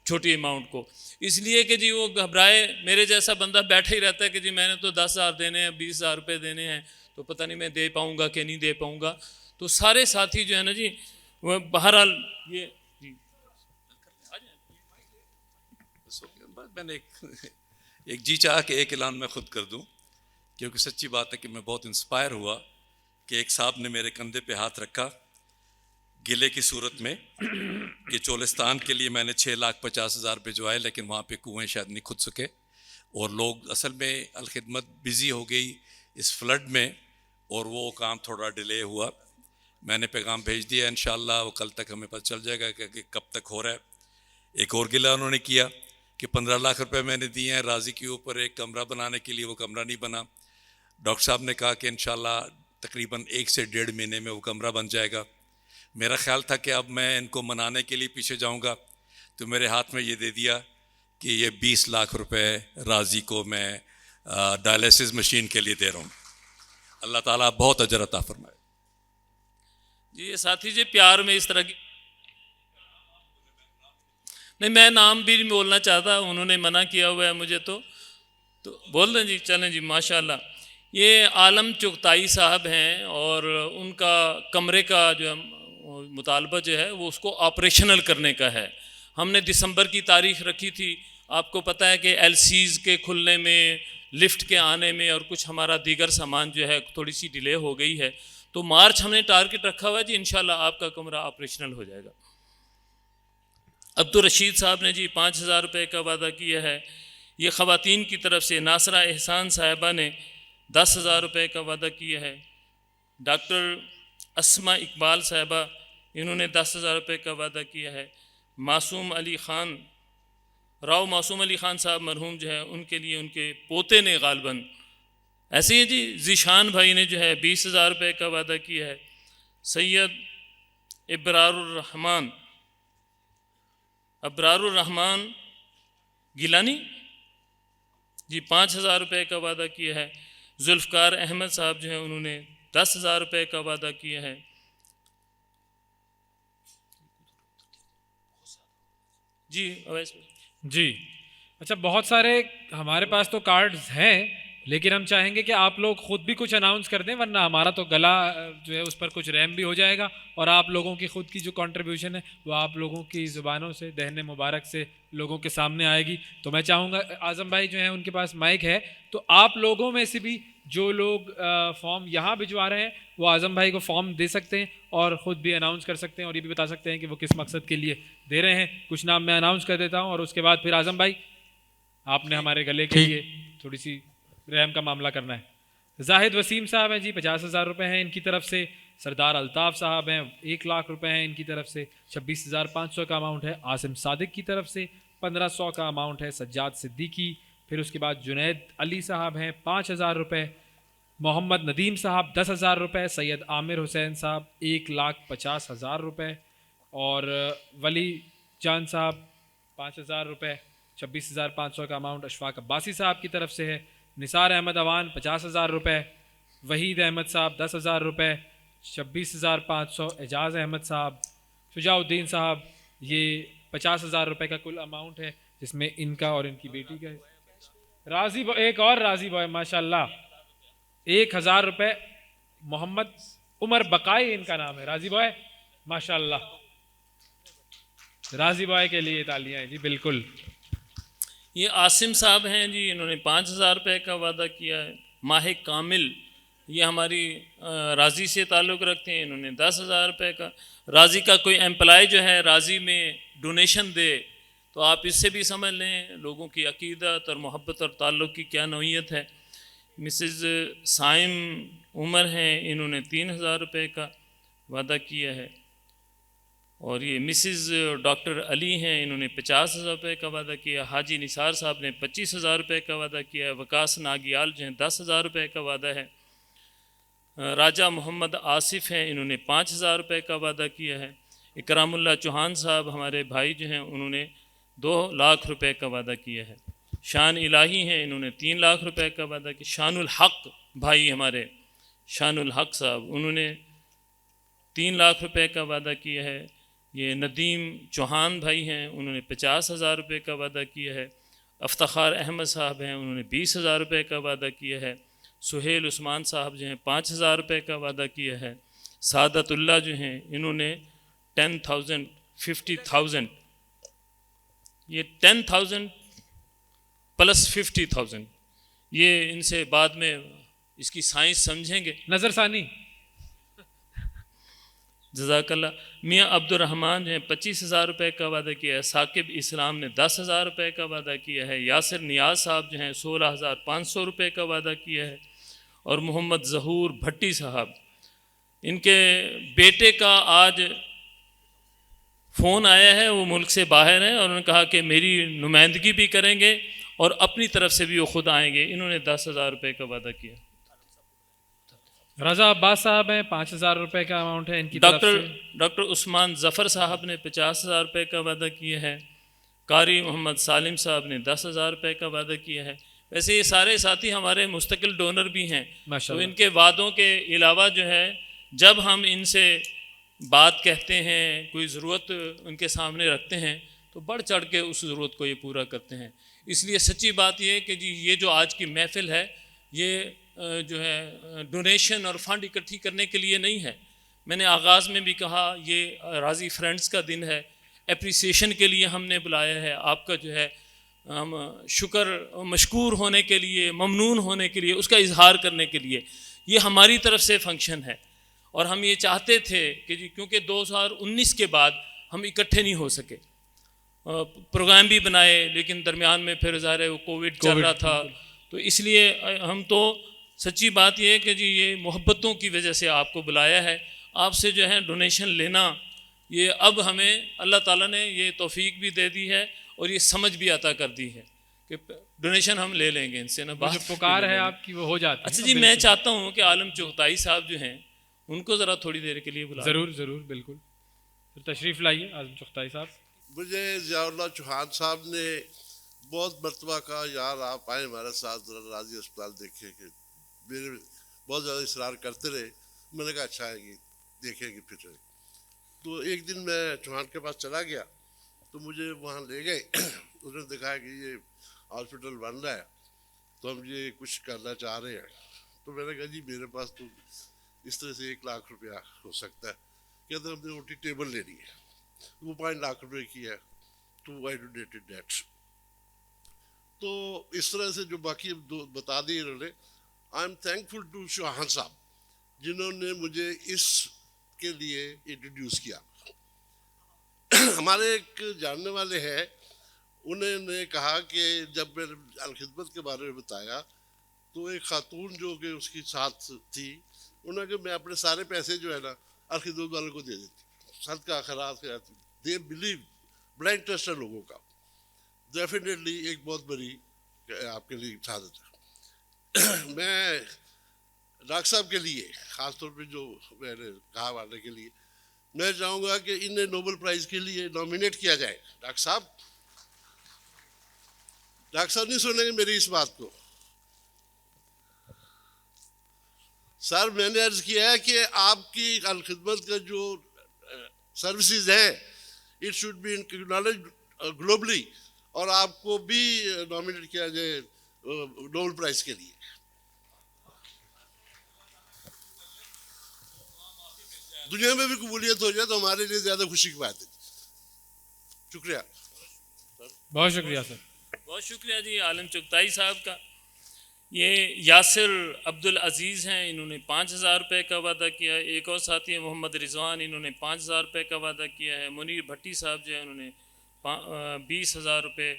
چھوٹی اماؤنٹ کو، اس لیے کہ جی وہ گھبرائے۔ میرے جیسا بندہ بیٹھا ہی رہتا ہے کہ جی میں نے تو 10,000 دینے ہیں، 20,000 روپے دینے ہیں، تو پتہ نہیں میں دے پاؤں گا کہ نہیں دے پاؤں گا۔ تو سارے ساتھی جو ہے نا جی وہ بہرحال یہ جی میں نے ایک جی چاہا کہ ایک اعلان میں خود کر دوں، کیونکہ سچی بات ہے کہ میں بہت انسپائر ہوا کہ ایک صاحب نے میرے کندھے پہ ہاتھ رکھا گلے کی صورت میں کہ چولستان کے لیے میں نے 6,50,000 بھجوائے، لیکن وہاں پہ کنویں شاید نہیں کھد سکے، اور لوگ اصل میں الخدمت بزی ہو گئی اس فلڈ میں، اور وہ کام تھوڑا ڈیلے ہوا۔ میں نے پیغام بھیج دیا، انشاءاللہ وہ کل تک ہمیں پتہ چل جائے گا کہ کب تک ہو رہا ہے۔ ایک اور گلہ انہوں نے کیا کہ 15 لاکھ روپے میں نے دیے ہیں راضی کے اوپر ایک کمرہ بنانے کے لیے، وہ کمرہ نہیں بنا۔ ڈاکٹر صاحب نے کہا کہ انشاءاللہ تقریباً 1 سے 1.5 مہینے میں وہ کمرہ بن جائے گا۔ میرا خیال تھا کہ اب میں ان کو منانے کے لیے پیچھے جاؤں گا، تو میرے ہاتھ میں یہ دے دیا کہ یہ 20 لاکھ روپے راضی کو میں ڈائلیسس مشین کے لیے دے رہا ہوں۔ اللہ تعالیٰ بہت اجر عطا فرمائے۔ جی یہ ساتھی جی پیار میں اس طرح کی نہیں، میں نام بھی نہیں بولنا چاہتا، انہوں نے منع کیا ہوا ہے مجھے، تو بول دیں جی، چلیں جی ماشاءاللہ۔ یہ عالم چغتائی صاحب ہیں، اور ان کا کمرے کا جو مطالبہ جو ہے وہ اس کو آپریشنل کرنے کا ہے۔ ہم نے دسمبر کی تاریخ رکھی تھی، آپ کو پتہ ہے کہ ایل سیز کے کھلنے میں، لفٹ کے آنے میں، اور کچھ ہمارا دیگر سامان جو ہے تھوڑی سی ڈیلے ہو گئی ہے، تو مارچ ہم نے ٹارگٹ رکھا ہوا ہے جی، انشاءاللہ آپ کا کمرہ آپریشنل ہو جائے گا۔ عبد الرشید صاحب نے جی 5,000 روپے کا وعدہ کیا ہے۔ یہ خواتین کی طرف سے ناصرہ احسان صاحبہ نے 10,000 روپے کا وعدہ کیا ہے۔ ڈاکٹر اسما اقبال صاحبہ، انہوں نے 10,000 روپے کا وعدہ کیا ہے۔ معصوم علی خان راؤ معصوم علی خان صاحب مرحوم جو ہے، ان کے لیے ان کے پوتے نے غالباً ایسے ہی جی ذیشان بھائی نے جو ہے 20,000 روپے کا وعدہ کیا ہے۔ سید ابرار الرحمن گیلانی جی 5,000 روپے کا وعدہ کیا ہے. ذوالفقار احمد صاحب جو ہیں انہوں نے 10,000 روپے کا وعدہ کیا ہے. جی اویس جی اچھا، بہت سارے ہمارے پاس تو کارڈز ہیں، لیکن ہم چاہیں گے کہ آپ لوگ خود بھی کچھ اناؤنس کر دیں، ورنہ ہمارا تو گلا جو ہے اس پر کچھ رحم بھی ہو جائے گا، اور آپ لوگوں کی خود کی جو کنٹریبیوشن ہے وہ آپ لوگوں کی زبانوں سے، دہن مبارک سے لوگوں کے سامنے آئے گی. تو میں چاہوں گا اعظم بھائی جو ہیں ان کے پاس مائک ہے، تو آپ لوگوں میں سے بھی جو لوگ فارم یہاں بھجوا رہے ہیں وہ اعظم بھائی کو فارم دے سکتے ہیں اور خود بھی اناؤنس کر سکتے ہیں، اور یہ بھی بتا سکتے ہیں کہ وہ کس مقصد کے لیے دے رہے ہیں. کچھ نام میں اناؤنس کر دیتا ہوں، اور اس کے بعد پھر اعظم بھائی آپ نے ہمارے گلے کے لیے تھوڑی سی رحم کا معاملہ کرنا ہے. زاہد وسیم صاحب ہیں جی 50,000 روپے ہیں ان کی طرف سے. سردار الطاف صاحب ہیں 1,00,000 روپے ہیں ان کی طرف سے. 26,500 کا اماؤنٹ ہے عاصم صادق کی طرف سے. 1,500 کا اماؤنٹ ہے سجاد صدیقی. پھر اس کے بعد جنید علی صاحب ہیں 5,000 روپے. محمد ندیم صاحب 10,000 روپے. سید عامر حسین صاحب 1,50,000 روپے. اور ولی جان صاحب 5,000 روپے. 26,500 کا اماؤنٹ اشفاق عباسی صاحب کی طرف سے ہے. نثار احمد اوان 50,000 روپے. وحید احمد صاحب 10,000 روپے. 26,500 اعجاز احمد صاحب. شجاع الدین صاحب یہ 50,000 روپے کا کل اماؤنٹ ہے، جس میں ان کا اور ان کی بیٹی کا ہے. راضی ایک اور راضی بوائے ماشاء اللہ 1,000 روپے. محمد عمر بقائی ان کا نام ہے. راضی بوائے ماشاء اللہ، راضی بوائے کے لیے تالیاں ہیں جی. بالکل. یہ عاصم صاحب ہیں جی، انہوں نے 5,000 روپے کا وعدہ کیا ہے. ماہ کامل یہ ہماری راضی سے تعلق رکھتے ہیں، انہوں نے 10,000 روپے کا. راضی کا کوئی امپلائی جو ہے راضی میں ڈونیشن دے تو آپ اس سے بھی سمجھ لیں لوگوں کی عقیدت اور محبت اور تعلق کی کیا نوعیت ہے. مسز سائم عمر ہیں، انہوں نے 3,000 روپے کا وعدہ کیا ہے. اور یہ مسز ڈاکٹر علی ہیں، انہوں نے 50,000 روپے کا وعدہ کیا. حاجی نثار صاحب نے 25,000 روپے کا وعدہ کیا ہے. وکاس ناگیال جو ہیں 10,000 روپے کا وعدہ ہے. راجہ محمد آصف ہیں، انہوں نے 5,000 روپے کا وعدہ کیا ہے. اکرام اللہ چوہان صاحب ہمارے بھائی جو ہیں انہوں نے 2,00,000 روپے کا وعدہ کیا ہے. شان الہی ہیں، انہوں نے 3,00,000 روپے کا وعدہ کیا. شان الحق بھائی ہمارے شان الحق صاحب انہوں نے 3,00,000 روپے کا وعدہ کیا ہے. یہ ندیم چوہان بھائی ہیں، انہوں نے 50,000 روپے کا وعدہ کیا ہے. افتخار احمد صاحب ہیں، انہوں نے 20,000 روپے کا وعدہ کیا ہے. سہیل عثمان صاحب جو ہیں 5,000 روپے کا وعدہ کیا ہے. سعادت اللہ جو ہیں انہوں نے 10,000 50,000 یہ 10,000 پلس 50,000 یہ ان سے بعد میں اس کی سائنس سمجھیں گے. نظر ثانی جزاک اللہ. میاں عبد الرحمن جو ہیں 25,000 روپے کا وعدہ کیا ہے. ثاقب اسلام نے 10,000 روپے کا وعدہ کیا ہے. یاسر نیاز صاحب جو ہیں 16,500 روپے کا وعدہ کیا ہے. اور محمد ظہور بھٹی صاحب ان کے بیٹے کا آج فون آیا ہے، وہ ملک سے باہر ہیں، اور انہوں نے کہا کہ میری نمائندگی بھی کریں گے اور اپنی طرف سے بھی وہ خود آئیں گے. انہوں نے 10,000 روپے کا وعدہ کیا. رضا عباس صاحب ہیں 5,000 روپے کا اماؤنٹ ہے ان کی طرف سے. ڈاکٹر عثمان ظفر صاحب نے 50,000 روپے کا وعدہ کیا ہے. قاری محمد سالم صاحب نے 10,000 روپے کا وعدہ کیا ہے. ویسے یہ سارے ساتھی ہمارے مستقل ڈونر بھی ہیں، تو ان کے وعدوں کے علاوہ جو ہے جب ہم ان سے بات کہتے ہیں، کوئی ضرورت ان کے سامنے رکھتے ہیں تو بڑھ چڑھ کے اس ضرورت کو یہ پورا کرتے ہیں. اس لیے سچی بات یہ ہے کہ جی یہ جو آج کی محفل ہے یہ جو ہے ڈونیشن اور فنڈ اکٹھی کرنے کے لیے نہیں ہے. میں نے آغاز میں بھی کہا یہ راضی فرینڈز کا دن ہے، اپریسیشن کے لیے ہم نے بلایا ہے. آپ کا جو ہے ہم شکر مشکور ہونے کے لیے، ممنون ہونے کے لیے، اس کا اظہار کرنے کے لیے یہ ہماری طرف سے فنکشن ہے. اور ہم یہ چاہتے تھے کہ جی کیونکہ 2019 کے بعد ہم اکٹھے نہیں ہو سکے، پروگرام بھی بنائے لیکن درمیان میں پھر ظاہر ہے وہ کووڈ چل رہا تھا، تو اس لیے ہم تو سچی بات یہ ہے کہ جی یہ محبتوں کی وجہ سے آپ کو بلایا ہے. آپ سے جو ہے ڈونیشن لینا یہ اب ہمیں اللہ تعالیٰ نے یہ توفیق بھی دے دی ہے اور یہ سمجھ بھی عطا کر دی ہے کہ ڈونیشن ہم لے لیں گے ان سے نا. جو پکار ہے آپ کی وہ ہو جاتی ہے. اچھا جی میں چاہتا ہوں کہ عالم چغتائی صاحب جو ہیں ان کو ذرا تھوڑی دیر کے لیے بلا. ضرور ضرور بالکل تشریف لائیے عالم چغتائی صاحب. مجھے ضیاء اللہ چوہان صاحب نے بہت مرتبہ کہا یار آپ آئیں ہمارے ساتھ ذرا راضی اسپتال دیکھیں کہ میرے بہت زیادہ اصرار کرتے رہے. میں نے کہا اچھا ہے کہ دیکھیں گے پھر. تو ایک دن میں چوہان کے پاس چلا گیا تو مجھے وہاں لے گئے. انہوں نے دکھایا کہ یہ ہاسپٹل بن رہا ہے تو ہم یہ کچھ کرنا چاہ رہے ہیں. تو میں نے کہا جی میرے پاس تو اس طرح سے 1 لاکھ روپیہ ہو سکتا ہے. کہتے ہم نے اونٹی ٹیبل لینی ہے, وہ 5 لاکھ روپے کی ہے. تو آئی ڈونیٹڈ دیٹ. تو اس طرح سے جو باقی بتا دی انہوں نے. I am thankful to Chauhan صاحب جنہوں نے مجھے اس کے لیے انٹروڈیوس کیا. ہمارے ایک جاننے والے ہیں, انہوں نے کہا کہ جب میں نے الخدمت کے بارے میں بتایا تو ایک خاتون جو کہ اس کی ساتھ تھی, انہوں نے کہا میں اپنے سارے پیسے جو ہے نا الخدمت والوں کو دے دیتی, صدقہ خیرات کرتی. دے بلیو, بلائنڈ ٹرسٹ ہے لوگوں کا. ڈیفینیٹلی ایک بہت بڑی آپ کے لیے شہادت ہے. میں ڈاکٹر صاحب کے لیے خاص طور پہ جو میں نے کہا والے کے لیے میں چاہوں گا کہ انہیں نوبل پرائز کے لیے نامینیٹ کیا جائے. ڈاکٹر صاحب نہیں سنیں گے میری اس بات کو. سر میں نے عرض کیا ہے کہ آپ کی الخدمت کا جو سروسز ہیں it should be acknowledged globally, اور آپ کو بھی نامینیٹ کیا جائے نوبل پرائز کے لیے. دنیا میں بھی قبولیت ہو جائے تو ہمارے لیے زیادہ خوشی کی بات ہے. شکریہ. بہت شکریہ سر. بہت شکریہ جی عالم چغتائی صاحب کا. یہ یاسر عبدالعزیز ہیں, انہوں نے 5,000 روپے کا وعدہ کیا ہے. ایک اور ساتھی ہیں محمد رضوان, انہوں نے 5,000 روپے کا وعدہ کیا ہے. منیر بھٹی صاحب جو ہیں انہوں نے 20,000 روپے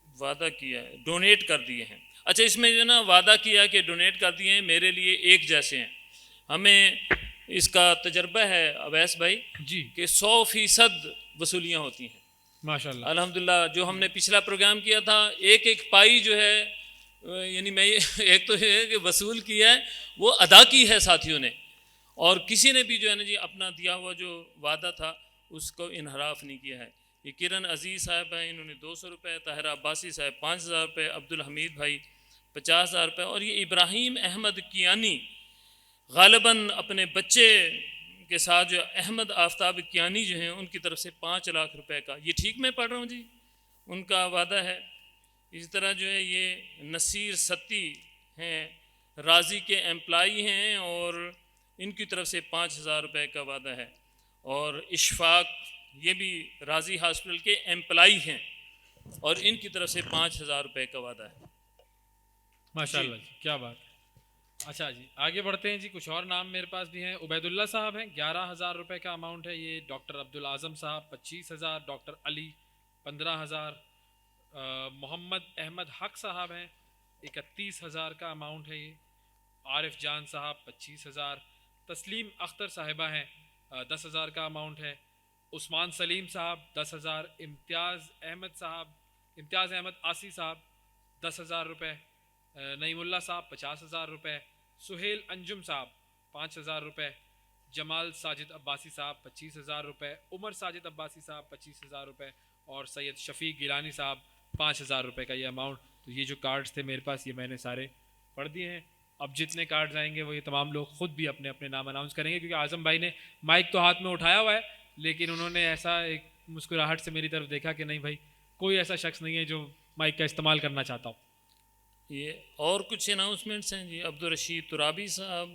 وعدہ کیا ہے, ڈونیٹ کر دیے ہیں. اچھا اس میں جو نا وعدہ کیا کہ ڈونیٹ کر دیے ہیں, میرے لیے ایک جیسے ہیں. ہمیں اس کا تجربہ ہے اویس بھائی جی کہ 100% وصولیاں ہوتی ہیں ماشاءاللہ. الحمدللہ. جو ہم نے پچھلا پروگرام کیا تھا ایک ایک پائی جو ہے یعنی میں ایک تو یہ ہے کہ وصول کیا ہے وہ ادا کی ہے ساتھیوں نے, اور کسی نے بھی جو ہے نا جی اپنا دیا ہوا جو وعدہ تھا اس کو انحراف نہیں کیا ہے. یہ کرن عزیز صاحب ہیں, انہوں نے 200 روپے. طاہرہ عباسی صاحب 5,000 روپے. عبدالحمید بھائی 50,000 روپے. اور یہ ابراہیم احمد کیانی غالباً اپنے بچے کے ساتھ جو احمد آفتاب کیانی جو ہیں ان کی طرف سے 5 لاکھ روپے کا, یہ ٹھیک میں پڑھ رہا ہوں جی, ان کا وعدہ ہے. اسی طرح جو ہے یہ نصیر ستی ہیں, راضی کے امپلائی ہیں, اور ان کی طرف سے 5,000 روپے کا وعدہ ہے. اور اشفاق یہ بھی راضی ہاسپٹل کے امپلائی ہیں اور ان کی طرف سے 5,000 روپے کا وعدہ ہے. ماشاءاللہ جی کیا بات ہے. اچھا جی آگے بڑھتے ہیں جی. کچھ اور نام میرے پاس بھی ہیں. عبید اللہ صاحب ہیں, 11,000 روپے کا اماؤنٹ ہے یہ. ڈاکٹر عبدالعظم صاحب 25,000. ڈاکٹر علی 15,000. محمد احمد حق صاحب ہیں 31,000 کا اماؤنٹ ہے یہ. عارف جان صاحب 25,000. تسلیم اختر صاحبہ ہیں 10,000 کا اماؤنٹ ہے. عثمان سلیم صاحب 10,000. امتیاز احمد آسی صاحب 10,000 روپے. نعیم اللہ صاحب 50,000 روپے. سہیل انجم صاحب 5,000 روپے. جمال ساجد عباسی صاحب 25,000 روپے. عمر ساجد عباسی صاحب 25,000 روپے. اور سید شفیق گیلانی صاحب 5,000 روپے کا یہ اماؤنٹ. تو یہ جو کارڈز تھے میرے پاس یہ میں نے سارے پڑھ دیے ہیں. اب جتنے کارڈز آئیں گے وہ یہ تمام لوگ خود بھی اپنے اپنے نام اناؤنس کریں گے, کیونکہ اعظم بھائی نے مائک تو ہاتھ میں اٹھایا ہوا ہے لیکن انہوں نے ایسا ایک مسکراہٹ سے میری طرف دیکھا کہ نہیں بھائی کوئی ایسا شخص نہیں ہے جو مائک کا استعمال کرنا چاہتا ہو. یہ اور کچھ اناؤنسمنٹس ہیں جی. عبدالرشید ترابی صاحب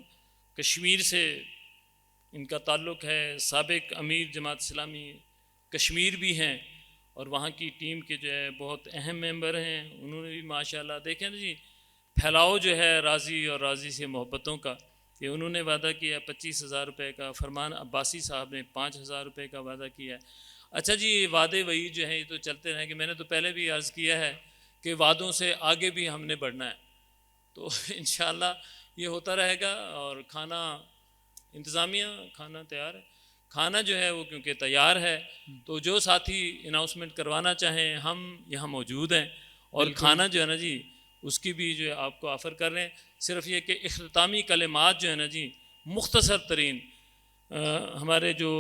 کشمیر سے ان کا تعلق ہے, سابق امیر جماعت اسلامی کشمیر بھی ہیں اور وہاں کی ٹیم کے جو ہے بہت اہم ممبر ہیں. انہوں نے بھی ماشاءاللہ دیکھیں نا جی پھیلاؤ جو ہے راضی اور راضی سے محبتوں کا, یہ انہوں نے وعدہ کیا 25,000 روپے کا. فرمان عباسی صاحب نے 5,000 روپے کا وعدہ کیا ہے. اچھا جی یہ وعدے وہی جو ہیں یہ تو چلتے رہیں گے. میں نے تو پہلے بھی عرض کیا ہے کہ وعدوں سے آگے بھی ہم نے بڑھنا ہے, تو انشاءاللہ یہ ہوتا رہے گا. اور کھانا انتظامیہ کھانا تیار ہے, کھانا جو ہے وہ کیونکہ تیار ہے تو جو ساتھی اناؤنسمنٹ کروانا چاہیں ہم یہاں موجود ہیں, اور کھانا جو ہے نا جی اس کی بھی جو ہے آپ کو آفر کر رہے ہیں. صرف یہ کہ اختتامی کلمات جو ہے نا جی مختصر ترین ہمارے جو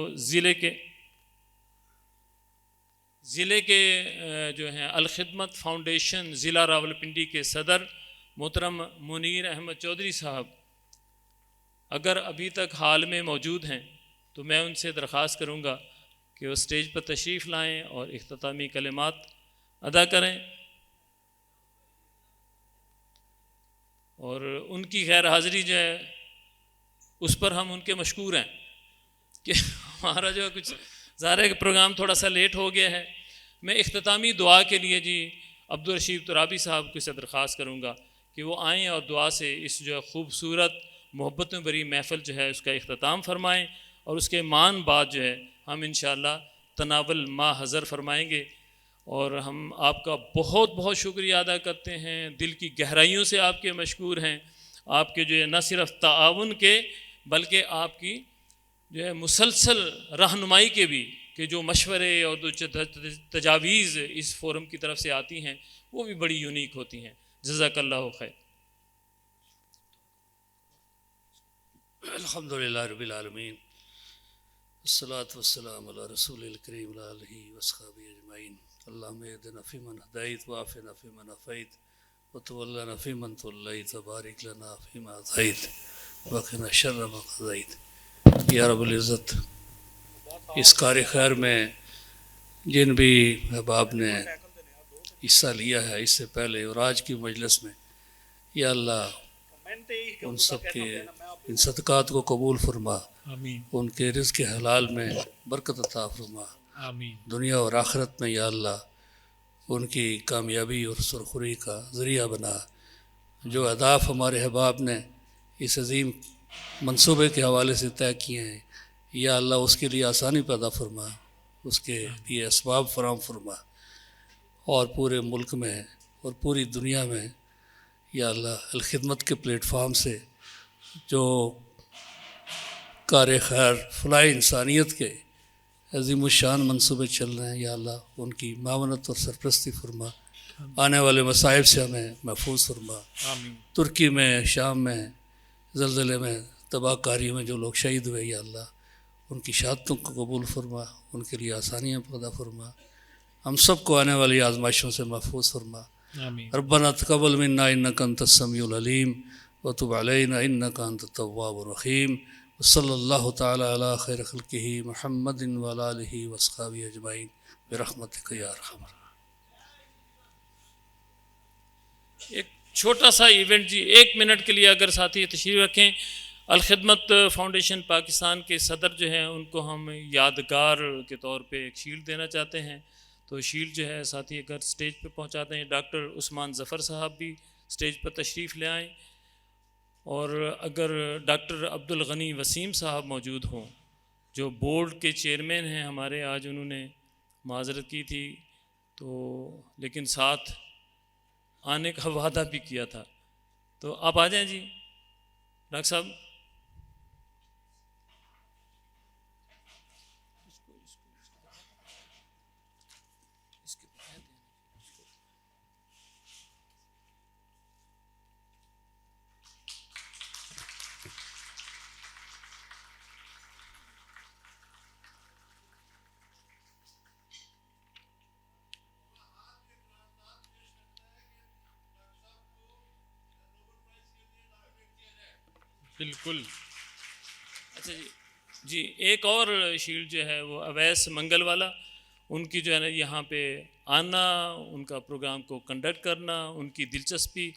ضلع کے جو ہیں الخدمت فاؤنڈیشن ضلع راولپنڈی کے صدر محترم منیر احمد چودھری صاحب اگر ابھی تک حال میں موجود ہیں تو میں ان سے درخواست کروں گا کہ وہ اسٹیج پر تشریف لائیں اور اختتامی کلمات ادا کریں، اور ان کی غیر حاضری جو ہے اس پر ہم ان کے مشکور ہیں کہ ہمارا جو ہے کچھ ظاہر ہے کہ پروگرام تھوڑا سا لیٹ ہو گیا ہے۔ میں اختتامی دعا کے لیے جی عبدالرشید ترابی صاحب کو سے درخواست کروں گا کہ وہ آئیں اور دعا سے اس جو ہے خوبصورت محبت میں بھری محفل جو ہے اس کا اختتام فرمائیں، اور اس کے مان بعد جو ہے ہم انشاءاللہ تناول ما حضر فرمائیں گے۔ اور ہم آپ کا بہت بہت شکریہ ادا کرتے ہیں، دل کی گہرائیوں سے آپ کے مشکور ہیں، آپ کے جو ہے نہ صرف تعاون کے بلکہ آپ کی جو ہے مسلسل رہنمائی کے بھی، کہ جو مشورے اور جو تجاویز اس فورم کی طرف سے آتی ہیں وہ بھی بڑی یونیک ہوتی ہیں۔ جزاک اللہ خیر۔ الحمدللہ رب العالمین، الصلاۃ والسلام علی رسول الکریم وعلی آلہ وصحبہ اجمعین۔ اللہم اہدنا فیمن ہدیت وعافنا فیمن عافیت وتولنا فیمن تولیت وبارک لنا فیما اعطیت وقنا شر ما قضیت۔ یا رب العزت، اس کار خیر میں جن بھی احباب نے حصہ لیا ہے اس سے پہلے اور آج کی مجلس میں، یا اللہ ان سب کے ان صدقات کو قبول فرما، آمین، ان کے رزق حلال میں برکت عطا فرما، آمین، دنیا اور آخرت میں یا اللہ ان کی کامیابی اور سرخری کا ذریعہ بنا۔ جو اہداف ہمارے احباب نے اس عظیم منصوبے کے حوالے سے طے کیے ہیں، یا اللہ اس کے لیے آسانی پیدا فرما، اس کے لیے اسباب فراہم فرما، اور پورے ملک میں اور پوری دنیا میں یا اللہ الخدمت کے پلیٹ فارم سے جو کار خیر فلاح انسانیت کے عظیم الشان منصوبے چل رہے ہیں، یا اللہ ان کی معاونت اور سرپرستی فرما، آنے والے مصائب سے ہمیں محفوظ فرما۔ آمین، ترکی میں، شام میں زلزلے میں تباہ کاری میں جو لوگ شہید ہوئے، یا اللہ ان کی شہادتوں کو قبول فرما، ان کے لیے آسانیاں پیدا فرما، ہم سب کو آنے والی آزمائشوں سے محفوظ فرما۔ آمین، ربنا تقبل منا انک انت السمیع العلیم وتب علینا انک انت التواب الرحیم، وصلی اللہ تعالی علی خیر خلقہ محمد وعلی آلہ وصحبہ اجمعین برحمتک یا ارحم الراحمین۔ ایک چھوٹا سا ایونٹ جی، 1 منٹ کے لیے اگر ساتھی تشریف رکھیں۔ الخدمت فاؤنڈیشن پاکستان کے صدر جو ہیں ان کو ہم یادگار کے طور پہ ایک شیلڈ دینا چاہتے ہیں، تو شیلڈ جو ہے ساتھی اگر سٹیج پہ پہنچاتے ہیں۔ ڈاکٹر عثمان ظفر صاحب بھی سٹیج پر تشریف لے آئیں، اور اگر ڈاکٹر عبدالغنی وسیم صاحب موجود ہوں جو بورڈ کے چیئرمین ہیں ہمارے، آج انہوں نے معذرت کی تھی تو لیکن ساتھ آنے کا وعدہ بھی کیا تھا، تو آپ آ جائیں جی ڈاکٹر صاحب۔ بالکل۔ اچھا جی ایک اور شیلڈ جو ہے وہ اویس منگل والا، ان کی جو ہے نا یہاں پہ آنا، ان کا پروگرام کو کنڈکٹ کرنا، ان کی دلچسپی،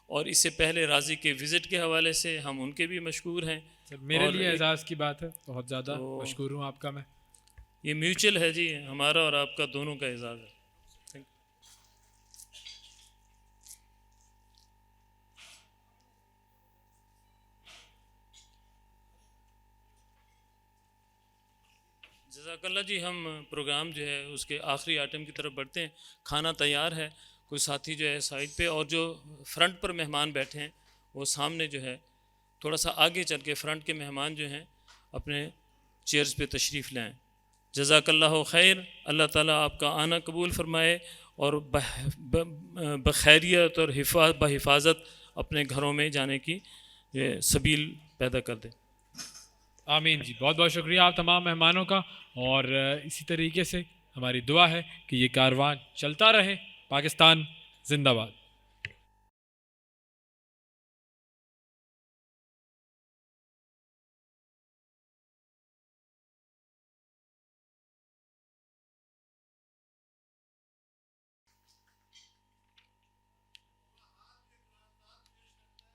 اور اس سے پہلے راضی کے وزٹ کے حوالے سے ہم ان کے بھی مشکور ہیں۔ میرے لیے اعزاز کی بات ہے، بہت زیادہ مشکور ہوں آپ کا میں۔ یہ میوچل ہے جی، ہمارا اور آپ کا دونوں کا اعزاز ہے۔ جزاک اللہ جی۔ ہم پروگرام جو ہے اس کے آخری آئٹم کی طرف بڑھتے ہیں۔ کھانا تیار ہے، کوئی ساتھی جو ہے سائڈ پہ، اور جو فرنٹ پر مہمان بیٹھے ہیں وہ سامنے جو ہے تھوڑا سا آگے چل کے فرنٹ کے مہمان جو ہیں اپنے چیئرز پہ تشریف لائیں۔ جزاک اللہ خیر۔ اللہ تعالیٰ آپ کا آنا قبول فرمائے اور بخیریت اور بحفاظت اپنے گھروں میں جانے کی سبیل پیدا کر دے۔ آمین جی، بہت بہت شکریہ آپ تمام مہمانوں کا، اور اسی طریقے سے ہماری دعا ہے کہ یہ کاروان چلتا رہے۔ پاکستان زندہ باد۔